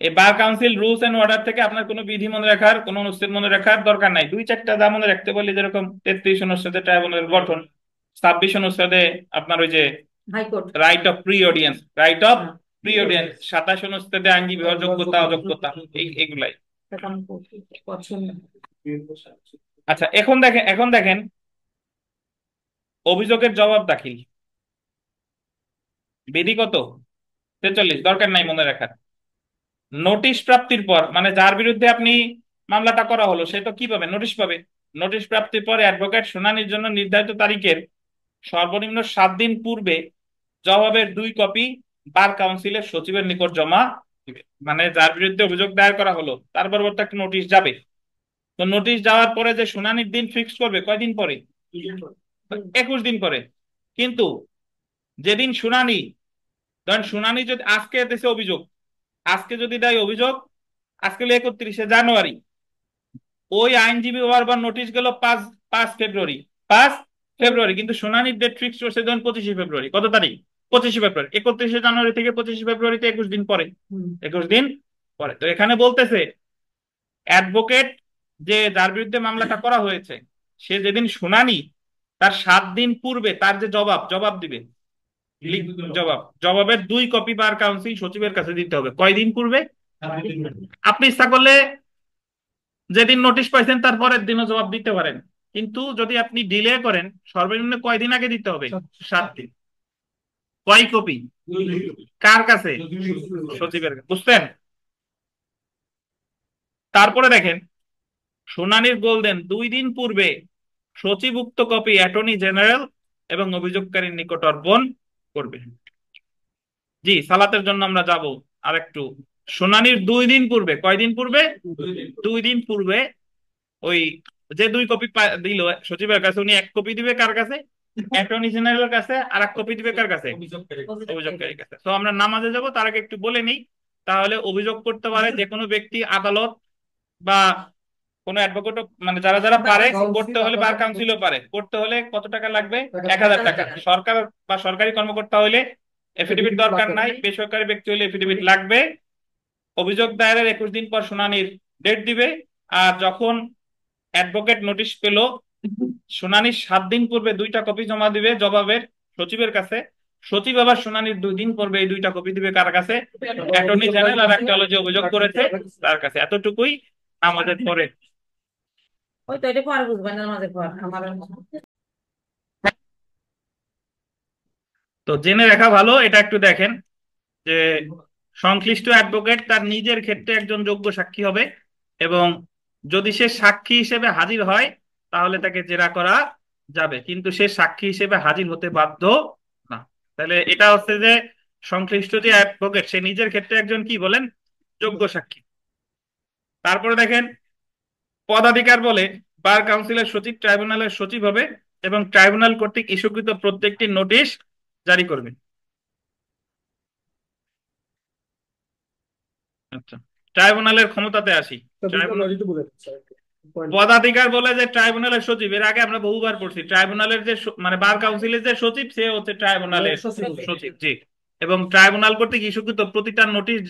এই bar council rules and order থেকে আপনার কোনো বিধি মনে রাখার, কোনো অনুচ্ছেদ মনে রাখার দরকার নাই। 2-4টা দা মনে রাখতে পারলে, যেরকম 33 অনুচ্ছেদে ট্রাইব্যুনালের গঠন, 26 অনুচ্ছেদে আপনার ওই যে high court right of pre audience, 27 অনুচ্ছেদে আইনজীবী হওয়ার যোগ্যতা অযোগ্যতা, এইগুলাই। পছন্দ। আচ্ছা, এখন দেখেন অভিযোগের জবাব দাখিল বিধি কত? 43, দরকার নাই মনে রাখার। নোটিশ প্রাপ্তির পর, মানে যার বিরুদ্ধে আপনি মামলাটা করা হলো সে তো কি পাবে? নোটিশ পাবে। নোটিশ প্রাপ্তির পর অ্যাডভোকেট শুনানির জন্য নির্ধারিত তারিখের সর্বনিম্ন 7 দিন পূর্বে জবাবের 2 কপি বার কাউন্সিলের সচিবের নিকট জমা দিবে। মানে যার বিরুদ্ধে অভিযোগ দায়ের করা হলো তার পরবর্তী একটা নোটিশ যাবে। তো নোটিশ যাওয়ার পরে যে শুনানির দিন ফিক্স করবে কয়দিন পরে? 21 দিন পরে। কিন্তু যেদিন শুনানি, ধরেন শুনানি যদি আজকে দেশে অভিযোগ, আজকে যদি দেয় অভিযোগ, আজকে 31শে জানুয়ারি, ওই আইনজীবী হওয়ার পর নোটিশ গেল 5 ফেব্রুয়ারি, 5 ফেব্রুয়ারি, কিন্তু শুনানির ডেট ফিক্স করছে ধরুন 25শে ফেব্রুয়ারি। কত তারিখ? 25শে ফেব্রুয়ারি। 31শে জানুয়ারি থেকে 25শে ফেব্রুয়ারিতে 21 দিন পরে। 21 দিন পরে। তো এখানে বলতেছে অ্যাডভোকেট যে যার বিরুদ্ধে মামলাটা করা হয়েছে, সে যেদিন শুনানি তার 7 দিন পূর্বে তার যে জবাব দিবে, জবাবের 2 কপি বার কাউন্সিল সচিবের কাছে দিতে হবে। কয়দিন পূর্বে? আপনি ইচ্ছা করলে যেদিন নোটিশ পাইছেন তার পরের দিনও জবাব দিতে পারেন, কিন্তু যদি আপনি ডিলে করেন সর্বনিম্ন কয়দিন আগে দিতে হবে? 7 দিন। কয় কপি? কার কাছে? সচিবের কাছে। বুঝছেন? তারপরে দেখেন শুনানির গোল দেন 2 দিন পূর্বে সচিব উক্ত কপি অ্যাটর্নি জেনারেল এবং অভিযোগকারীর নিকট অর্পণ করবে। জি, সালাতের জন্য আমরা যাব আরেকটু। শুনানির 2 দিন পূর্বে, কয়দিন পূর্বে? 2 দিন পূর্বে ওই যে 2 কপি দিল সচিবের কাছে, উনি 1 কপি দিবে কার কাছে? অ্যাটর্নি জেনারেলের কাছে। আর 1 কপি দিবে কার কাছে? অভিযোগকারীর কাছে। তো আমরা নামাজে যাব, তার আগে একটু বলে নিই। তাহলে অভিযোগ করতে পারে যে কোনো ব্যক্তি, আদালত বা কোনো অ্যাডভোকেট, মানে যারা যারা পারে করতে হলে, বার কাউন্সিলও পারে করতে হলে। কত টাকা লাগবে? 1,000 টাকা। সরকার বা সরকারি কর্মকর্তা হইলে এফিডেভিট দরকার নাই, বেসরকারি ব্যক্তি হলে এফিডেভিট লাগবে। অভিযোগ দায়েরের 21 দিন পর শুনানির ডেট দিবে। আর যখন অ্যাডভোকেট নোটিশ পেল, শুনানির 7 দিন পূর্বে 2টা কপি জমা দিবে জবাবের সচিবের কাছে। সচিব আবার শুনানির 2 দিন পূর্বে এই 2টা কপি দিবে কার কাছে? Attorney general. আর একটা হলো যে অভিযোগ করেছে তার কাছে। এতটুকুই আমাদের পরে। ওই তো এটা পরে বুঝবেন না, আমাদের পর আমার। তো জেনে রাখা ভালো। এটা একটু দেখেন যে সংশ্লিষ্ট অ্যাডভোকেট তার নিজের ক্ষেত্রে একজন যোগ্য সাক্ষী হবে, এবং যদি সে সাক্ষী হিসেবে হাজির হয় তাহলে তাকে জেরা করা যাবে, কিন্তু সে সাক্ষী হিসেবে হাজির হতে বাধ্য না। তাহলে এটা হচ্ছে যে সংশ্লিষ্ট যে অ্যাডভোকেট সে নিজের ক্ষেত্রে একজন কি বলেন, যোগ্য সাক্ষী। তারপরে দেখেন, পদাধিকার বলে বার কাউন্সিলের সচিব ট্রাইব্যুনালের সচিব হবে এবং ট্রাইব্যুনাল কর্তৃক ইস্যুকৃত প্রত্যেকটি নোটিশ জারি করবে। আচ্ছা, ট্রাইব্যুনালের ক্ষমতাতে আসি। পদাধিকার বলে যে ট্রাইব্যুনালের সচিব, এর আগে আমরা বহুবার পড়ছি, ট্রাইব্যুনালের যে মানে বার কাউন্সিলের যে সচিব সে হচ্ছে ট্রাইব্যুনালের সচিব, জি। এবং ট্রাইব্যুনাল কর্তৃক ইস্যুকৃত প্রতিটা নোটিশ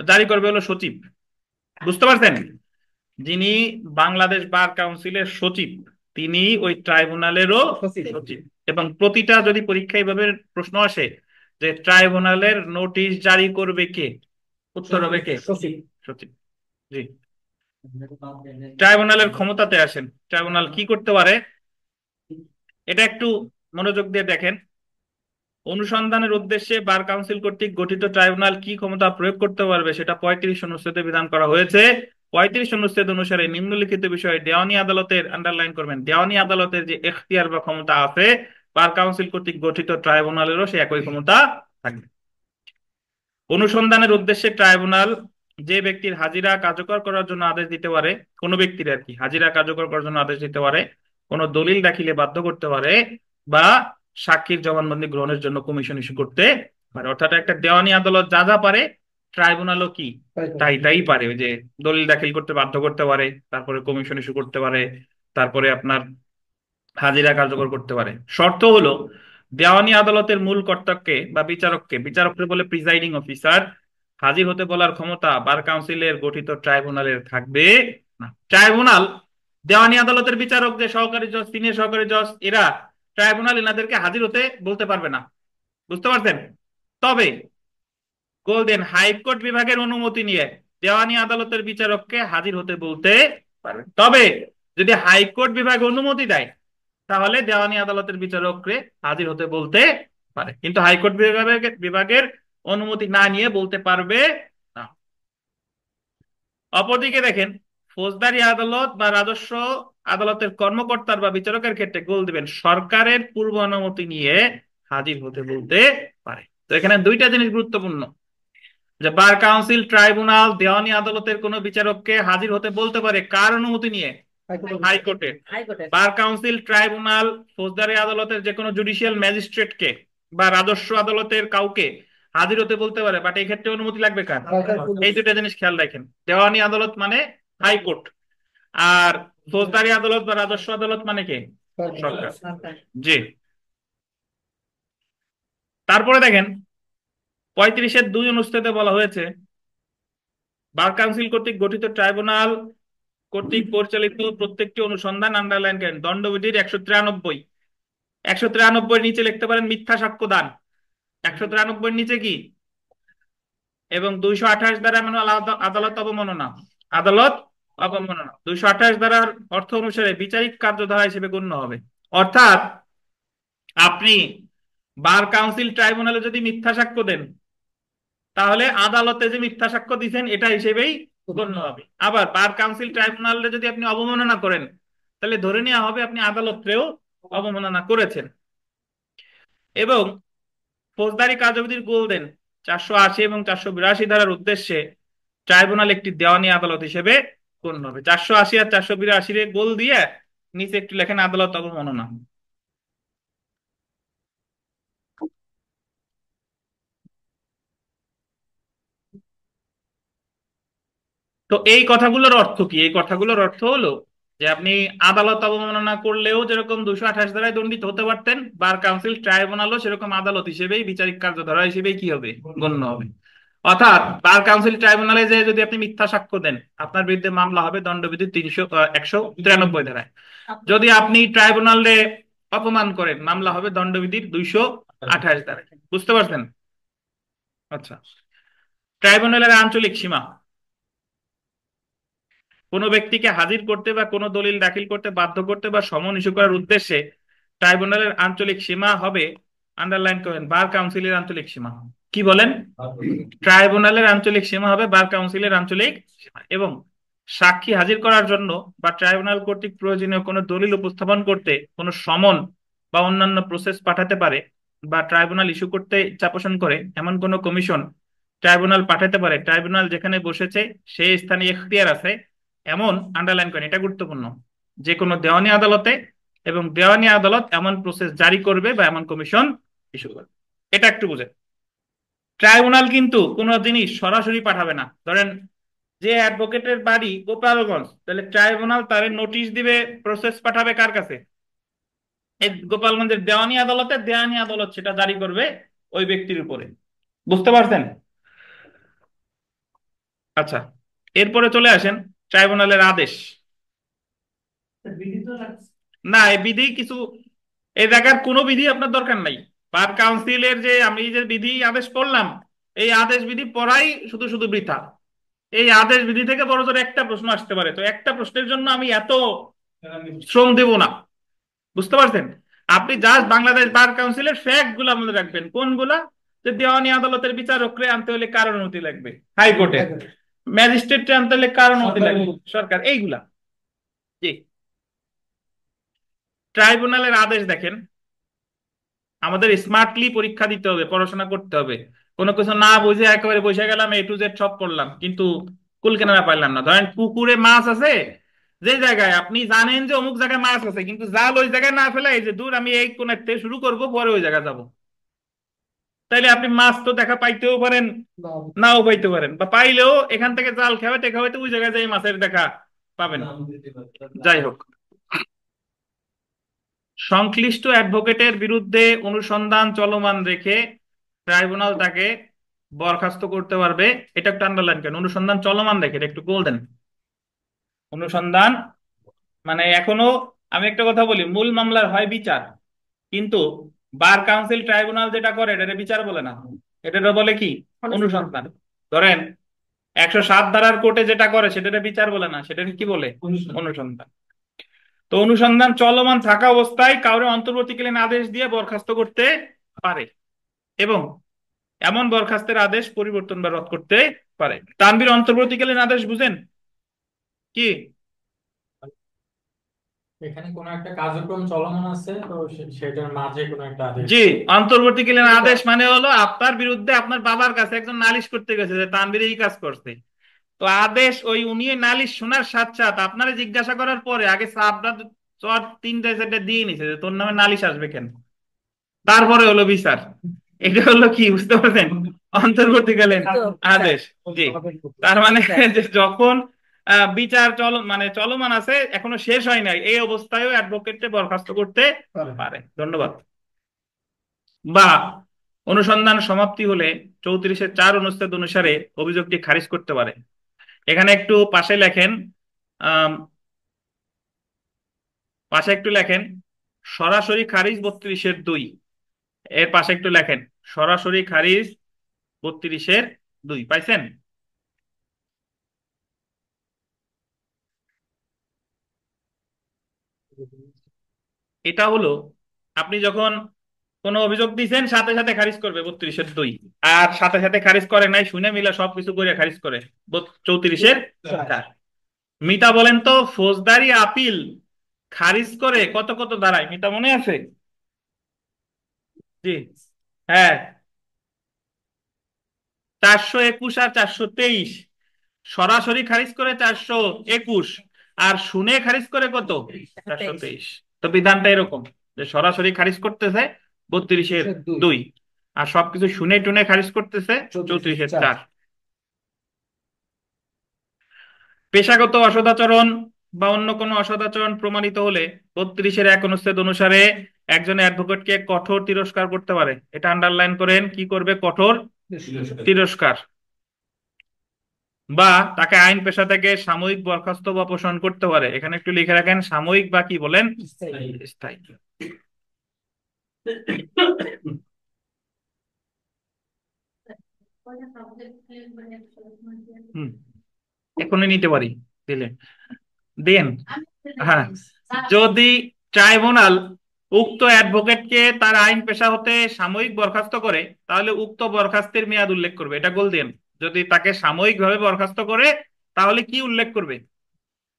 জারি করবে হলো সচিব। বুঝতে পারছেন? যিনি বাংলাদেশ বার কাউন্সিলের সচিব তিনি ওই ট্রাইব্যুনালেরও সচিব। এবং প্রতিটা যদি পরীক্ষা এইভাবে প্রশ্ন আসে যে ট্রাইব্যুনালের নোটিশ জারি করবে কে, উত্তর হবে কে? সচিব। সচিব, জি। ট্রাইব্যুনালের ক্ষমতাতে আসেন, ট্রাইব্যুনাল কি করতে পারে এটা একটু মনোযোগ দিয়ে দেখেন। অনুসন্ধানের উদ্দেশ্যে বার কাউন্সিল কর্তৃক গঠিত ট্রাইব্যুনাল কি ক্ষমতা প্রয়োগ করতে পারবে সেটা 35 অনুচ্ছেদে বিধান করা হয়েছে। 35 অনুচ্ছেদ অনুসারে নিম্নলিখিত বিষয়ে দেওয়ানি আদালতের, আন্ডারলাইন করবেন, দেওয়ানি আদালতের যে এখতিয়ার বা ক্ষমতা আছে বার কাউন্সিল কর্তৃক গঠিত ট্রাইব্যুনালেরও সে একই ক্ষমতা থাকবে। অনুসন্ধানের উদ্দেশ্যে ট্রাইব্যুনাল যে ব্যক্তির হাজিরা কার্যকর করার জন্য আদেশ দিতে পারে, কোনো ব্যক্তির আর কি হাজিরা কার্যকর করার জন্য আদেশ দিতে পারে, কোনো দলিল দাখিলে বাধ্য করতে পারে, বা সাক্ষীর জবানবন্দি গ্রহণের জন্য কমিশন ইস্যু করতে পারে। অর্থাৎ একটা দেওয়ানি আদালত যা যা পারে ট্রাইব্যুনালও কি তাই তাই পারে। ওই যে দলিল দাখিল করতে বাধ্য করতে পারে, তারপরে কমিশন ইস্যু করতে পারে, তারপরে আপনার হাজিরা কার্যকর করতে পারে। শর্ত হলো দেওয়ানি আদালতের মূল কর্তাকে বা বিচারককে, বিচারককে বলে প্রিজাইডিং অফিসার, হাজির হতে বলার ক্ষমতা বার কাউন্সিলের গঠিত ট্রাইব্যুনালের থাকবে না। ট্রাইব্যুনাল দেওয়ানি আদালতের বিচারক যে সহকারী জজ, সিনিয়র সহকারী জজ, এরা ট্রাইব্যুনাল এনাদেরকে হাজির হতে বলতে পারবে না। বুঝতে পারছেন? তবে গোল্ডেন হাইকোর্ট বিভাগের অনুমতি নিয়ে দেওয়ানি আদালতের বিচারককে হাজির হতে বলতে পারবে। তবে যদি হাইকোর্ট বিভাগ অনুমতি দেয় তাহলে দেওয়ানি আদালতের বিচারককে হাজির হতে বলতে পারে, কিন্তু হাইকোর্ট বিভাগের অনুমতি না নিয়ে বলতে পারবে না। অপরদিকে দেখেন, ফৌজদারি আদালত বা রাজস্ব আদালতের কর্মকর্তার বা বিচারকের ক্ষেত্রে গোল দিবেন সরকারের পূর্ব অনুমতি নিয়ে হাজির হতে বলতে পারে। তো এখানে দুইটা জিনিস গুরুত্বপূর্ণ, যে বার কাউন্সিল ট্রাইব্যুনাল দেওয়ানি আদালতের কোন বিচারককে হাজির হতে বলতে পারে কার অনুমতি নিয়ে? হাইকোর্টের। বার কাউন্সিল ট্রাইব্যুনাল ফৌজদারি আদালতের যে কোনো জুডিশিয়াল ম্যাজিস্ট্রেটকে বা রাজস্ব আদালতের কাউকে হাজির হতে বলতে পারে, বাট এই ক্ষেত্রে অনুমতি লাগবে কার? এই দুটা জিনিস খেয়াল রাখেন। দেওয়ানি আদালত মানে হাইকোর্ট, আর ফৌজদারি আদালত বা রাজস্ব আদালত মানে কে? সরকার, জি। তারপরে দেখেন 35-2 অনুচ্ছেদে বলা হয়েছে বার কাউন্সিল কর্তৃক গঠিত ট্রাইব্যুনাল কর্তৃক পরিচালিত প্রত্যেকটি অনুসন্ধান, আন্ডারলাইন করেন, দণ্ডবিধির 193, 193 নিচে লিখতে পারেন মিথ্যা সাক্ষ্য দান, 193 নিচে কি, এবং 228 দ্বারা মানে আদালত অবমাননা, আদালত অবমাননা 228 দ্বারার অর্থ অনুসারে বিচারিক কার্যধারা হিসেবে গণ্য হবে। অর্থাৎ আপনি বার কাউন্সিল ট্রাইব্যুনালে যদি মিথ্যা সাক্ষ্য দেন তাহলে আদালতে যে মিথ্যা সাক্ষ্য দিচ্ছেন এটা হিসেবেই গণ্য হবে। আবার বার কাউন্সিল ট্রাইব্যুনালে যদি আপনি অবমাননা করেন তাহলে ধরে নেওয়া হবে আপনি আদালতেও অবমাননা করেছেন। এবং ফৌজদারি কার্যবিধির গোল দেন 480 এবং 482 ধারার উদ্দেশ্যে ট্রাইব্যুনাল একটি দেওয়ানি আদালত হিসেবে গণ্য হবে। 480 আর 482 গোল দিয়ে নিচে একটু লেখেন আদালত অবমাননা। তো এই কথাগুলোর অর্থ কি? এই কথাগুলোর অর্থ হলো যে আপনি আদালত অবমাননা করলেও যেরকম 228 ধারায় দণ্ডিত হতে পারতেন, বার কাউন্সিল ট্রাইব্যুনালও সেরকম আদালত হিসেবেই বিচারিক কার্যধারা হিসেবেই কি হবে, গণ্য হবে। অর্থাৎ বার কাউন্সিল ট্রাইব্যুনালে যে যদি আপনি মিথ্যা সাক্ষ্য দেন আপনার বিরুদ্ধে মামলা হবে দণ্ডবিধি 193 ধারায়। যদি আপনি ট্রাইব্যুনালে অপমান করেন মামলা হবে দণ্ডবিধির 228 ধারায়। বুঝতে পারছেন? আচ্ছা, ট্রাইব্যুনালের আঞ্চলিক সীমা, কোনো ব্যক্তিকে হাজির করতে বা কোনো দলিল দাখিল করতে বাধ্য করতে বা সমন ইস্যু করার উদ্দেশ্যে ট্রাইব্যুনালের আঞ্চলিক সীমা হবে, আন্ডারলাইন করেন, বার কাউন্সিলের আঞ্চলিক সীমা। কি বলেন? ট্রাইব্যুনালের আঞ্চলিক সীমা হবে বার কাউন্সিলের আঞ্চলিক সীমা, এবং সাক্ষী হাজির করার জন্য বা ট্রাইব্যুনাল কর্তৃক প্রয়োজনীয় কোনো দলিল উপস্থাপন করতে কোনো সমন বা অন্যান্য প্রসেস পাঠাতে পারে, বা ট্রাইব্যুনাল ইস্যু করতে ইচ্ছা পোষণ করে এমন কোনো কমিশন ট্রাইব্যুনাল পাঠাতে পারে। ট্রাইব্যুনাল যেখানে বসেছে সেই স্থানে এখতিয়ার আছে এমন, আন্ডারলাইন করেন, এটা গুরুত্বপূর্ণ, যে কোনো দেওয়ানি আদালতে, এবং দেওয়ানি আদালত এমন প্রসেস জারি করবে বা এমন কমিশন ইস্যু করবে। এটা একটু বুঝে। ট্রাইব্যুনাল কিন্তু কোনো জিনিস সরাসরি পাঠাবে না। ধরেন যে অ্যাডভোকেটের বাড়ি গোপালগঞ্জ, তাহলে ট্রাইব্যুনাল তার নোটিশ দিবে, প্রসেস পাঠাবে কার কাছে? এই গোপালগঞ্জের দেওয়ানি আদালতে, দেওয়ানি আদালত সেটা জারি করবে ওই ব্যক্তির উপরে। বুঝতে পারছেন? আচ্ছা, এরপরে চলে আসেন ট্রাইব্যুনালের আদেশ। না, এই বিধি কিছু, এই জায়গার কোনো বিধি আপনার দরকার নাই। বার কাউন্সিলের যে আমি যে বিধি আদেশ পড়লাম, এই আদেশ বিধি পড়াই শুধু শুধু বৃথা। এই আদেশ বিধি থেকে বড় জোর একটা প্রশ্ন আসতে পারে, তো একটা প্রশ্নের জন্য আমি এত শ্রম দেব না। বুঝতে পারছেন? আপনি জাস্ট বাংলাদেশ বার কাউন্সিলের ফ্যাক্ট গুলা মনে রাখবেন। কোনগুলা? যে দেওয়ানি আদালতের বিচারকরে আনতে হলে কার অনুমতি লাগবে, হাইকোর্টের। ম্যাজিস্ট্রেট আনতে হলে কার অনুমতি লাগবে, সরকার। এইগুলা। জি। ট্রাইব্যুনালের আদেশ দেখেন, আমাদের স্মার্টলি পরীক্ষা দিতে হবে, পড়াশোনা করতে হবে। কোনো কিছু না বুঝে একেবারে বসে গেলাম, এ টু জেড সব পড়লাম, কিন্তু কুল কেনারা পাইলাম না। ধরেন পুকুরে মাছ আছে, যে জায়গায় আপনি জানেন যে অমুক জায়গায় মাছ আছে, কিন্তু জাল ওই জায়গায় না ফেলে এই যে দূর আমি এই কোণের থেকে শুরু করব, পরে ওই জায়গায় যাব, তাইলে আপনি মাছ তো দেখা পাইতেও পারেন, নাও পাইতে পারেন, বা পাইলেও এখান থেকে জাল খেয়ে টেকা হইতে ওই জায়গায় যাই মাছের দেখা পাবেন। যাই হোক, সংশ্লিষ্ট অ্যাডভোকেটের বিরুদ্ধে অনুসন্ধান চলমান রেখে ট্রাইব্যুনাল তাকে বরখাস্ত করতে পারবে। এটা একটু আন্ডারলাইন করেন, অনুসন্ধান চলমান রেখে, এটা একটু বলতেন। অনুসন্ধান মানে এখনো, আমি একটা কথা বলি, মূল মামলার হয় বিচার, কিন্তু বার কাউন্সিল ট্রাইব্যুনাল যেটা করে এটা বিচার বলে না, এটা বলে কি? অনুসন্ধান। ধরেন 107 ধারার কোর্টে যেটা করে সেটা বিচার বলে না, সেটা কি বলে? অনুসন্ধান। তো অনুসন্ধান চলমান থাকা অবস্থায় কাউরে অন্তর্বর্তীকালীন আদেশ দিয়ে বরখাস্ত করতে পারে, এবং এমন বরখাস্তের আদেশ পরিবর্তন বা রদ করতে পারে। তানভীর, অন্তর্বর্তীকালীন আদেশ বুঝেন কি? এখানে কোনো একটা কার্যক্রম চলমান আছে, তো সেটার মাঝে কোনো একটা আদেশ। জি, অন্তর্বর্তীকালীন আদেশ মানে হলো আপনার বিরুদ্ধে আপনার বাবার কাছে একজন নালিশ করতে গেছে যে তানভীর এই কাজ করছে, তো আদেশ ওই উনি নালিশ শোনার সাথে সাথে আপনারা জিজ্ঞাসা করার পরে আগে আপনার চর 3টা 4টা দিয়ে নিছে যে তোর নামে নালিশ আসবে কেন, তারপরে হলো বিচার। এটা হলো কি, বুঝতে পারছেন? অন্তর্বর্তীকালীন আদেশ। জি, তার মানে যে যখন বিচার চলমান আছে, এখনো শেষ হয় নাই, এই অবস্থায়ও অ্যাডভোকেটকে বরখাস্ত করতে পারে। ধন্যবাদ। বা অনুসন্ধান সমাপ্তি হলে 34-4 অনুচ্ছেদ অনুসারে অভিযোগটি খারিজ করতে পারে। এখানে একটু পাশে লেখেন, আহ পাশে একটু লেখেন সরাসরি খারিজ 32-2। এর পাশে একটু লেখেন সরাসরি খারিজ 32-2। পাইছেন? এটা হলো আপনি যখন কোনো অভিযোগ দিচ্ছেন সাথে সাথে খারিজ করবে 32-2, আর সাথে সাথে খারিজ করে নাই, শুনে মিলে সবকিছু করে খারিজ করে 34-4। মিতা বলেন তো, ফৌজদারি আপিল খারিজ করে কত কত ধারায়, মিতা মনে আছে? জি, হ্যাঁ, 421 আর 423। সরাসরি খারিজ করে 421, আর শুনে খারিজ করে কত? 423। তো বিধানটা এরকম যে সরাসরি খারিজ করতেছে 32-2, আর সবকিছু শুনে টুনে খারিজ করতেছে 34-4। পেশাগত অসদাচরণ বা অন্য কোনো অসদাচরণ প্রমাণিত হলে 32-1 অনুচ্ছেদ অনুসারে একজন অ্যাডভোকেটকে কঠোর তিরস্কার করতে পারে। এটা আন্ডারলাইন করেন, কি করবে? কঠোর তিরস্কার, বা তাকে আইন পেশা থেকে সাময়িক বরখাস্ত বা অপসারণ করতে পারে। এখানে একটু লিখে রাখেন সাময়িক বা কি বলেন? স্থায়ী। হুম, এখনই নিতে পারি, দিলে দেন। হ্যাঁ, যদি ট্রাইব্যুনাল উক্ত অ্যাডভোকেটকে তার আইন পেশা হতে সাময়িক বরখাস্ত করে, তাহলে উক্ত বরখাস্তের মেয়াদ উল্লেখ করবে, এটা গোল দেন। যদি তাকে সাময়িকভাবে বরখাস্ত করে তাহলে কি উল্লেখ করবে?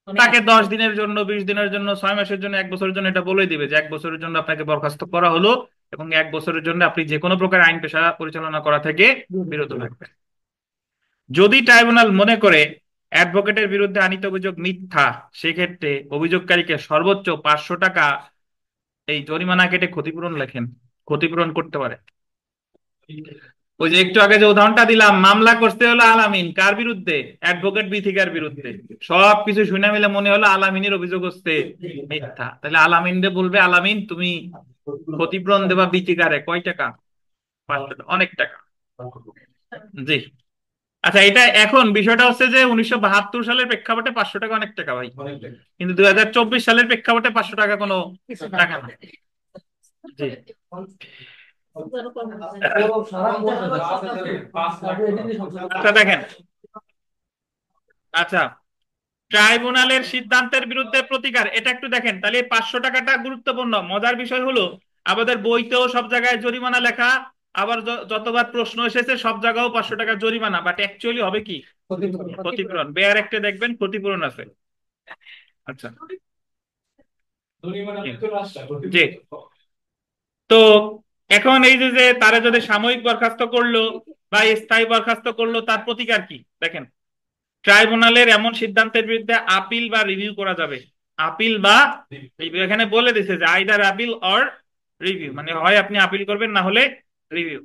তাকে 10 দিনের জন্য, 20 দিনের জন্য, 6 মাসের জন্য, 1 বছরের জন্য এটা বলে দিবে যে 1 বছরের জন্য আপনাকে বরখাস্ত করা হলো এবং 1 বছরের জন্য আপনি যে কোনো প্রকার আইন পেশা পরিচালনা করা থেকে বিরত থাকবেন। যদি ট্রাইব্যুনাল মনে করে অ্যাডভোকেটের বিরুদ্ধে আনীত অভিযোগ মিথ্যা, সেক্ষেত্রে অভিযোগকারীকে সর্বোচ্চ 500 টাকা এই জরিমানা কেটে ক্ষতিপূরণ লেখেন, ক্ষতিপূরণ করতে পারে। ওই যে একটু আগে যে উদাহরণটা দিলাম, মামলা করতে হলো আলামিন, কার বিরুদ্ধে? অ্যাডভোকেট বিথিকার বিরুদ্ধে। সবকিছু শুনে মিলে মনে হলো আলামিনের অভিযোগ হচ্ছে মিথ্যা, তাহলে আলামিনরে বলবে আলামিন তুমি ক্ষতিপূরণ দেবা বিথিকারে কয় টাকা? 500 টাকা, অনেক টাকা। জি। আচ্ছা, এটা এখন বিষয়টা হচ্ছে যে 1972 সালের প্রেক্ষাপটে 500 টাকা অনেক টাকা ভাই, কিন্তু 2024 সালের প্রেক্ষাপটে 500 টাকা কোনো টাকা না। জি। আচ্ছা দেখেন, আচ্ছা ট্রাইব্যুনালের সিদ্ধান্তের বিরুদ্ধে প্রতিকার, এটা একটু দেখেন। তাহলে এই 500 টাকাটা গুরুত্বপূর্ণ। মজার বিষয় হলো আমাদের বইতেও সব জায়গায় জরিমানা লেখা, আবার যতবার প্রশ্ন এসেছে সব জায়গাও 500 টাকা জরিমানা, বাট অ্যাকচুয়ালি হবে কি? ক্ষতিপূরণ। বেয়ার একটা দেখবেন ক্ষতিপূরণ আছে। আচ্ছা জি। তো এখন এই যে যে তারা যদি সাময়িক বরখাস্ত করলো বা স্থায়ী বরখাস্ত করলো, তার প্রতিকার কি দেখেন। ট্রাইব্যুনালের এমন সিদ্ধান্তের বিরুদ্ধে আপিল বা রিভিউ করা যাবে। আপিল বা রিভিউ, এখানে বলে দিছে যে আইদার আপিল অর রিভিউ, মানে হয় আপনি আপিল করবেন না হলে রিভিউ।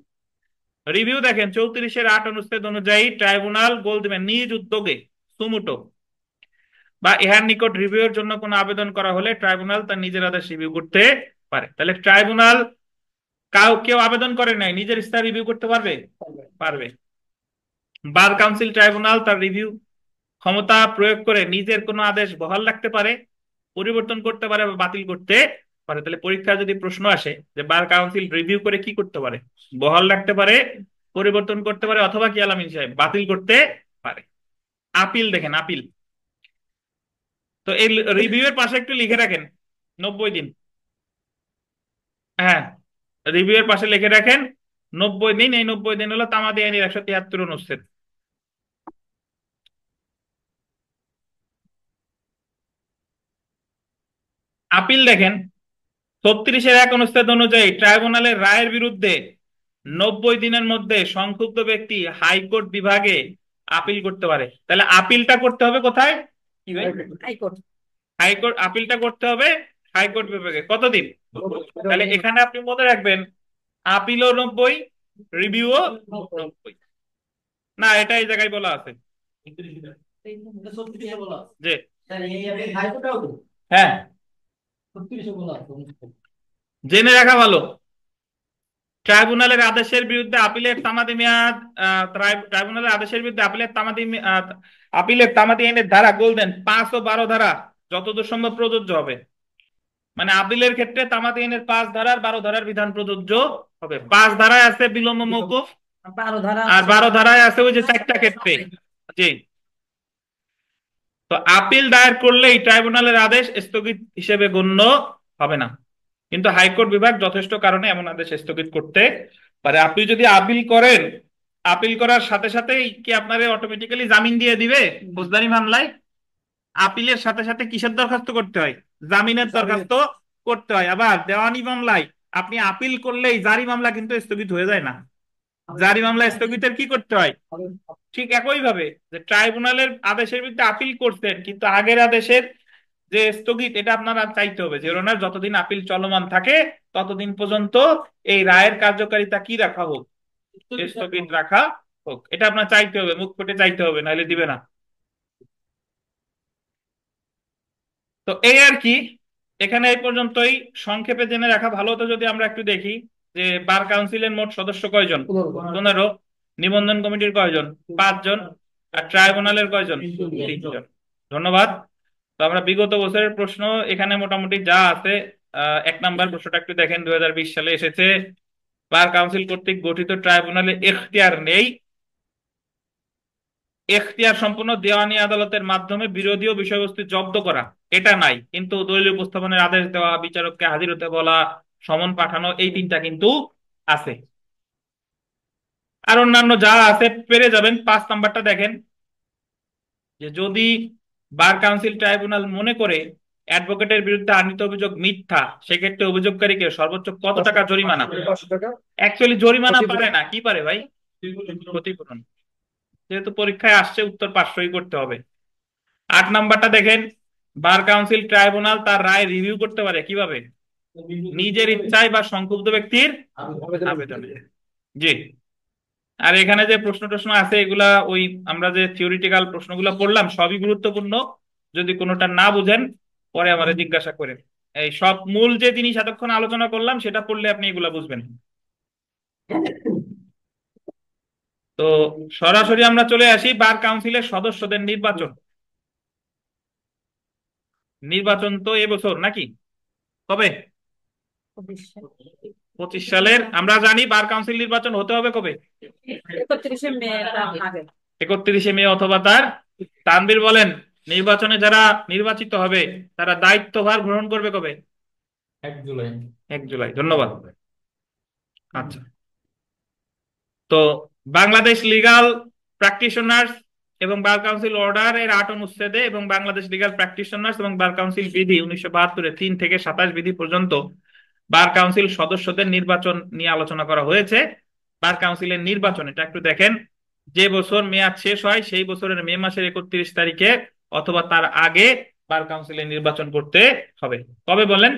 রিভিউ দেখেন 34-8 অনুচ্ছেদ অনুযায়ী ট্রাইব্যুনাল গোল দিবেন নিজ উদ্যোগে সুমুটো বা ইহার নিকট রিভিউয়ের জন্য কোনো আবেদন করা হলে ট্রাইব্যুনাল তার নিজের আদেশ রিভিউ করতে পারে। তাহলে ট্রাইব্যুনাল কেউ আবেদন করে নাই, নিজের ইচ্ছা রিভিউ করতে পারবে? পারবে। বার কাউন্সিল ট্রাইব্যুনাল তার রিভিউ ক্ষমতা প্রয়োগ করে নিজের কোনো আদেশ বহাল রাখতে পারে, পরিবর্তন করতে পারে বা বাতিল করতে পারে। তাহলে পরীক্ষায় যদি প্রশ্ন আসে যে বার কাউন্সিল রিভিউ করে কি করতে পারে? বহাল রাখতে পারে, পরিবর্তন করতে পারে, অথবা কি আলামিন সাহেব বাতিল করতে পারে। আপিল দেখেন, আপিল। তো এই রিভিউ এর পাশে একটু লিখে রাখেন 90 দিন। হ্যাঁ, রিভিউ এর পাশে লিখে রাখেন 90 দিন। এই 90 দিন হলো তামাদি আইনের 173 অনুচ্ছেদ। আপিল দেখেন 36-1 অনুচ্ছেদ অনুযায়ী ট্রাইব্যুনালের রায়ের বিরুদ্ধে 90 দিনের মধ্যে সংক্ষুব্ধ ব্যক্তি হাইকোর্ট বিভাগে আপিল করতে পারে। তাহলে আপিলটা করতে হবে কোথায়? কি ভাই? হাইকোর্ট। হাইকোর্ট। আপিলটা করতে হবে হাইকোর্ট বিভাগে। কতদিন? তাহলে এখানে আপনি মনে রাখবেন আপিলও 90, রিভিউও 90। না, এটা এই জায়গায় বলা আছে যে হ্যাঁ, জেনে রাখা ভালো। ট্রাইব্যুনালের আদেশের বিরুদ্ধে আপিলের তামাদি মেয়াদ, ট্রাইব্যুনালের আদেশের বিরুদ্ধে আপিলের তামাদি আইনের ধারা গোল্ডেন 5 ও 12 ধারা যতদূর সম্ভব প্রযোজ্য হবে। মানে আপিলের ক্ষেত্রে তামাদি আইনের 5 ধারার 12 ধারার বিধান প্রযোজ্য হবে। 5 ধারায় আছে বিলম্ব মওকুফ, 12 ধারা আর 12 ধারায় আছে ওই যে 4টা ক্ষেত্রে। জি। তো আপিল দায়ের করলেই ট্রাইব্যুনালের আদেশ স্থগিত হিসেবে গণ্য হবে না, কিন্তু হাইকোর্ট বিভাগ যথেষ্ট কারণে এমন আদেশ স্থগিত করতে পারে। আপনি যদি আপিল করেন, আপিল করার সাথে সাথেই কি আপনারে অটোমেটিক্যালি জামিন দিয়ে দিবে? ফৌজদারি মামলায় আপিলের সাথে সাথে কিসের দরখাস্ত করতে হয়? জামিনের দরখাস্ত করতে হয়। আবার দেওয়ানি মামলায় আপনি আপিল করলেই জারি মামলা কিন্তু স্থগিত হয়ে যায় না। জারি মামলা স্থগিতের কি করতে হয়? ঠিক একই ভাবে যে ট্রাইব্যুনালের আদেশের বিরুদ্ধে আপিল করতেন, কিন্তু আগের আদেশের যে স্থগিত, এটা আপনারা চাইতে হবে যে ওনার যতদিন আপিল চলমান থাকে ততদিন পর্যন্ত এই রায়ের কার্যকারিতা কি রাখা হোক, স্থগিত রাখা হোক। এটা আপনার চাইতে হবে, মুখ ফুটে চাইতে হবে, নাহলে দিবে না। তো এই আর কি, এখানে এই পর্যন্তই। সংক্ষেপে জেনে রাখা ভালো হতো যদি আমরা একটু দেখি যে বার কাউন্সিলের মোট সদস্য কয়জন? 15। নিবন্ধন কমিটির কয়জন? 5 জন। আর ট্রাইব্যুনালের কয়জন? 3 জন। ধন্যবাদ। তো আমরা বিগত বছরের প্রশ্ন এখানে মোটামুটি যা আছে, 1 নাম্বার প্রশ্নটা একটু দেখেন। 2020 সালে এসেছে, বার কাউন্সিল কর্তৃক গঠিত ট্রাইব্যুনালে এখতিয়ার নেই, এখতিয়ার সম্পন্ন দেওয়ানি আদালতের মাধ্যমে বিরোধীয় বিষয়বস্তু জব্দ করা, এটা নাই, কিন্তু দলিল উপস্থাপনের আদেশ দেওয়া, বিচারককে হাজির হতে বলা, সমন পাঠানো, এই তিনটা কিন্তু আছে। আর অন্যান্য যা আছে পেরে যাবেন। 5 নাম্বারটা দেখেন, যে যদি বার কাউন্সিল ট্রাইব্যুনাল মনে করে অ্যাডভোকেটের বিরুদ্ধে আনীত অভিযোগ মিথ্যা, সেক্ষেত্রে অভিযোগকারীকে সর্বোচ্চ কত টাকা জরিমানা? 500 টাকা। অ্যাকচুয়ালি জরিমানা ক্ষতিপূরণ। পারে না, কি পারে ভাই? ক্ষতিপূরণ। যেহেতু পরীক্ষায় আসছে, উত্তর 500ই করতে হবে। 8 নাম্বারটা দেখেন, বার কাউন্সিল ট্রাইব্যুনাল তার রায় রিভিউ করতে পারে কিভাবে? নিজের ইচ্ছায় বা সংক্ষুব্ধ ব্যক্তির আবেদনে। জি। আর এখানে যে প্রশ্ন টশ্ন আছে এগুলা ওই আমরা যে থিওরিটিক্যাল প্রশ্নগুলো পড়লাম সবই গুরুত্বপূর্ণ। যদি কোনোটা না বুঝেন পরে আমারে জিজ্ঞাসা করেন। এই সব মূল যে জিনিস এতক্ষণ আলোচনা করলাম সেটা পড়লে আপনি এগুলা বুঝবেন। তো সরাসরি আমরা চলে আসি বার কাউন্সিলের সদস্যদের নির্বাচন। নির্বাচন তো এবছর নাকি কবে? 25 সালের। আমরা জানি বার কাউন্সিল নির্বাচন হতে হবে কবে? 31শে মে আগে। 31শে মে অথবা তার। তানভীর বলেন, নির্বাচনে যারা নির্বাচিত হবে তারা দায়িত্বভার গ্রহণ করবে কবে? 1 জুলাই। 1 জুলাই। ধন্যবাদ। আচ্ছা, তো বাংলাদেশ লিগ্যাল প্র্যাকটিশনার্স এবং বার কাউন্সিল অর্ডার এর 8 অনুচ্ছেদে এবং বাংলাদেশ লিগ্যাল প্র্যাকটিশনার্স এবং বার কাউন্সিল বিধি 1972-এ 3 থেকে 27 বিধি পর্যন্ত বার কাউন্সিল সদস্যদের নির্বাচন নিয়ে আলোচনা করা হয়েছে। বার কাউন্সিলের নির্বাচন এটা একটু দেখেন, যে বছর মেয়াদ শেষ হয় সেই বছরের মে মাসের 31 তারিখে অথবা তার আগে বার কাউন্সিলের নির্বাচন করতে হবে। কবে বলেন?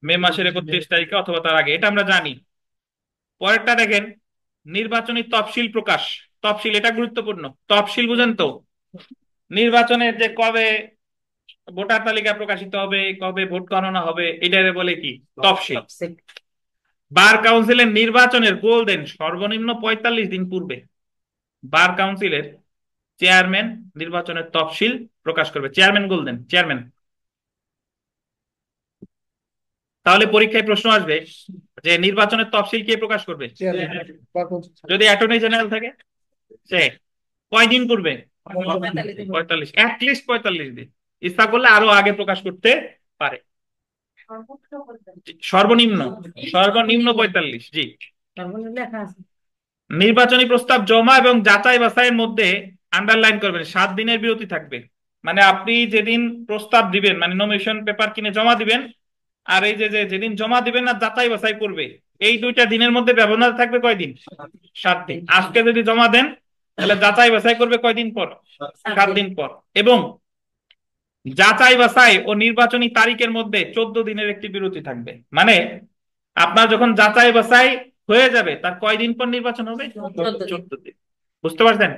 মে মাসের 31 তারিখে অথবা তার আগে, এটা আমরা জানি। পরেরটা দেখেন, নির্বাচনী তফসিল প্রকাশ। তফসিল এটা গুরুত্বপূর্ণ। তফসিল বুঝেন তো? নির্বাচনের যে কবে ভোটার তালিকা প্রকাশিত হবে, কবে ভোট গণনা হবে, এটারে বলে কি? তফসিল। বার কাউন্সিলের নির্বাচনের গোল দেন সর্বনিম্ন 45 দিন পূর্বে বার কাউন্সিলের চেয়ারম্যান নির্বাচনের তফসিল প্রকাশ করবে। চেয়ারম্যান গোল দেন, চেয়ারম্যান। তাহলে পরীক্ষায় প্রশ্ন আসবে যে নির্বাচনের তফসিল কে প্রকাশ করবে? যদি অ্যাটর্নি জেনারেল থাকে সে কয়দিন পূর্বে? 45, অ্যাটলিস্ট 45 দিন। ইচ্ছা করলে আরো আগে প্রকাশ করতে পারে। সর্বনিম্ন, সর্বনিম্ন 45। জি। নির্বাচনী প্রস্তাব জমা এবং যাচাই বাছাইয়ের মধ্যে আন্ডারলাইন করবেন 7 দিনের বিরতি থাকবে। মানে আপনি যেদিন প্রস্তাব দিবেন, মানে নমিনেশন পেপার কিনে জমা দিবেন, আর এই যে যেদিন জমা দিবেন আর যাচাই বাছাই করবে, এই 2টা দিনের মধ্যে ব্যবধান থাকবে কয়দিন? 7 দিন। আজকে যদি জমা দেন তাহলে যাচাই বাছাই করবে কয়দিন পর? 7 দিন পর। এবং যাচাই বাছাই ও নির্বাচনী তারিখের মধ্যে 14 দিনের একটি বিরতি থাকবে। মানে আপনার যখন যাচাই বাছাই হয়ে যাবে তার কয়দিন পর নির্বাচন হবে? 14 দিন। বুঝতে পারছেন?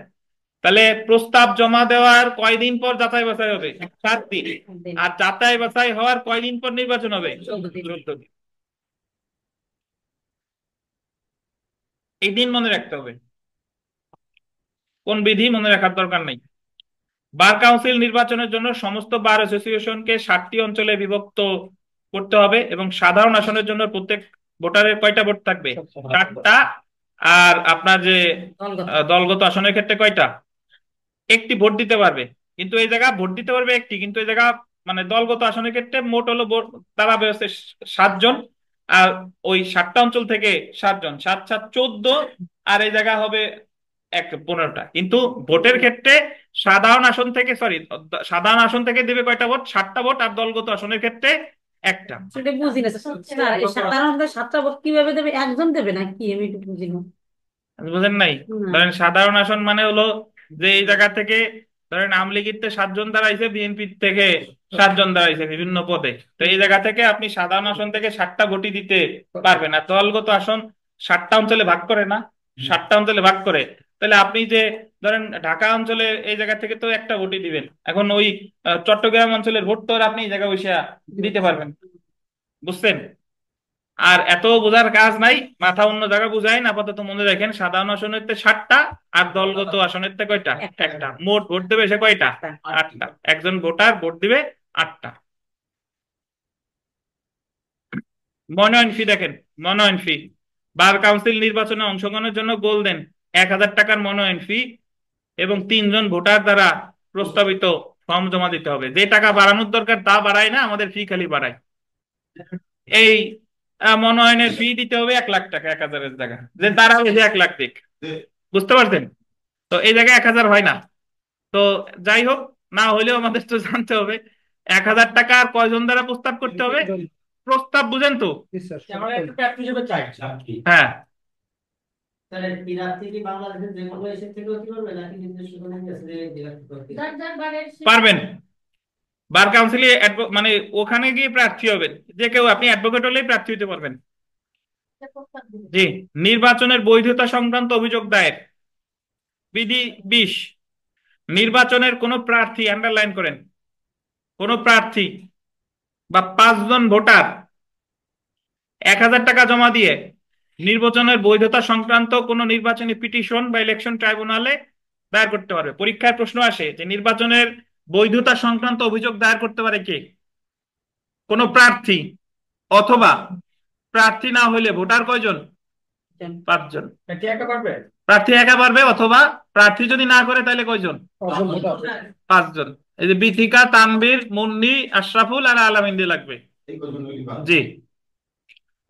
তাহলে প্রস্তাব জমা দেওয়ার কয়দিন পর যাচাই বাছাই হবে? 7 দিন। আর যাচাই বাছাই হওয়ার কয়দিন পর নির্বাচন হবে? 14 দিন। এই দিন মনে রাখতে হবে, কোন বিধি মনে রাখার দরকার নাই। বার কাউন্সিল নির্বাচনের জন্য সমস্ত বার অ্যাসোসিয়েশনকে 7টি অঞ্চলে বিভক্ত করতে হবে এবং সাধারণ আসনের জন্য প্রত্যেক ভোটারের কয়টা ভোট থাকবে? 4টা। আর আপনার যে দলগত আসনের ক্ষেত্রে কয়টা? একটি ভোট দিতে পারবে। কিন্তু এই জায়গা ভোট দিতে পারবে একটি, কিন্তু এই জায়গা মানে দলগত আসনের ক্ষেত্রে মোট হলো দাঁড়াবে হচ্ছে 7 জন। আর ওই 7টা অঞ্চল থেকে 7 জন, 7 7 14। আর এই জায়গা হবে 15টা। কিন্তু ভোটের ক্ষেত্রে সাধারণ আসন থেকে, সরি, সাধারণ আসন থেকে দেবে কয়টা ভোট? 7টা ভোট। আর দলগত আসনের ক্ষেত্রে একটা। সেটা বুঝি না স্যার, এই সাধারণত 7টা ভোট কিভাবে দেবে? একজন দেবে নাকি? আমি একটু বুঝি না। বুঝেন নাই? ধরেন সাধারণ আসন মানে হলো যে এই জায়গা থেকে ধরেন আওয়ামী লীগের 7 জন দাঁড়াইছে, বিএনপি থেকে 7 জন দাঁড়াইছে বিভিন্ন পদে। তো এই জায়গা থেকে আপনি সাধারণ আসন থেকে 7টা ভোটই দিতে পারবেন। আর দলগত আসন 7টা অঞ্চলে ভাগ করে না, 7টা অঞ্চলে ভাগ করে। তাহলে আপনি যে ধরেন ঢাকা অঞ্চলে এই জায়গা থেকে তো একটা ভোটই দিবেন। এখন ওই চট্টগ্রাম অঞ্চলের ভোট তো আর আপনি এই জায়গায় বসে দিতে পারবেন। বুঝছেন? আর এত বোঝার কাজ নাই, মাথা অন্য জায়গায় বুঝাই না। আপাতত মনে রাখেন সাধারণ আসনের 7টা আর দলগত আসনের কয়টা? একটা। মোট ভোট দেবে সে কয়টা? 8টা। একজন ভোটার ভোট দিবে 8টা। মনোনয়ন ফি দেখেন, মনোনয়ন ফি। বার কাউন্সিল নির্বাচনে অংশগ্রহণের জন্য গোল দেন 1000 টাকার মনোনয়ন ফি এবং 3 জন ভোটার দ্বারা প্রস্তাবিত ফর্ম জমা দিতে হবে। যে টাকা বাড়ানোর দরকার তা বাড়ায় না, আমাদের ফি খালি বাড়ায়। এই মনোনয়নের ফি দিতে হবে 1 লাখ টাকা, 1,000-এর জায়গা যে দাঁড়াবে যে 1 লাখ দিক, বুঝতে পারছেন? তো এই জায়গায় 1,000 হয় না। তো যাই হোক, না হলেও আমাদের তো জানতে হবে 1,000 টাকা আর কয়জন দ্বারা প্রস্তাব করতে হবে। প্রস্তাব বুঝেন তো? আমরা একটা প্রার্থী হিসেবে চাই। হ্যাঁ, তাহলে বিরাট থেকে বাংলাদেশের যে কোনো এসে থেকেও কি করবে নাকি নির্দিষ্ট কোনো পারবেন। বার কাউন্সিলে মানে ওখানে গিয়ে প্রার্থী হবেন, যে কেউ, আপনি অ্যাডভোকেট হলেই প্রার্থী হতে পারবেন। জি। নির্বাচনের বৈধতা সংক্রান্ত অভিযোগ দায়ের। বিধি 20, নির্বাচনের কোন প্রার্থী, আন্ডারলাইন করেন, কোন প্রার্থী বা 5 জন ভোটার 1,000 টাকা জমা দিয়ে নির্বাচনের বৈধতা সংক্রান্ত কোন নির্বাচনী পিটিশন বা ইলেকশন ট্রাইব্যুনালে দায়ের করতে পারবে। পরীক্ষায় প্রশ্ন আসে যে নির্বাচনের বৈধতা সংক্রান্ত অভিযোগ দায়ের করতে পারে কে? কোন প্রার্থী, অথবা প্রার্থী না হইলে ভোটার কয়জন? 5 জন। প্রার্থী একা পারবে, অথবা প্রার্থী যদি না করে তাহলে কয়জন? 5 জন। এই যে বিথিকা, তানভীর, মুন্নি, আশরাফুল আর আলামিন দিয়ে লাগবে। জি।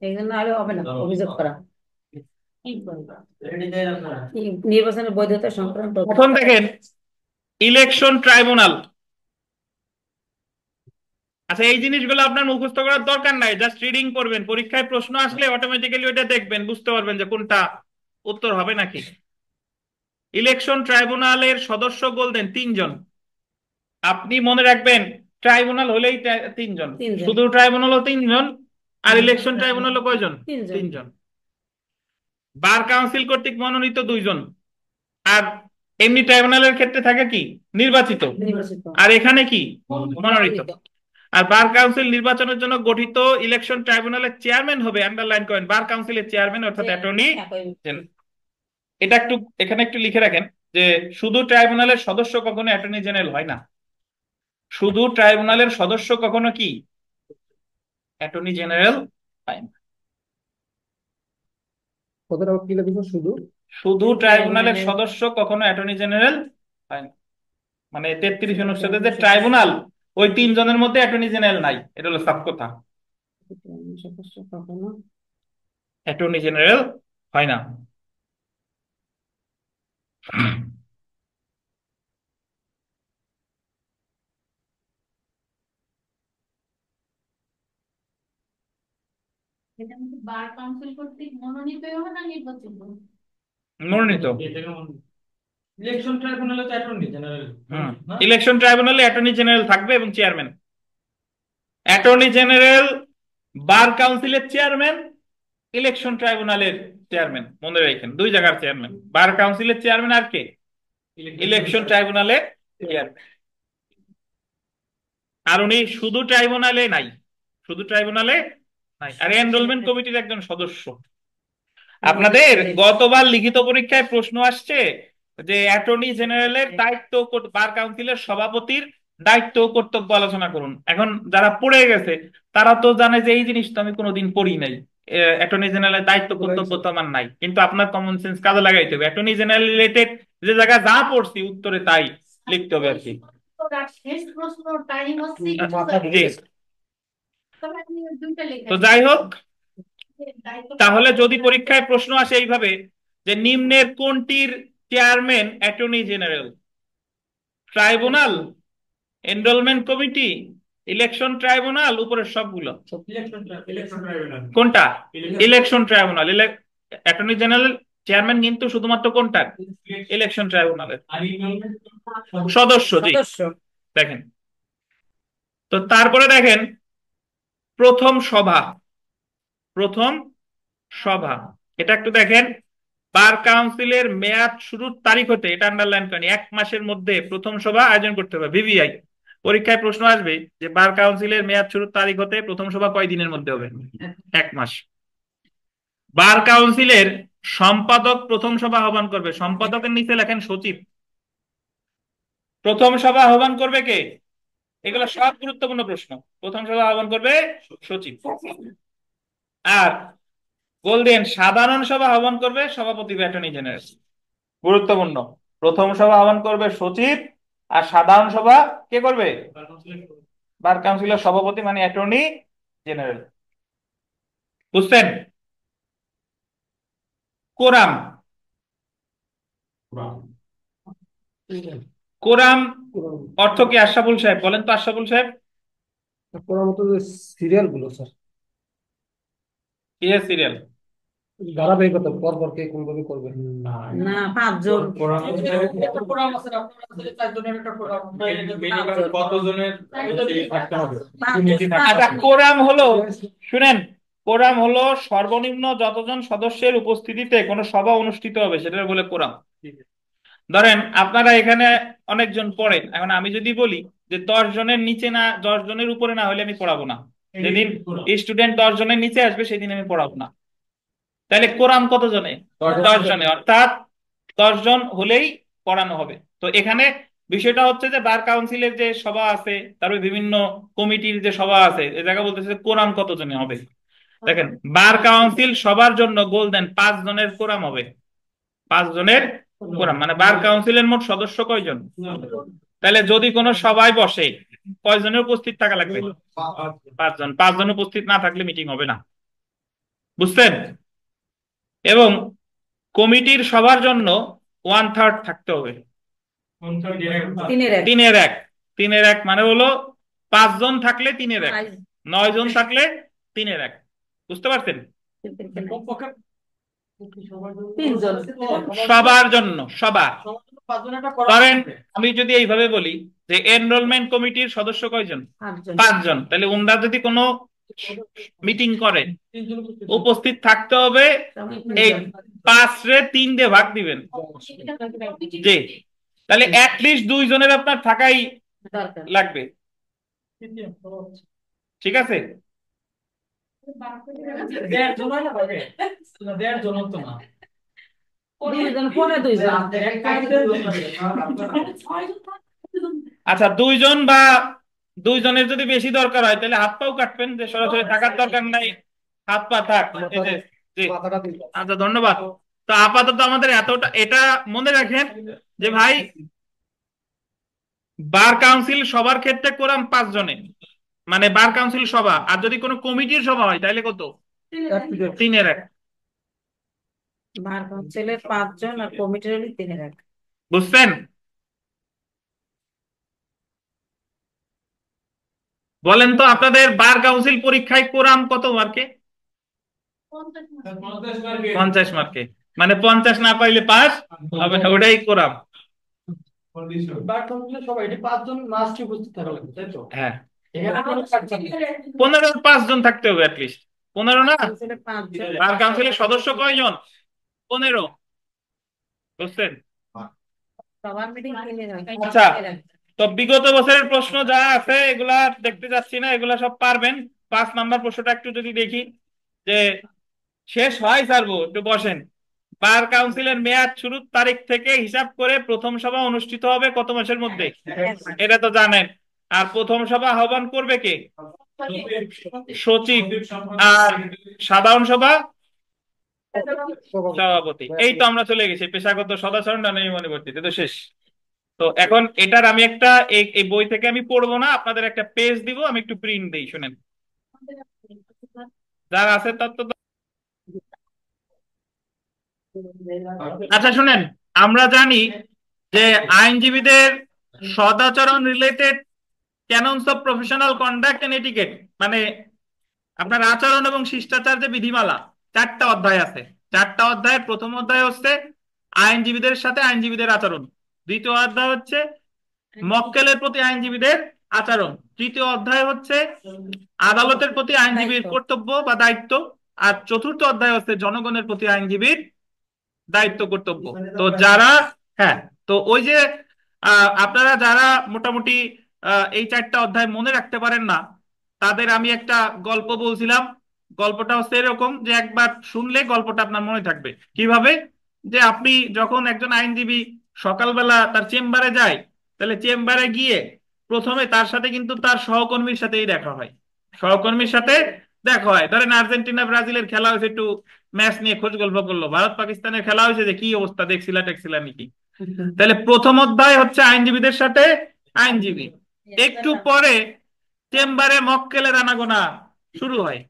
এই জন্য আরো হবে না অভিযোগ করা নির্বাচনের বৈধতা সংক্রান্ত। এখন দেখেন ইলেকশন ট্রাইব্যুনাল। আচ্ছা, এই জিনিসগুলো আপনার মুখস্থ করার দরকার নাই, জাস্ট রিডিং করবেন। পরীক্ষায় প্রশ্ন আসলে অটোমেটিক্যালি ওইটা দেখবেন, বুঝতে পারবেন যে কোনটা উত্তর হবে নাকি। ইলেকশন ট্রাইব্যুনালের সদস্য বলতেন 3 জন। আপনি মনে রাখবেন ট্রাইব্যুনাল হলেই 3 জন, শুধু ট্রাইব্যুনালও 3 জন, আর ইলেকশন ট্রাইব্যুনালও কয়জন? 3 জন। বার কাউন্সিল কর্তৃক মনোনীত 2 জন, আর এমনি ট্রাইব্যুনালের ক্ষেত্রে থাকে কি? নির্বাচিত। আর এখানে কি? মনোনীত। আর বার কাউন্সিল নির্বাচনের জন্য গঠিত ইলেকশন ট্রাইব্যুনালের চেয়ারম্যান হবে, আন্ডারলাইন করেন, বার কাউন্সিলের চেয়ারম্যান অর্থাৎ অ্যাটর্নি জেনারেল। এটা একটু এখানে একটু লিখে রাখেন যে শুধু ট্রাইব্যুনালের সদস্য কখনো অ্যাটর্নি জেনারেল হয় না। শুধু ট্রাইব্যুনালের সদস্য কখনো কি? অ্যাটর্নি জেনারেল হয় না। কথাটা কি লিখছো? শুধু শুধু ট্রাইব্যুনালের সদস্য কখনো অ্যাটর্নি জেনারেল হয় না। মানে 33 অনুচ্ছেদে যে ট্রাইব্যুনাল, ওই 3 জনের মধ্যে অ্যাটর্নি জেনারেল নাই, এটা হলো সাফ কথা। অ্যাটর্নি জেনারেল হয় না। বার কাউন্সিল কর্তৃক মনোনীত হবে না নির্বাচিত? মনোনীত। ইলেকশন ট্রাইব্যুনালে তো অ্যাটর্নি জেনারেল। ইলেকশন ট্রাইব্যুনালে অ্যাটর্নি জেনারেল থাকবে এবং চেয়ারম্যান। অ্যাটর্নি জেনারেল বার কাউন্সিলের চেয়ারম্যান, ইলেকশন ট্রাইব্যুনালের চেয়ারম্যান। মনে রাখেন 2 জায়গার চেয়ারম্যান, বার কাউন্সিলের চেয়ারম্যান আর কে? ইলেকশন ট্রাইব্যুনালের চেয়ারম্যান। আর উনি শুধু ট্রাইব্যুনালে নাই, শুধু ট্রাইব্যুনালে নাই, আর এনরোলমেন্ট কমিটির একজন সদস্য। আপনাদের গতবার লিখিত পরীক্ষায় প্রশ্ন আসছে যে অ্যাটর্নি জেনারেলের দায়িত্ব, বার কাউন্সিলের সভাপতির দায়িত্ব ও কর্তব্য আলোচনা করুন। এখন যারা পড়ে গেছে তারা তো জানে যে এই জিনিসটা আমি কোনোদিন পড়ি নাই, অ্যাটর্নি জেনারেলের দায়িত্ব কর্তব্য তো আমার নাই, কিন্তু আপনার কমন সেন্স কাজে লাগাইতে হবে। অ্যাটর্নি জেনারেল রিলেটেড যে জায়গা যা পড়ছি উত্তরে তাই লিখতে হবে আর কি। তো যাই হোক, তাহলে যদি পরীক্ষায় প্রশ্ন আসে এইভাবে যে নিম্নের কোনটির chairman attorney general? Tribunal, enrolment committee, election tribunal, উপরের সবগুলো? কোনটা? Election tribunal. Attorney general chairman কিন্তু শুধুমাত্র কোনটা? ইলেকশন ট্রাইব্যুনালের সদস্য। জি। দেখেন তো, তারপরে দেখেন প্রথম সভা। প্রথম সভা এটা একটু দেখেন। বার কাউন্সিলের মেয়াদ শুরুর তারিখ হতে, এটা আন্ডারলাইন করেন, 1 মাসের মধ্যে প্রথম সভা আয়োজন করতে হবে। ভিভিআই পরীক্ষায় প্রশ্ন আসবে যে বার কাউন্সিলের মেয়াদ শুরুর তারিখ হতে প্রথম সভা কয় দিনের মধ্যে হবে? 1 মাস। বার কাউন্সিলের সম্পাদক প্রথম সভা আহ্বান করবে, সম্পাদকের নিচে লেখেন সচিব। প্রথম সভা আহ্বান করবে কে? এগুলো সব গুরুত্বপূর্ণ প্রশ্ন। প্রথম সভা আহ্বান করবে সচিব। আর বললেন সাধারণ সভা আহ্বান করবে সভাপতি বা অ্যাটর্নি জেনারেল। গুরুত্বপূর্ণ। প্রথম সভা আহ্বান করবে সচিব, আর সাধারণ সভা কে করবে? বার কাউন্সিলের সভাপতি মানে অ্যাটর্নি জেনারেল। বুঝছেন? কোরাম, কোরাম অর্থ কি আশরাফুল সাহেব বলেন তো? আশরাফুল সাহেব, কোরআন মতো সিরিয়াল গুলো স্যার, কি সিরিয়াল? ধারাবাহিকতা পর পর কে কোনভাবে করবে। না, ৫ জন। মিনিমাম কতজনের থাকতে হবে? আচ্ছা, কোরাম হলো, শুনেন, কোরাম হলো সর্বনিম্ন যতজন সদস্যের উপস্থিতিতে কোনো সভা অনুষ্ঠিত হবে সেটা বলে কোরাম। ধরেন আপনারা এখানে অনেকজন পড়েন, এখন আমি যদি বলি যে 10 জনের নিচে না 10 জনের উপরে না হলে আমি পড়াবো না, যেদিন স্টুডেন্ট 10 জনের নিচে আসবে সেদিন আমি পড়াবো না। তাহলে কোরাম কত জনে? 10 জনে, অর্থাৎ 10 জন হলেই পড়ানো হবে। তো এখানে বিষয়টা হচ্ছে যে বার কাউন্সিলের যে সভা আছে, তারপরে বিভিন্ন কমিটির যে সভা আছে, এ জায়গা বলতেছে কোরাম কত জনে হবে। দেখেন, বার কাউন্সিল সবার জন্য গোল্ডেন 5 জনের কোরাম হবে। 5 জনের কোরাম মানে বার কাউন্সিলের মোট সদস্য কয়জন? তাহলে যদি কোনো সভায় বসে কয়জনের উপস্থিত থাকা লাগবে? 5 জন। 5 জন উপস্থিত না থাকলে মিটিং হবে না, বুঝছেন? এবং কমিটির সবার জন্য 1/3 থাকতে হবে। 3-এর 1। 3-এর 1, 3-এর 1 মানে হলো 5 জন থাকলে 3-এর 1, 9 জন থাকলে 3-এর 1। বুঝতে পারছেন? সবার জন্য, সবার। ধরেন আমি যদি এইভাবে বলি যে এনরোলমেন্ট কমিটির সদস্য কয়জন? 5 জন, তাহলে ওনারা যদি কোনো মিটিং করে উপস্থিত থাকতে হবে, এই 5-রে 3 দিয়ে ভাগ দিবেন, জি, তাহলে অ্যাটলিস্ট 2 জনের আপনার থাকাই লাগবে। ঠিক আছে? 2 জন পরে 2 জন। আচ্ছা, 2 জন বা 2 জনের যদি বেশি দরকার হয় তাহলে হাত পাও কাটবেন, যে সরাসরি থাকার দরকার নাই, হাত পা থাক। এই যে, জি, আচ্ছা ধন্যবাদ। তো আপাতত আমাদের এতটা, এটা মনে রাখেন যে ভাই বার কাউন্সিল সবার ক্ষেত্রে কোরাম 5 জনে, মানে বার কাউন্সিল সভা। আর যদি কোনো কমিটির সভা হয় তাহলে কত? 3-এর 1। বার কাউন্সিলের 5 জন আর কমিটির হলে 3-এর 1। বুঝছেন? বলেন তো আপনাদের বার কাউন্সিল পরীক্ষায় কোরাম কত মার্কে? 50 মার্কে, মানে 50 না পাইলে পাস হবে না, ওটাই কোরাম। সবাই 5 জন মাস্ট উপস্থিত থাকা লাগবে, তাই তো? হ্যাঁ, এখানে কোনো কাজ নেই। 15 5 জন থাকতে হবে অ্যাটলিস্ট। 15 না? 5 জন। বার কাউন্সিলের সদস্য কয়জন? 15। বুঝছেন? সবার মিটিং 3-এর 1। আচ্ছা, তো বিগত বছরের প্রশ্ন যা আছে এগুলা দেখতে যাচ্ছি না, এগুলা সব পারবেন। 5 নাম্বার প্রশ্নটা একটু যদি দেখি, যে শেষ হয় ছাড়বো, একটু বসেন। বার কাউন্সিলের মেয়াদ শুরুর তারিখ থেকে হিসাব করে প্রথম সভা অনুষ্ঠিত হবে কত মাসের মধ্যে? এটা তো জানেন। আর প্রথম সভা আহ্বান করবে কে? সচিব। আর সাধারণ সভা সভাপতি। এই তো আমরা চলে গেছি পেশাগত সদাচরণ নিবর্তিত, তো শেষ। তো এখন এটার আমি একটা এই বই থেকে আমি পড়বো না, আপনাদের একটা পেজ দিব, আমি একটু প্রিন্ট দিই, শুনেন। যার আছে তার তো। আচ্ছা শুনেন, আমরা জানি যে আইনজীবীদের সদাচরণ related canons of professional conduct and etiquette, মানে আপনার আচরণ এবং শিষ্টাচার যে বিধিমালা, 4টা অধ্যায় আছে। 4টা অধ্যায়ের প্রথম অধ্যায় হচ্ছে আইনজীবীদের সাথে আইনজীবীদের আচরণ, দ্বিতীয় অধ্যায় হচ্ছে মক্কেলের প্রতি আইনজীবীদের আচরণ, তৃতীয় অধ্যায় হচ্ছে আদালতের প্রতি আইনজীবীর কর্তব্য বা দায়িত্ব, আর চতুর্থ অধ্যায় হচ্ছে জনগণের প্রতি আইনজীবীর দায়িত্ব কর্তব্য। তো যারা, হ্যাঁ, তো ওই যে আপনারা যারা মোটামুটি এই 4টা অধ্যায় মনে রাখতে পারেন না, তাদের আমি একটা গল্প বলছিলাম। গল্পটা হচ্ছে এরকম যে একবার শুনলে গল্পটা আপনার মনে থাকবে। কিভাবে? যে আপনি যখন একজন আইনজীবী সকালবেলা তার চেম্বারে যায়, তাহলে চেম্বারে গিয়ে প্রথমে তার সাথে কিন্তু তার সহকর্মীর সাথেই দেখা হয়। সহকর্মীর সাথে দেখা হয়, ধরেন আর্জেন্টিনা ব্রাজিলের খেলা হয়েছে, একটু ম্যাচ নিয়ে খোঁজ গল্প করলো। ভারত পাকিস্তানের খেলা হয়েছে, যে কি অবস্থা, দেখছিলা টেকছিলা নাকি? তাহলে প্রথম অধ্যায় হচ্ছে আইনজীবীদের সাথে আইনজীবী। একটু পরে চেম্বারে মক্কেলের আনাগোনা শুরু হয়,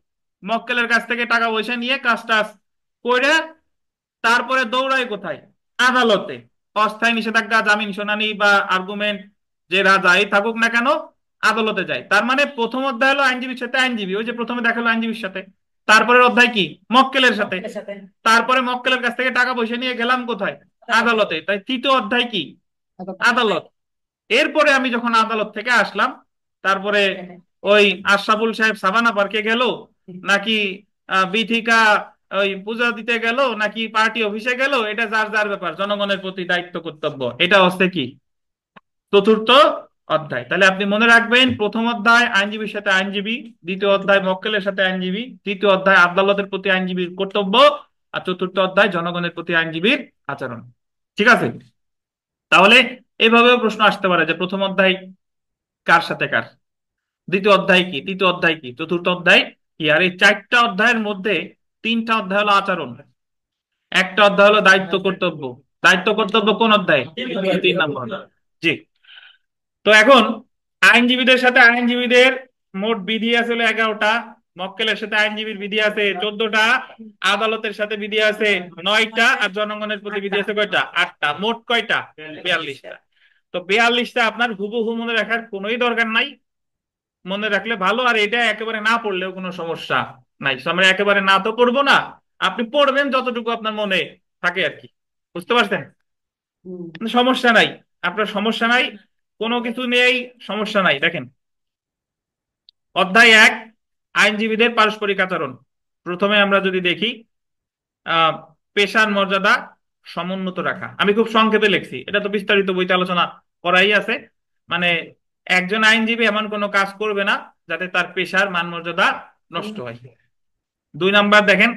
মক্কেলের কাছ থেকে টাকা পয়সা নিয়ে কাজটা করে তারপরে দৌড়ায় কোথায়? আদালতে। অস্থায়ী নিষেধাজ্ঞা, জামিন শুনানি বা আর্গুমেন্ট যে রাজাই থাকুক না কেন আদালতে যায়। তার মানে প্রথম অধ্যায় হলো আইনজীবীর সাথে আইনজীবী, ওই যে প্রথমে দেখালো আইনজীবীর সাথে। তারপরের অধ্যায় কি? মক্কেলের সাথে। মক্কেলের সাথে। তারপরে মক্কেলের কাছ থেকে টাকা পয়সা নিয়ে গেলাম কোথায়? আদালতে। তাই তৃতীয় অধ্যায় কি? আদালত। এরপরে আমি যখন আদালত থেকে আসলাম, তারপরে ওই আশরাফুল সাহেব সাভানা পার্কে গেল, নাকি বিথিকা ওই পূজা দিতে গেল, নাকি পার্টি অফিসে গেল, এটা যার যার ব্যাপার, জনগণের প্রতি দায়িত্ব কর্তব্য। এটা হচ্ছে কি? চতুর্থ অধ্যায়। তাহলে আপনি মনে রাখবেন, প্রথম অধ্যায় আইনজীবীর সাথে আইনজীবী, দ্বিতীয় অধ্যায় মক্কেলের সাথে আইনজীবী, তৃতীয় অধ্যায় আদালতের প্রতি আইনজীবীর কর্তব্য, আর চতুর্থ অধ্যায় জনগণের প্রতি আইনজীবীর আচরণ। ঠিক আছে? তাহলে এইভাবেও প্রশ্ন আসতে পারে যে প্রথম অধ্যায় কার সাথে কার, দ্বিতীয় অধ্যায় কি, তৃতীয় অধ্যায় কি, চতুর্থ অধ্যায় কি। আর এই চারটা অধ্যায়ের মধ্যে তিনটা অধ্যায় হলো আচরণ, একটা অধ্যায় হলো দায়িত্ব কর্তব্য। দায়িত্ব কর্তব্য কোন অধ্যায়? 3 নম্বর। জি। তো এখন আইনজীবীদের সাথে আইনজীবীদের মোট বিধি আছে হলো 11টা, মক্কেলের সাথে আইনজীবীর বিধি আছে 14টা, আদালতের সাথে বিধি আছে 9টা, আর জনগণের প্রতি বিধি আছে কয়টা? 8টা। মোট কয়টা? 42টা। তো 42টা আপনার হুবহু মনে রাখার কোনোই দরকার নাই, মনে রাখলে ভালো। আর এটা একেবারে না পড়লেও কোনো সমস্যা নাই। আমরা একেবারে না তো পড়বো না, আপনি পড়বেন যতটুকু আপনার মনে থাকে আর কি। বুঝতে পারছেন? সমস্যা নাই, আপনার সমস্যা নাই, কোনো কিছু নেই, সমস্যা নাই। দেখেন, অধ্যায় 1 আইনজীবীদের পারস্পরিক আচরণ। প্রথমে আমরা যদি দেখি, আহ পেশার মর্যাদা সমুন্নত রাখা। আমি খুব সংক্ষেপে লিখছি, এটা তো বিস্তারিত বইতে আলোচনা করাই আছে। মানে একজন আইনজীবী এমন কোনো কাজ করবে না যাতে তার পেশার মান মর্যাদা নষ্ট হয়। 2 নাম্বার দেখেন,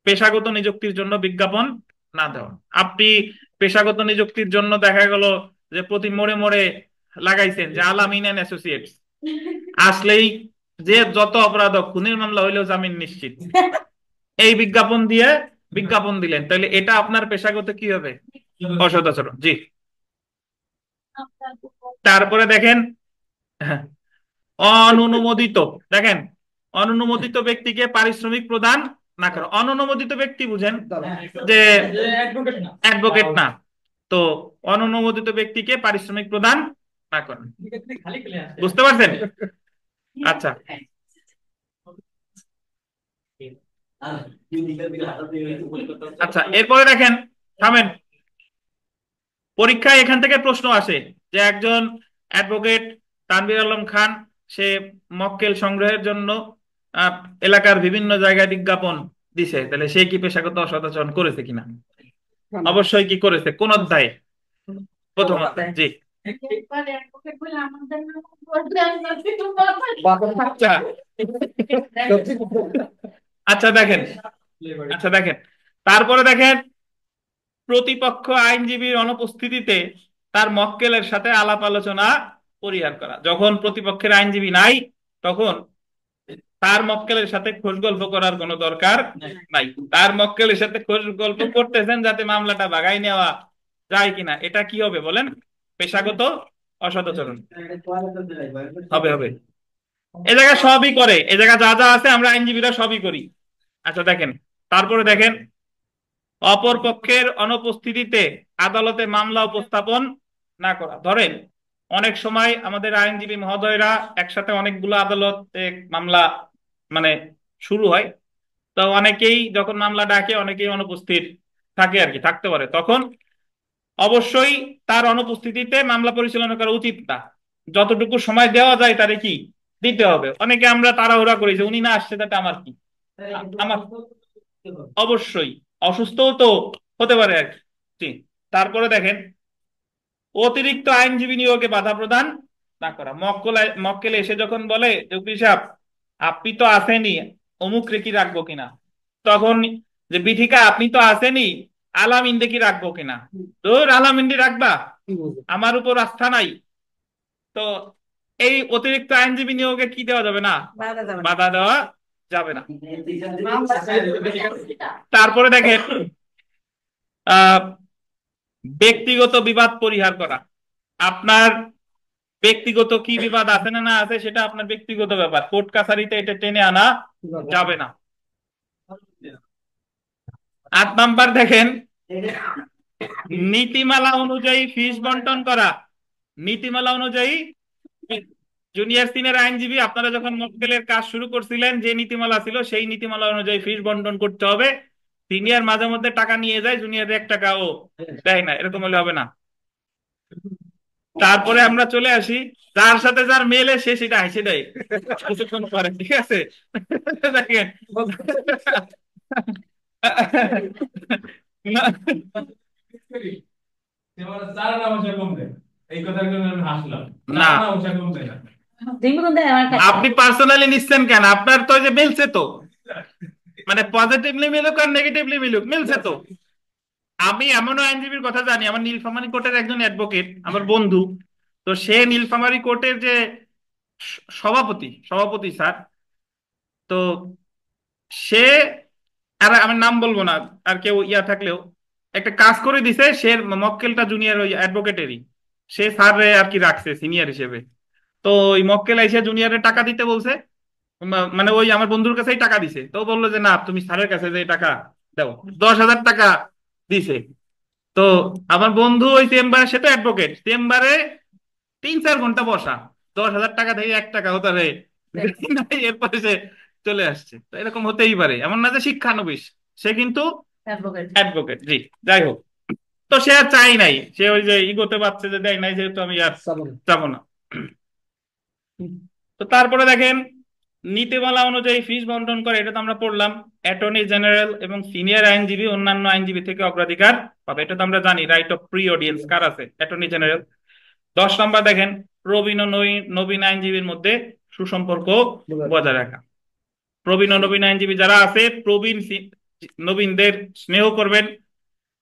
পেশাগত নিযুক্তির জন্য বিজ্ঞাপন না দেওয়া। আপনি পেশাগত নিযুক্তির জন্য দেখা গেল যে প্রতি মোড়ে মোড়ে লাগাইছেন যে আলামিন এন্ড অ্যাসোসিয়েটস, আসলেই যে যত অপরাধ, খুনের মামলা হইলেও জামিন নিশ্চিত, এই বিজ্ঞাপন দিয়ে বিজ্ঞাপন দিলেন, তাহলে এটা আপনার পেশাগত কি হবে? অসদাচরণ। জি। তারপরে দেখেন, অননুমোদিত, দেখেন, অননুমোদিত ব্যক্তিকে পারিশ্রমিক প্রদান না করা। অননুমোদিত ব্যক্তি বুঝেন যে অ্যাডভোকেট না, তো অননুমোদিত ব্যক্তিকে পারিশ্রমিক প্রদান না করা। বুঝতে পারছেন? আচ্ছা, আচ্ছা, এরপরে দেখেন, থামেন, পরীক্ষায় এখান থেকে প্রশ্ন আসে যে একজন অ্যাডভোকেট তানভীর আলম খান, সে মক্কেল সংগ্রহের জন্য আহ, এলাকার বিভিন্ন জায়গায় বিজ্ঞাপন দিছে, তাহলে সে কি পেশাগত অসদাচরণ করেছে কিনা? অবশ্যই কি করেছে। কোন অধ্যায়ে? প্রথম অধ্যায়। জি। আচ্ছা, আচ্ছা দেখেন, আচ্ছা দেখেন, তারপরে দেখেন, প্রতিপক্ষ আইনজীবীর অনুপস্থিতিতে তার মক্কেলের সাথে আলাপ আলোচনা পরিহার করা। যখন প্রতিপক্ষের আইনজীবী নাই, তখন তার মক্কেলের সাথে খোঁজ গল্প করার কোনো দরকার নাই। তার মক্কেলের সাথে খোঁজ গল্প করতেছেন যাতে মামলাটা বাগাই নেওয়া যায় কিনা। এটা কি হবে বলেন? পেশাগত অসদাচরণ হবে। হবে, এ জায়গা সবই করে, এ জায়গা যা যা আছে আমরা আইনজীবীরা সবই করি। আচ্ছা দেখেন, তারপরে দেখেন, অপর পক্ষের অনুপস্থিতিতে আদালতে মামলা উপস্থাপন না করা। ধরেন অনেক সময় আমাদের আইনজীবী মহোদয়রা একসাথে অনেকগুলো আদালতে মামলা মানে শুরু হয়, তো অনেকেই যখন মামলা ডাকে অনেকেই অনুপস্থিত থাকে আর কি, থাকতে পারে, তখন অবশ্যই তার অনুপস্থিতিতে মামলা পরিচালনা করা উচিত না। যতটুকু সময় দেওয়া যায় তারে কি দিতে হবে। অনেকে আমরা তাড়াহুড়া করি যে উনি না আসছে তাতে আমার কি, আমার অবশ্যই অসুস্থ তো হতে পারে আর কি। জি। তারপরে দেখেন, অতিরিক্ত আইনজীবী নিয়োগে বাধা প্রদান না করা। মক্কেল এসে যখন বলে যে উকিল সাহেব আপনি তো আসেনি, অমুক রেখি রাখবো কিনা, তখন যে বিথিকা আপনি তো আসেনি, আলামিনদে কি রাখবো কিনা। তোর আলামিন্দি রাখবা, আমার উপর আস্থা নাই। তো এই অতিরিক্ত আইনজীবী নিয়োগে কি দেওয়া যাবে না? বাধা দেওয়া যাবে না। তারপরে দেখেন, আহ ব্যক্তিগত বিবাদ পরিহার করা। আপনার ব্যক্তিগত কি বিবাদ আছে না না আছে সেটা আপনার ব্যক্তিগত ব্যাপার, কোর্ট কাছারিতে এটা টেনে আনা যাবে না। 8 নাম্বার দেখেন, নীতিমালা অনুযায়ী ফিস বন্টন করা। নীতিমালা অনুযায়ী জুনিয়র সিনিয়র আইনজীবী আপনারা যখন মক্কেলের কাজ শুরু করছিলেন যে নীতিমালা ছিল সেই নীতিমালা অনুযায়ী ফিস বন্টন করতে হবে। সিনিয়র মাঝে মধ্যে টাকা নিয়ে যায়, জুনিয়র 1 টাকাও দেয় না, এরকম হলে হবে না। তারপরে আমরা চলে আসি, যার সাথে যার মেলে সে সেটা হাসি দেয় কিছুক্ষণ পরে, ঠিক আছে? দেখেন চার না বসে কম দেয়, এই কথার জন্য আমি হাসলাম। না, চার না বসে কম দেয় না। আপনি পার্সোনালি নিচ্ছেন কেন? আপনার তো যে মিলছে তো, মানে পজিটিভলি মিলুক আর নেগেটিভলি মিলুক, মিলছে তো। আমি এমনও আইনজীবীর কথা জানি, আমার নীলফামারী কোর্টের একজন অ্যাডভোকেট আমার বন্ধু, তো সে নীলফামারী কোর্টের যে সভাপতি সভাপতি স্যার, তো সে, আর আমি নাম বলবো না, আর কেউ ইয়া থাকলেও একটা কাজ করে দিছে, সে মক্কেলটা জুনিয়র ওই অ্যাডভোকেটেরই, সে স্যার আর কি রাখছে সিনিয়র হিসেবে। তো ওই মক্কেল এসে জুনিয়রের টাকা দিতে বলছে, মানে ওই আমার বন্ধুর কাছেই টাকা দিছে, তো বললো যে না তুমি স্যারের কাছে যে টাকা দাও, 10,000 টাকা দিছে। তো আমার বন্ধু ওই চেম্বারে, সে তো অ্যাডভোকেট, চেম্বারে 3-4 ঘন্টা বসা, 10,000 টাকা থেকে 1 টাকা হতে হবে নাই, এরপরে সে চলে আসছে। তো এরকম হতেই পারে, এমন না যে শিক্ষানবিশ, সে কিন্তু অ্যাডভোকেট। জি, যাই হোক, তো সে আর চাই নাই, সে ওই যে ইগোতে পাচ্ছে যে দেয় নাই, যেহেতু আমি আর যাবো না। তো তারপরে দেখেন, নীতিমালা অনুযায়ী ফিস বন্টন করে, এটা তো আমরা পড়লাম। অ্যাটর্নি জেনারেল এবং সিনিয়র আইনজীবী অন্যান্য আইনজীবী থেকে অগ্রাধিকার পাবে, এটা তো আমরা জানি, রাইট অফ প্রি অডিয়েন্স কার আছে? Attorney general. 10 নম্বর দেখেন, প্রবীণ ও নবীন আইনজীবীর মধ্যে সুসম্পর্ক বজায় রাখা। প্রবীণ ও নবীন আইনজীবী যারা আছে, প্রবীণ নবীনদের স্নেহ করবেন,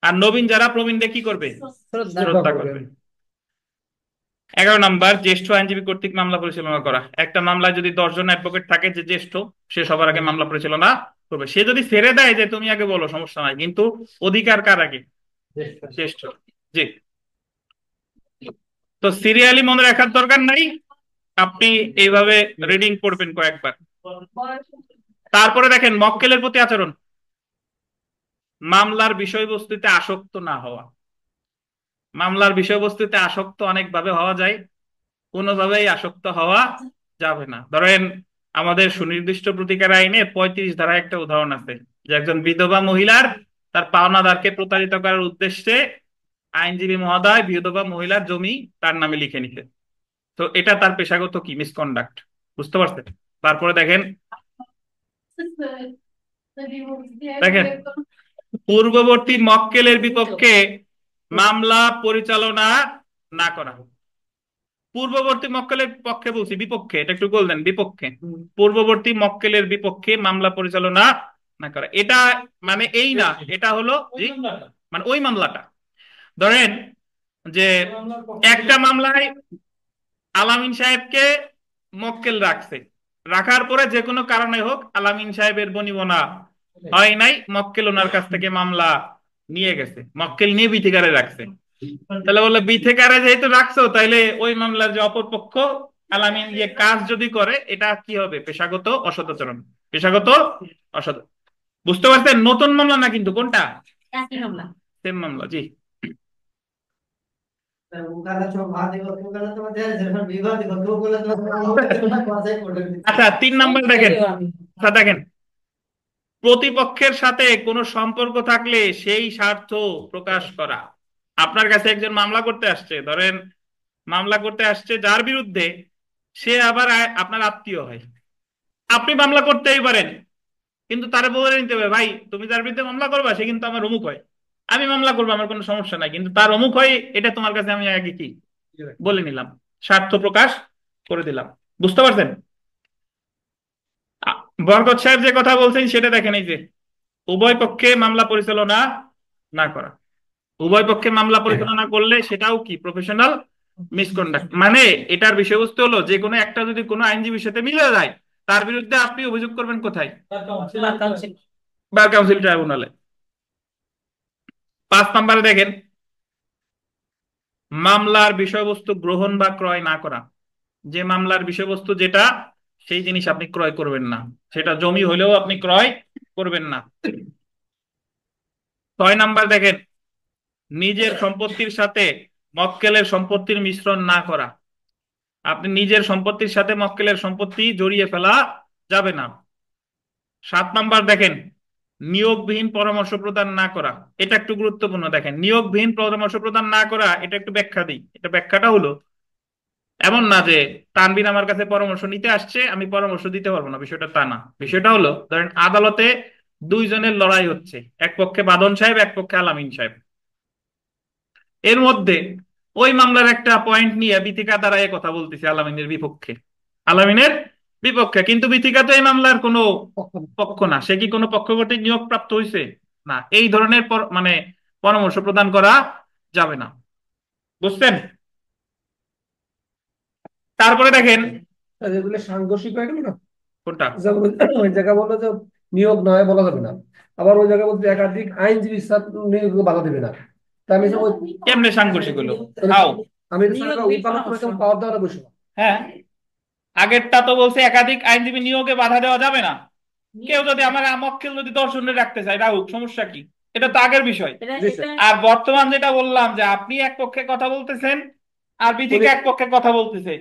আর নবীন যারা প্রবীণদের কি করবে? শ্রদ্ধা করবে। 11 নাম্বার, জ্যেষ্ঠ আইনজীবী কর্তৃক মামলা পরিচালনা করা। একটা মামলায় যদি 10 জন অ্যাডভোকেট থাকে, যে জ্যেষ্ঠ, সে সবার আগে মামলা পরিচালনা করবে। সে যদি ছেড়ে দেয় যে তুমি আগে বলো, সমস্যা নাই, কিন্তু অধিকার কার আগে? জ্যেষ্ঠ। জি। তো সিরিয়ালি মনে রাখার দরকার নাই, আপনি এইভাবে রিডিং করবেন কয়েকবার। তারপরে দেখেন, মক্কেলের প্রতি আচরণ। মামলার বিষয়বস্তুতে আসক্ত না হওয়া। মামলার বিষয়বস্তুতে আসক্ত অনেকভাবে হওয়া যায়, কোনোভাবেই আসক্ত হওয়া যাবে না। ধরেন, আমাদের সুনির্দিষ্ট প্রতিকার আইনে 35 ধারায় একটা উদাহরণ আছে, যে একজন বিধবা মহিলার তার পাওনাদারকে প্রতারিত করার উদ্দেশ্যে আইনজীবী মহোদয় বিধবা মহিলার জমি তার নামে লিখে নিতে। তো এটা তার পেশাগত কি? মিসকন্ডাক্ট। বুঝতে পারছেন? তারপরে দেখেন, দেখেন পূর্ববর্তী মক্কেলের বিপক্ষে মামলা পরিচালনা না করা। পূর্ববর্তী মক্কেলের পক্ষে বলছি, বিপক্ষে, এটা একটু বললেন, বিপক্ষে। পূর্ববর্তী মক্কেলের বিপক্ষে মামলা পরিচালনা না করা, এটা মানে এই না, এটা হলো মানে ওই মামলাটা। ধরেন যে একটা মামলায় আলামিন সাহেবকে মক্কেল রাখছে, রাখার পরে যে কোনো কারণে হোক আলামিন সাহেবের বনিবনা হয় নাই, মক্কেল ওনার কাছ থেকে মামলা নিয়ে গেছে, মক্কেল নিয়ে বিথিকারে রাখছে। তাহলে বললো বিথিকারে যেহেতু রাখছো, তাইলে ওই মামলার যে অপরপক্ষ আলামিন গিয়ে কাজ যদি করে, এটা কি হবে? পেশাগত অসদাচরণ। পেশাগত অসদ। বুঝতে পারছেন? নতুন মামলা না কিন্তু, কোনটা? সেম মামলা। জি। আচ্ছা, 3 নাম্বার দেখেন। আচ্ছা দেখেন, প্রতিপক্ষের সাথে কোনো সম্পর্ক থাকলে সেই স্বার্থ প্রকাশ করা। আপনার কাছে একজন মামলা করতে আসছে, ধরেন মামলা করতে আসছে যার বিরুদ্ধে, সে আবার আপনার আত্মীয় হয়, আপনি মামলা করতেই পারেন, কিন্তু তারে বলে নিতে হবে, ভাই তুমি যার বিরুদ্ধে মামলা করবা সে কিন্তু আমার অমুক হয়, আমি মামলা করবো, আমার কোনো সমস্যা নাই, কিন্তু তার অমুক হয়, এটা তোমার কাছে আমি আগে কি বলে নিলাম, স্বার্থ প্রকাশ করে দিলাম। বুঝতে পারছেন? বরকত সাহেব যে কথা বলছেন সেটা দেখেন, এই যে উভয় পক্ষে মামলা পরিচালনা না করা। উভয় পক্ষে মামলা পরিচালনা করলে সেটাও কি? Professional misconduct. মানে এটার বিষয়বস্তু হলো, যে কোনো একটা যদি কোনো আইনজীবীর সাথে মিলে যায়, তার বিরুদ্ধে আপনি অভিযোগ করবেন কোথায়? বার কাউন্সিল ট্রাইব্যুনালে। 5 নম্বরে দেখেন, মামলার বিষয়বস্তু গ্রহণ বা ক্রয় না করা। যে মামলার বিষয়বস্তু যেটা, সেই জিনিস আপনি ক্রয় করবেন না। সেটা জমি হলেও আপনি ক্রয় করবেন না। 6 নাম্বার দেখেন, নিজের সম্পত্তির সাথে মক্কেলের সম্পত্তির মিশ্রণ না করা। আপনি নিজের সম্পত্তির সাথে মক্কেলের সম্পত্তি জড়িয়ে ফেলা যাবে না। 7 নাম্বার দেখেন, নিয়োগবিহীন পরামর্শ প্রদান না করা। এটা একটু গুরুত্বপূর্ণ। দেখেন, নিয়োগবিহীন পরামর্শ প্রদান না করা, এটা একটু ব্যাখ্যা দিই। এটা ব্যাখ্যাটা হলো এমন না যে তানভীর আমার কাছে পরামর্শ নিতে আসছে, আমি পরামর্শ দিতে পারবো না, বিষয়টা তা না। বিষয়টা হলো, ধরেন আদালতে দুইজনের লড়াই হচ্ছে, এক পক্ষে বাদন সাহেব, এক পক্ষে আলামিন সাহেব। এর মধ্যে ওই মামলার একটা পয়েন্ট নিয়ে বিথিকা দাঁড়ায় কথা বলতেছে আলামিনের বিপক্ষে, আলামিনের বিপক্ষে, কিন্তু বিথিকা তো এই মামলার কোনো পক্ষ না। সে কি কোনো পক্ষ কর্তৃক নিয়োগ প্রাপ্ত হয়েছে? না। এই ধরনের মানে পরামর্শ প্রদান করা যাবে না। বুঝছেন? তারপরে দেখেন, এগুলো সাংঘর্ষিক হয়ে গেল না? কোনটা? যেমন ওই জায়গা বললো যে নিয়োগ নয় বলা যাবে না, আবার ওই জায়গায় বলতে একাধিক আইনজীবী নিয়োগ বাধা দেবে না। তা আমি কেমনে সাংঘর্ষিক হলো? হাও? আমি পাওয়ার দেওয়ার বসে। হ্যাঁ, আগেরটা তো বলছে একাধিক আইনজীবী নিয়োগে বাধা দেওয়া যাবে না। কেউ যদি আমার মক্কেল যদি 10 জনের রাখতে চায়, রাহুক, সমস্যা কি? এটা তো আগের বিষয়। আর বর্তমান যেটা বললাম, যে আপনি এক পক্ষে কথা বলতেছেন আর বিথিকা এক পক্ষে কথা বলতেছে,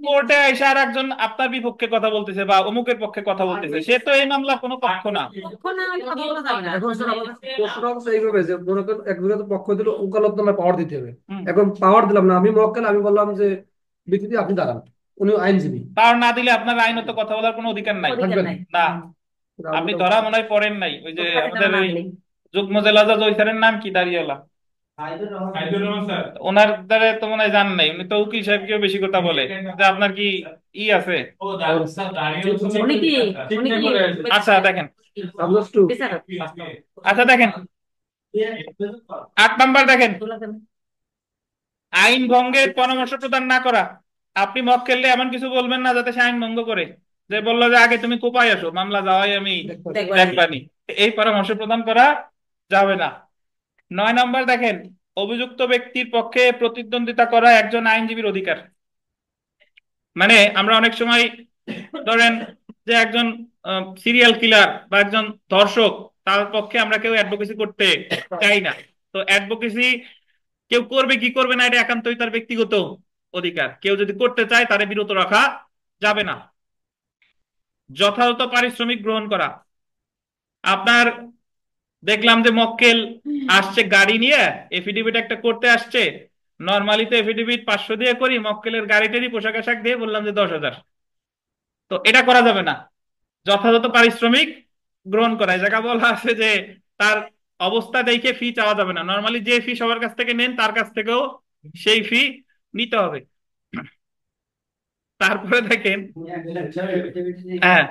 কোর্টে এসে আর একজন আপনার বিপক্ষে কথা বলতেছে বা অমুকের পক্ষে কথা বলতেছে, সে তো এই মামলার কোনো পক্ষ না। এখন স্যার আমাদের প্রশ্ন হচ্ছে এইভাবে যে মনে করেন একজনের তো পক্ষ দিল, ওকালত নামে পাওয়ার দিতে হবে। এখন পাওয়ার দিলাম না, আমি মক্কেল, আমি বললাম যে ব্যক্তি আপনি দাঁড়ান, উনি আইনজীবী। পাওয়ার না দিলে আপনার আইনত কথা বলার কোনো অধিকার নাই। না, আপনি ধরা মনে হয় পড়েন নাই। ওই যে আমাদের ওই যুগ্ম জেলা জজ ওই স্যারের নাম কি, দাঁড়িয়েলা, সাইদুর রহমান স্যার। ওনার দ্বারা তো মনে হয় জান নাই। উনি তো উকিল সাহেবকেও বেশি কথা বলে যে আপনার কি ই আছে। ও স্যার দাঁড়িয়ে আচ্ছা দেখেন, আচ্ছা দেখেন 8 নাম্বার দেখেন, আইন ভঙ্গের পরামর্শ প্রদান না করা। আপনি মক্কেলকে এমন কিছু বলবেন না যাতে সে আইন ভঙ্গ করে, যে বললো যে আগে তুমি কোপায় আসো, মামলা যাওয়াই আমি দেখবানি। এই পরামর্শ প্রদান করা যাবে না। 9 নাম্বার দেখেন, অভিযুক্ত ব্যক্তির পক্ষে প্রতিদ্বন্দ্বিতা করা একজন আইনজীবীর অধিকার। মানে আমরা অনেক সময় ধরেন যে একজন সিরিয়াল কিলার বা একজন ধর্ষক, তার পক্ষে আমরা কেউ অ্যাডভোকেসি করতে চাই না। তো অ্যাডভোকেসি কেউ করবে কি করবে না, এটা একান্তই তার ব্যক্তিগত অধিকার। কেউ যদি করতে চায় তারে বিরত রাখা যাবে না। যথাযথ পারিশ্রমিক গ্রহণ করা। আপনার দেখলাম যে মক্কেল আসছে গাড়ি নিয়ে, এফিডেভিট একটা করতে আসছে। নর্মালি তো এফিডেভিট 500 দিয়ে করি, মক্কেলের গাড়িটারই পোশাক আশাক দিয়ে বললাম যে 10,000। তো এটা করা যাবে না। যথাযথ পারিশ্রমিক গ্রহণ করা। এই জায়গা বলা আছে যে তার অবস্থা দেখে ফি চাওয়া যাবে না। নর্মালি যে ফি সবার কাছ থেকে নেন, তার কাছ থেকেও সেই ফি নিতে হবে। তারপরে দেখেন, হ্যাঁ,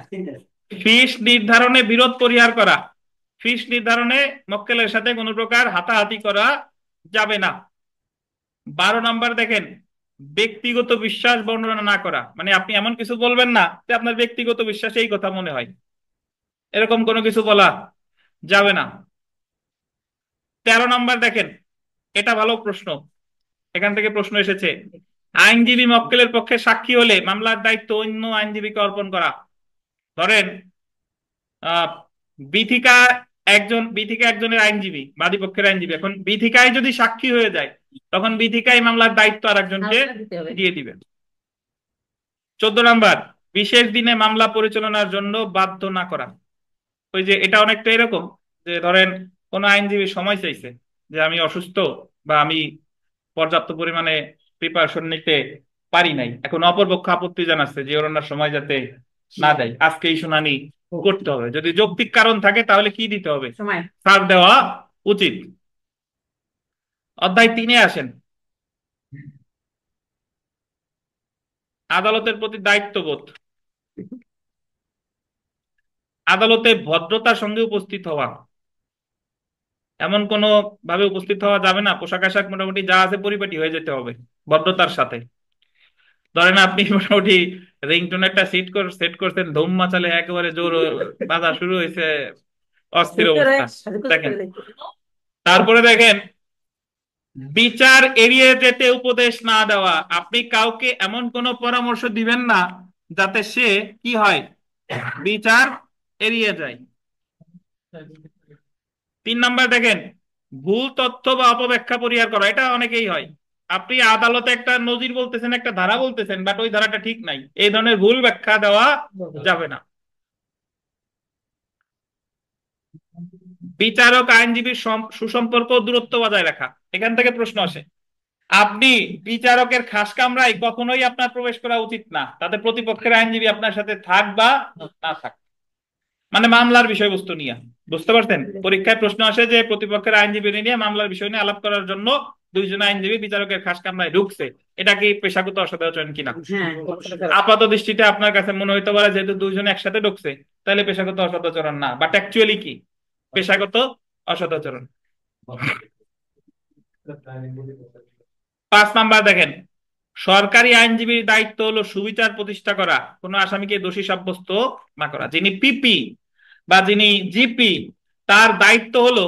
ফিস নির্ধারণে বিরোধ পরিহার করা। ফিস নির্ধারণে মক্কেলের সাথে কোনো প্রকার হাতাহাতি করা যাবে না। 12 নাম্বার দেখেন, ব্যক্তিগত বিশ্বাস বর্ণনা না করা। মানে আপনি এমন কিছু বলবেন না যে আপনার ব্যক্তিগত বিশ্বাসে এই কথা মনে হয়, এরকম কোনো কিছু বলা যাবে না। 13 নাম্বার দেখেন, এটা ভালো প্রশ্ন, এখান থেকে প্রশ্ন এসেছে। আইনজীবী মক্কেলের পক্ষে সাক্ষী হলে মামলার দায়িত্ব অন্য আইনজীবীকে অর্পণ করা। ধরেন আহ বিথিকা বিথিকা একজনের আইনজীবী, বাদী পক্ষের আইনজীবী। এখন বিথিকায় যদি সাক্ষী হয়ে যায়, তখন বিথিকায় মামলার দায়িত্ব আর একজনকে দিয়ে দিবেন। 14 নাম্বার, বিশেষ দিনে মামলা পরিচালনার জন্য বাধ্য না করা। ওই যে এটা অনেকটা এরকম যে ধরেন কোন আইনজীবী সময় চাইছে যে আমি অসুস্থ বা আমি পর্যাপ্ত পরিমাণে প্রিপারেশন নিতে পারি নাই, এখন অপরপক্ষ আপত্তি জানাচ্ছে যে ওনার সময় যাতে না দেয়, আজকেই শুনানি করতে হবে। যদি যৌক্তিক কারণ থাকে তাহলে কি দিতে হবে? ছাড় দেওয়া উচিত। অধ্যায় 3-এ আসেন, আদালতের প্রতি দায়িত্ববোধ। আদালতে ভদ্রতার সঙ্গে উপস্থিত হওয়া। এমন কোনো ভাবে উপস্থিত হওয়া যাবে না, পোশাক আশাক মোটামুটি যা আছে পরিপাটি হয়ে যেতে হবে ভদ্রতার সাথে। ধরেন আপনি মোটামুটি রিংটোন একটা সেট করছেন, ধুম মাচালে একেবারে জোর বাজা শুরু হয়েছে, অস্থির অবস্থা। দেখেন, তারপরে দেখেন বিচার এড়িয়ে যেতে উপদেশ না দেওয়া, আপনি কাউকে এমন কোনো পরামর্শ দিবেন না যাতে সে কি হয়, বিচার এড়িয়ে যায়। 3 নাম্বার দেখেন, ভুল তথ্য বা অপব্যাখ্যা পরিহার করা, এটা অনেকেই হয়। আপনি আদালতে একটা নজির বলতেছেন, একটা ধারা বলতেছেন, বাট ওই ধারাটা ঠিক নাই, এই ধরনের ভুল ব্যাখ্যা দেওয়া যাবে না। বিচারক আইনজীবীর সুসম্পর্ক ও দূরত্ব বজায় রাখা, এখান থেকে প্রশ্ন আসে। আপনি বিচারকের খাস কামরায় কখনোই আপনার প্রবেশ করা উচিত না, তাতে প্রতিপক্ষের আইনজীবী আপনার সাথে থাক বা না থাক, মানে মামলার বিষয়বস্তু নিয়ে। বুঝতে পারছেন, পরীক্ষায় প্রশ্ন আসে যে প্রতিপক্ষের আইনজীবী নিয়ে মামলার বিষয় নিয়ে আলাপ করার জন্য দুইজন আইনজীবী বিচারকের খাস কামরায় ঢুকছে, এটা কি পেশাগত অসদাচরণ কিনা? আপাত দৃষ্টিতে আপনার কাছে মনে হইতে পারে যেহেতু দুইজন একসাথে ঢুকছে তাহলে পেশাগত অসদাচরণ না, বাট অ্যাকচুয়ালি কি, পেশাগত অসদাচরণ। 5 নাম্বার দেখেন, সরকারি আইনজীবীর দায়িত্ব হলো সুবিচার প্রতিষ্ঠা করা, কোনো আসামিকে দোষী সাব্যস্ত না করা। যিনি পিপি বা যিনি জিপি, তার দায়িত্ব হলো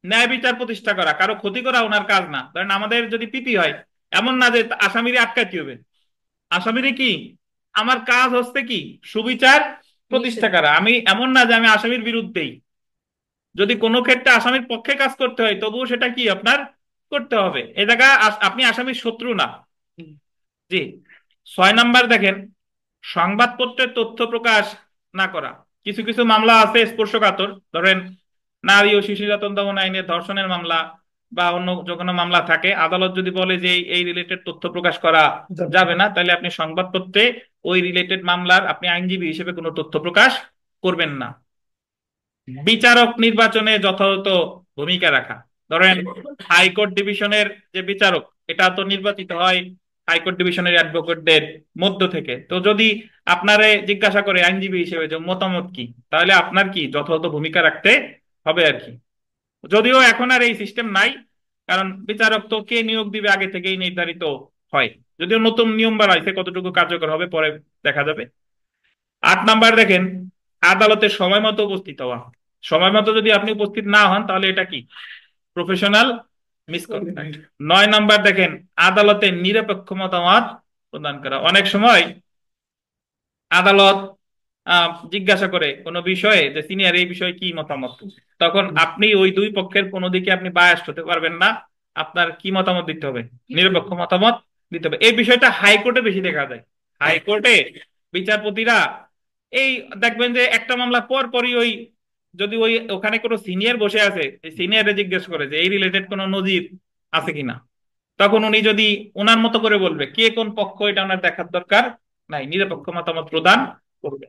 ন্যায় বিচার প্রতিষ্ঠা করা, কারো ক্ষতি করা ওনার কাজ না। ধরেন আমাদের যদি পিপি হয়, এমন না যে আসামিরে আটকাতে হবে, আসামিরে কি, আমার কাজ হচ্ছে কি সুবিচার প্রতিষ্ঠা করা। আমি এমন না যে আমি আসামির বিরুদ্ধেই, যদি কোনো ক্ষেত্রে আসামির পক্ষে কাজ করতে হয় তবুও সেটা কি আপনার করতে হবে, এ জায়গা আপনি আসামির শত্রু না। জি। 6 নাম্বার দেখেন, সংবাদপত্রের তথ্য প্রকাশ না করা। কিছু কিছু মামলা আছে স্পর্শকাতর, ধরেন নারী ও শিশু নির্যাতন দমন আইনে ধর্ষণের মামলা বা অন্য যে কোনো মামলা থাকে, আদালত যদি বলে যে এই রিলেটেড তথ্য প্রকাশ করা যাবে না, তাহলে আপনি সংবাদপত্রে ওই রিলেটেড মামলার আপনি আইনজীবী হিসেবে কোনো তথ্য প্রকাশ করবেন না। বিচারক নির্বাচনে যথাযথ ভূমিকা রাখা, ধরেন হাইকোর্ট ডিভিশনের যে বিচারক, এটা তো নির্বাচিত হয় হাইকোর্ট ডিভিশনের অ্যাডভোকেটদের মধ্য থেকে। তো যদি আপনারে জিজ্ঞাসা করে আইনজীবী হিসেবে যে মতামত কি, তাহলে আপনার কি যথাযথ ভূমিকা রাখতে হবে আর কি। যদিও এখন আর এই সিস্টেম নাই, কারণ বিচারক তো কে নিয়োগ দিবে আগে থেকেই নির্ধারিত হয়, যদিও নতুন নিয়ম বানাইছে, কতটুকু কার্যকর হবে পরে দেখা যাবে। 8 নাম্বার দেখেন, আদালতে সময় মতো উপস্থিত হওয়া। সময় মতো যদি আপনি উপস্থিত না হন তাহলে এটা কি প্রফেশনাল মিসকন্ডাক্ট। 9 নাম্বার দেখেন, আদালতে নিরপেক্ষ মতামত প্রদান করা। অনেক সময় আদালত জিজ্ঞাসা করে কোনো বিষয়ে যে সিনিয়র এই বিষয়ে কি মতামত, তখন আপনি ওই দুই পক্ষের কোনো দিকে আপনি বায়াস্ট হতে পারবেন না, আপনার কি মতামত দিতে হবে, নিরপেক্ষ মতামত দিতে হবে। এই বিষয়টা হাইকোর্টে বেশি দেখা যায়। হাইকোর্টে বিচারপতিরা এই দেখবেন যে একটা মামলা পর পরই ওই, যদি ওই ওখানে কোনো সিনিয়র বসে আছে, সিনিয়রে জিজ্ঞেস করে যে এই রিলেটেড কোনো নজির আছে কিনা, তখন উনি যদি ওনার মতো করে বলবে, কে কোন পক্ষ এটা ওনার দেখার দরকার নাই, নিরপেক্ষ মতামত প্রদান করবে।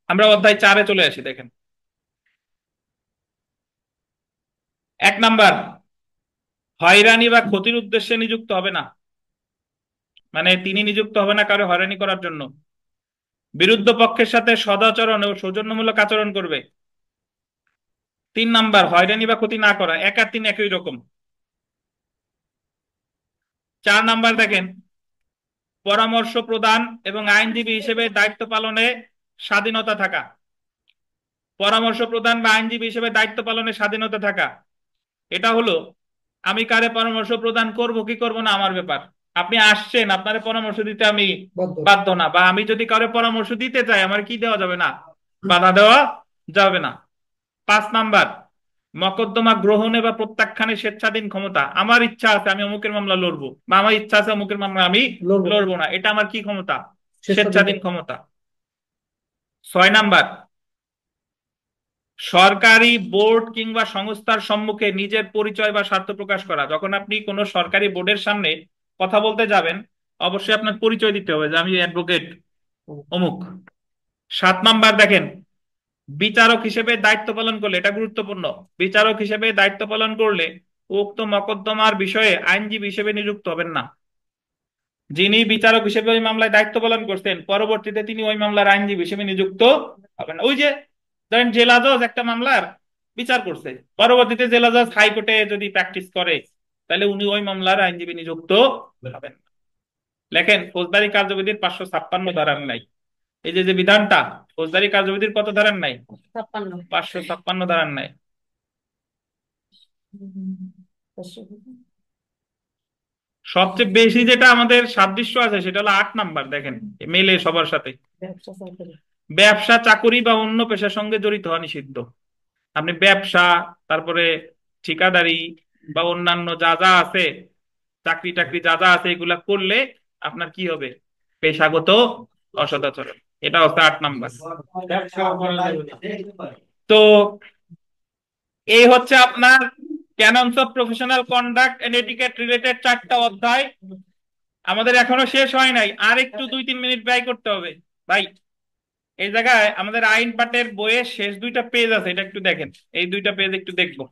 আমরা অধ্যায় 4-এ চলে আসি। দেখেন 1 নাম্বার, হয়রানি বা ক্ষতির উদ্দেশ্যে নিযুক্ত হবে না, মানে তিনি নিযুক্ত হবে না কারো হয়রানি করার জন্য। বিরুদ্ধ পক্ষের সাথে সদাচরণ ও সৌজন্যমূলক আচরণ করবে। 3 নাম্বার, হয়রানি বা ক্ষতি না করা, 1 আর 3 একই রকম। 4 নাম্বার দেখেন, পরামর্শ প্রদান এবং আইনজীবী হিসেবে দায়িত্ব পালনে স্বাধীনতা থাকা। পরামর্শ প্রদান বা আইনজীবী হিসেবে দায়িত্ব পালনে স্বাধীনতা থাকা, এটা হলো আমি কারে পরামর্শ প্রদান করব কি করব না আমার ব্যাপার, আপনি আসছেন আপনারে পরামর্শ দিতে আমি বাধ্য না, বা আমি যদি কারো পরামর্শ দিতে চাই আমার কি দেওয়া যাবে না, বাধা দেওয়া যাবে না। 5 নাম্বার, মকদ্দমা গ্রহণে বা প্রত্যাখ্যানে স্বেচ্ছাধীন ক্ষমতা। আমার ইচ্ছা আছে আমি অমুকের মামলা লড়বো, বা আমার ইচ্ছা আছে অমুকের মামলা আমি লড়বো না, এটা আমার কি ক্ষমতা, স্বেচ্ছাধীন ক্ষমতা। 6 নাম্বার, সরকারি বোর্ড কিংবা সংস্থার সম্মুখে নিজের পরিচয় বা স্বার্থ প্রকাশ করা। যখন আপনি কোনো সরকারি বোর্ডের সামনে কথা বলতে যাবেন, অবশ্যই আপনার পরিচয় দিতে হবে যে আমি অ্যাডভোকেট অমুক। 7 নাম্বার দেখেন, বিচারক হিসেবে দায়িত্ব পালন করলে, এটা গুরুত্বপূর্ণ, বিচারক হিসেবে দায়িত্ব পালন করলে উক্ত মকদ্দমার বিষয়ে আইনজীবী হিসেবে নিযুক্ত হবেন না। যিনি বিচারক হিসেবে ওই মামলায় দায়িত্ব পালন করছেন, পরবর্তীতে তিনি ওই মামলার আইনজীবী হিসেবে নিযুক্ত হবেন না। ওই যে ধরেন জেলা জজ একটা মামলার বিচার করছে, পরবর্তীতে জেলা জজ হাইকোর্টে যদি প্র্যাকটিস করে, তাহলে উনি ওই মামলার আইনজীবী নিযুক্ত হবেন না। লেখেন ফৌজদারি কার্যবিধির 556 ধারার নাই, এই যে যে বিধানটা ফৌজদারি কার্যবিধির কত ধারার নাই, 556 ধারার নাই। সবচেয়ে বেশি যেটা আমাদের সাদৃশ্য আছে সেটা হলো 8 নাম্বার, দেখেন মেলে সবার সাথে। ব্যবসা চাকরি। ব্যবসা চাকুরি বা অন্য পেশার সঙ্গে জড়িত হওয়া নিষিদ্ধ। আপনি ব্যবসা, তারপরে ঠিকাদারি বা অন্যান্য যা যা আছে, চাকরি টাকরি যা যা আছে, এগুলা করলে আপনার কি হবে? পেশাগত অসদাচরণ। এটা হচ্ছে 8 নাম্বার। ব্যবসাও করা যাবে না। তো এই হচ্ছে আপনার canons of professional conduct and etiquette related 4টা অধ্যায়। আমাদের এখনো শেষ হয় নাই, আর একটু 2-3 মিনিট ব্যয় করতে হবে ভাই। এই জায়গায় আমাদের আইন পাঠের বইয়ের শেষ 2টা পেজ আছে, এটা একটু দেখেন। এই 2টা পেজ একটু দেখবো।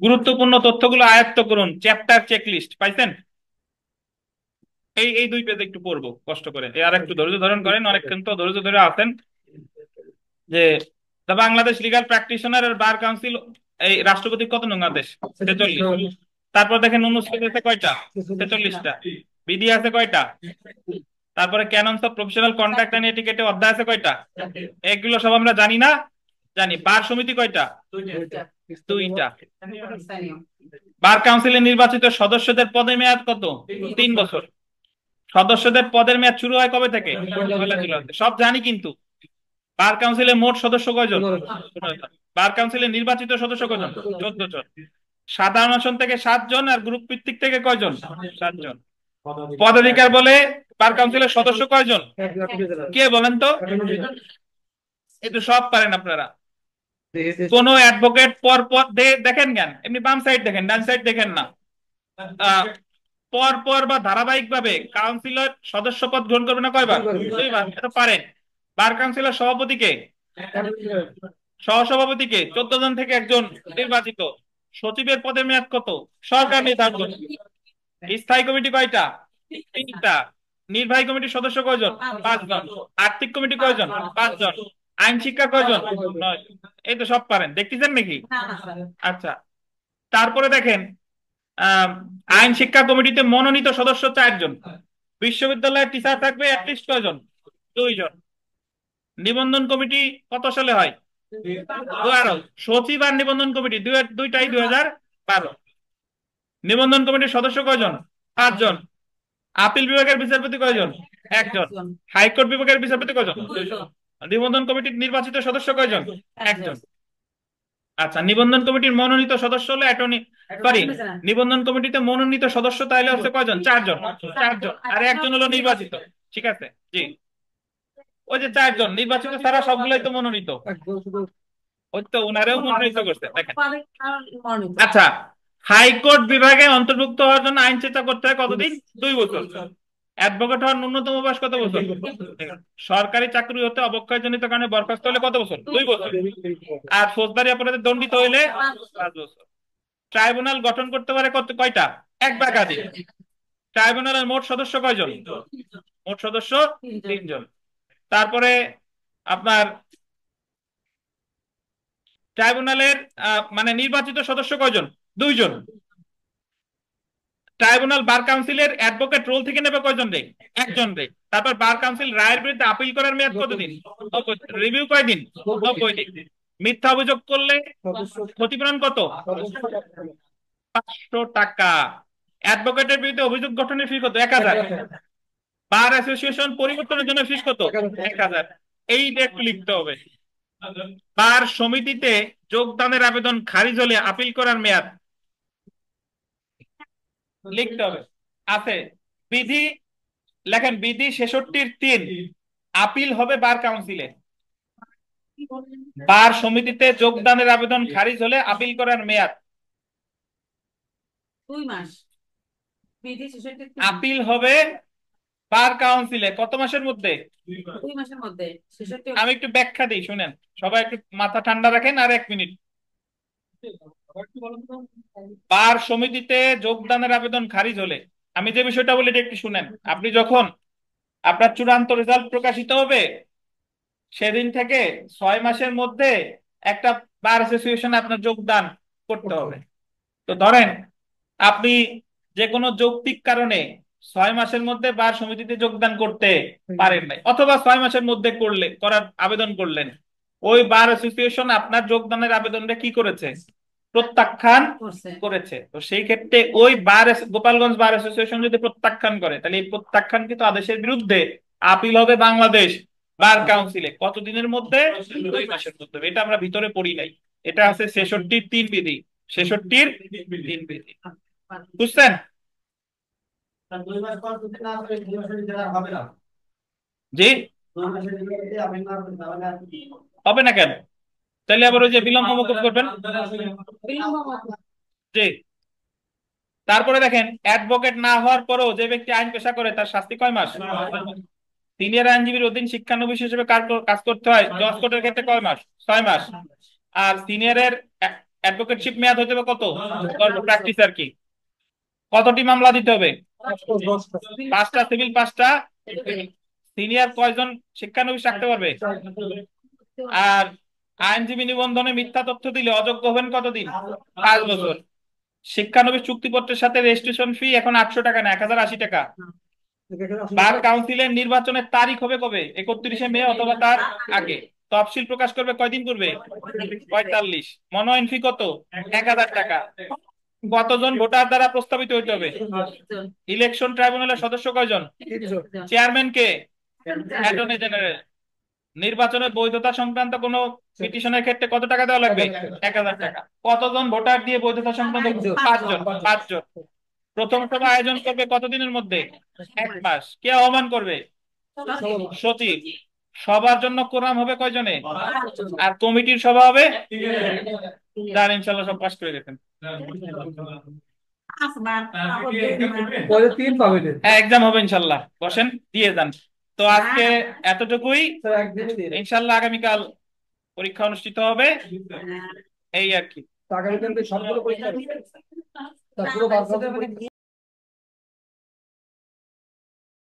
গুরুত্বপূর্ণ তথ্যগুলো আয়ত্ত করুন, চ্যাপ্টার চেকলিস্ট পাইছেন? এই 2 পেজ একটু পড়বো কষ্ট করে, আর একটু ধৈর্য ধারণ করেন, অনেকক্ষণ তো ধৈর্য ধরে আছেন। যে দ্য বাংলাদেশ লিগাল প্র্যাকটিশনার এর বার কাউন্সিল, এই রাষ্ট্রপতি কত নং আদেশ? 43। তারপর দেখেন অনুচ্ছেদ আছে কয়টা? 46টা। বিধি আছে কয়টা? তারপরে ক্যাননস অফ প্রফেশনাল কন্ডাক্ট এন্ড এটিকেটে অধ্যায় আছে কয়টা? এগুলো সব আমরা জানি না? জানি। বার সমিতি কয়টা? 2টা। বার কাউন্সিলের নির্বাচিত সদস্যদের পদের মেয়াদ কত? 3 বছর। সদস্যদের পদের মেয়াদ শুরু হয় কবে থেকে? 1 জুলাই। সব জানি, কিন্তু বার কাউন্সিলের মোট সদস্য কয়জন? 15 জন। বার কাউন্সিলের নির্বাচিত সদস্য কয়জন? 14 জন। সাধারণ আসন থেকে 7 জন, আর গ্রুপ ভিত্তিক থেকে কয়জন? 7 জন। পদাধিকার বলে বার কাউন্সিলের সদস্য কয়জন? কে বলেন তো? এই তো সব পারেন আপনারা। কোন অ্যাডভোকেট পর পর দেখেন জ্ঞান, এমনি বাম সাইড দেখেন, ডান সাইড দেখেন না। পর পর বা ধারাবাহিক ভাবে কাউন্সিলর সদস্য পদ গ্রহণ করবে না কয়বার? 2বার। এটা পারেন। বার কাউন্সিলর সভাপতিকে, সহসভাপতিকে 14 জন থেকে একজন নির্বাচিত। সচিবের পদের মেয়াদ কত? সরকার নির্ধারণ করে। স্থায়ী কমিটি কয়টা? 3টা। নির্বাহী কমিটির সদস্য কয়জন? 5 জন। আর্থিক কমিটি কয়জন? 5 জন। আইন শিক্ষা কয়জন? 9 জন। এই তো সব পারেন, দেখতেছেন নাকি? আচ্ছা, তারপরে দেখেন আহ আইন শিক্ষা কমিটিতে মনোনীত সদস্য 4 জন। বিশ্ববিদ্যালয়ের টিচার থাকবে অ্যাটলিস্ট কয়জন? 2 জন। নিবন্ধন কমিটি কত সালে হয়? 2012। সচিব আর নিবন্ধন কমিটি দুইটাই 2012। নিবন্ধন কমিটির সদস্য কয়জন? 5 জন। আপিল বিভাগের বিচারপতি কয়জন? 1 জন। হাইকোর্ট বিভাগের বিচারপতি কয়জন? 2 জন। নিবন্ধন কমিটির নির্বাচিত সদস্য কয়জন? 1 জন। আচ্ছা, নিবন্ধন কমিটির মনোনীত সদস্য হলো অ্যাটর্নি, সরি, নিবন্ধন কমিটিতে মনোনীত সদস্য তাইলে হচ্ছে কয়জন? 4 জন। 4 জন, আর 1 জন হলো নির্বাচিত। ঠিক আছে, জি। ওই যে 4 জন নির্বাচিত ছাড়া সবগুলোই তো মনোনীত। ওই তো উনারেও মনোনীত করছে, দেখেন। আচ্ছা, হাইকোর্ট বিভাগে অন্তর্ভুক্ত হওয়ার জন্য আইন চেষ্টা করতে হয় কতদিন? 2 বছর। অ্যাডভোকেট হওয়ার ন্যূনতম বয়স কত বছর? সরকারি চাকরি হতে অবক্ষয়জনিত কারণে বরখাস্ত হলে কত বছর? 2 বছর। আর ফৌজদারি অপরাধে দণ্ডিত হইলে 5 বছর। ট্রাইব্যুনাল গঠন করতে পারে কয়টা? 1 বা একাধিক। ট্রাইব্যুনালের মোট সদস্য কয়জন? মোট সদস্য 3 জন। তারপরে আপনার ট্রাইব্যুনালের মানে নির্বাচিত সদস্য কয়জন? 2 জন। ট্রাইব্যুনাল বার কাউন্সিলের অ্যাডভোকেট রোল থেকে নেবে কয়জন রে? 1 জন রে। তারপর বার কাউন্সিল রায়ের বিরুদ্ধে আপিল করার মেয়াদ কতদিন? রিভিউ কয়দিন? 90 দিন। মিথ্যা অভিযোগ করলে ক্ষতিপূরণ কত? 500 টাকা। অ্যাডভোকেটের বিরুদ্ধে অভিযোগ গঠনের ফি কত? 1000। বার অ্যাসোসিয়েশন পরিবর্তনের জন্য ফিস কত? 1000। এই একটু লিখতে হবে। বার সমিতিতে যোগদানের আবেদন খারিজ হলে আপিল করার মেয়াদ লিখতে হবে। আছে বিধি, লেখেন বিধি 66-3, আপিল হবে বার কাউন্সিলে। বার সমিতিতে যোগদানের আবেদন খারিজ হলে আপিল করার মেয়াদ 2 মাস। আপিল হবে বার কাউন্সিলে কত মাসের মধ্যে? 2 মাসের মধ্যে। আমি একটু ব্যাখ্যা দিই, শুনেন সবাই, একটু মাথা ঠান্ডা রাখেন, আর 1 মিনিট। বার সমিতিতে যোগদানের আবেদন খারিজ হলে, আমি যে বিষয়টা বলি এটা একটু শুনেন। আপনি যখন আপনার চূড়ান্ত রেজাল্ট প্রকাশিত হবে সেদিন থেকে 6 মাসের মধ্যে একটা বার অ্যাসোসিয়েশনে আপনার যোগদান করতে হবে। তো ধরেন আপনি যে কোনো যৌক্তিক কারণে 6 মাসের মধ্যে বার সমিতিতে যোগদান করতে পারেন নাই, অথবা 6 মাসের মধ্যে করার আবেদন করলেন, ওই বার অ্যাসোসিয়েশন আপনার যোগদানের আবেদনটা কি করেছে? প্রত্যাখ্যান করছে। করেছে। তো সেই ক্ষেত্রে ওই গোপালগঞ্জ বার অ্যাসোসিয়েশন যদি প্রত্যাখ্যান করে, তাহলে এই প্রত্যাখ্যানকৃত আদেশের বিরুদ্ধে আপিল হবে বাংলাদেশ বার কাউন্সিলে। কতদিনের মধ্যে? 2 মাসের মধ্যে। এটা আমরা ভিতরে পড়ি নাই, এটা আছে 66-র 3 বিধি, 66-র 3 বিধি। বুঝছেন? 2 মাস পর যদি না হয় 2 মাসের ভিতরে আর হবে না। জি 2 মাসের ভিতরে যদি আপিল না করতে তাহলে আর কি হবে না কেন? তাহলে আবার ওই যে বিলম্ব মওকুফ করবেন। জি। তারপরে দেখেন, অ্যাডভোকেট না হওয়ার পরেও যে ব্যক্তি আইন পেশা করে তার শাস্তি কয় মাস? সিনিয়র আইনজীবীর অধীন শিক্ষানবিশ হিসেবে কাজ করতে হয়, জজ কোর্টের ক্ষেত্রে কয় মাস? 6 মাস। আর সিনিয়রের অ্যাডভোকেটশিপ মেয়াদ হতে হবে কত? প্র্যাকটিস আর কি। কতটি মামলা দিতে হবে? 5টা সিভিল, 5টা। সিনিয়র কয়জন শিক্ষানবিশ রাখতে পারবে? আর আইনজীবী নিবন্ধনে মিথ্যা তথ্য দিলে অযোগ্য হবেন কতদিন? 5 বছর। শিক্ষানবিশ চুক্তিপত্রের সাথে রেজিস্ট্রেশন ফি এখন 800 টাকা না 1080 টাকা। বার কাউন্সিলের নির্বাচনের তারিখ হবে কবে? 31শে মে অথবা তার আগে। তফসিল প্রকাশ করবে কয়দিন পূর্বে? 45। মনোনয়ন ফি কত? 1000 টাকা। কতজন ভোটার দ্বারা প্রস্তাবিত হইতে হবে? ইলেকশন ট্রাইব্যুনালের সদস্য কয়জন? চেয়ারম্যান কে? Attorney general. নির্বাচনের বৈধতা সংক্রান্ত কোন পিটিশনের ক্ষেত্রে কত টাকা দেওয়া লাগবে? 1000 টাকা। কতজন ভোটার দিয়ে বৈধতা সংক্রান্ত? 5 জন। প্রথম সভা আয়োজন করবে কতদিনের মধ্যে? 1 মাস। কে আহ্বান করবে? সচিব। সবার জন্য কোরাম হবে কয়জনে? আর কমিটির সভা হবে? যার ইনশাল্লাহ সব পাস করে গেছেন। পরে 3 পাবেন। হ্যাঁ, এক্সাম হবে ইনশাল্লাহ। বসেন, দিয়ে যান। তো আজকে এতটুকুই। স্যার একদিনই দিয়ে দেন। ইনশাল্লাহ আগামীকাল পরীক্ষা অনুষ্ঠিত হবে, এই আর কি। আগামীকাল সবগুলো পরীক্ষা পুরো 12 ঘন্টা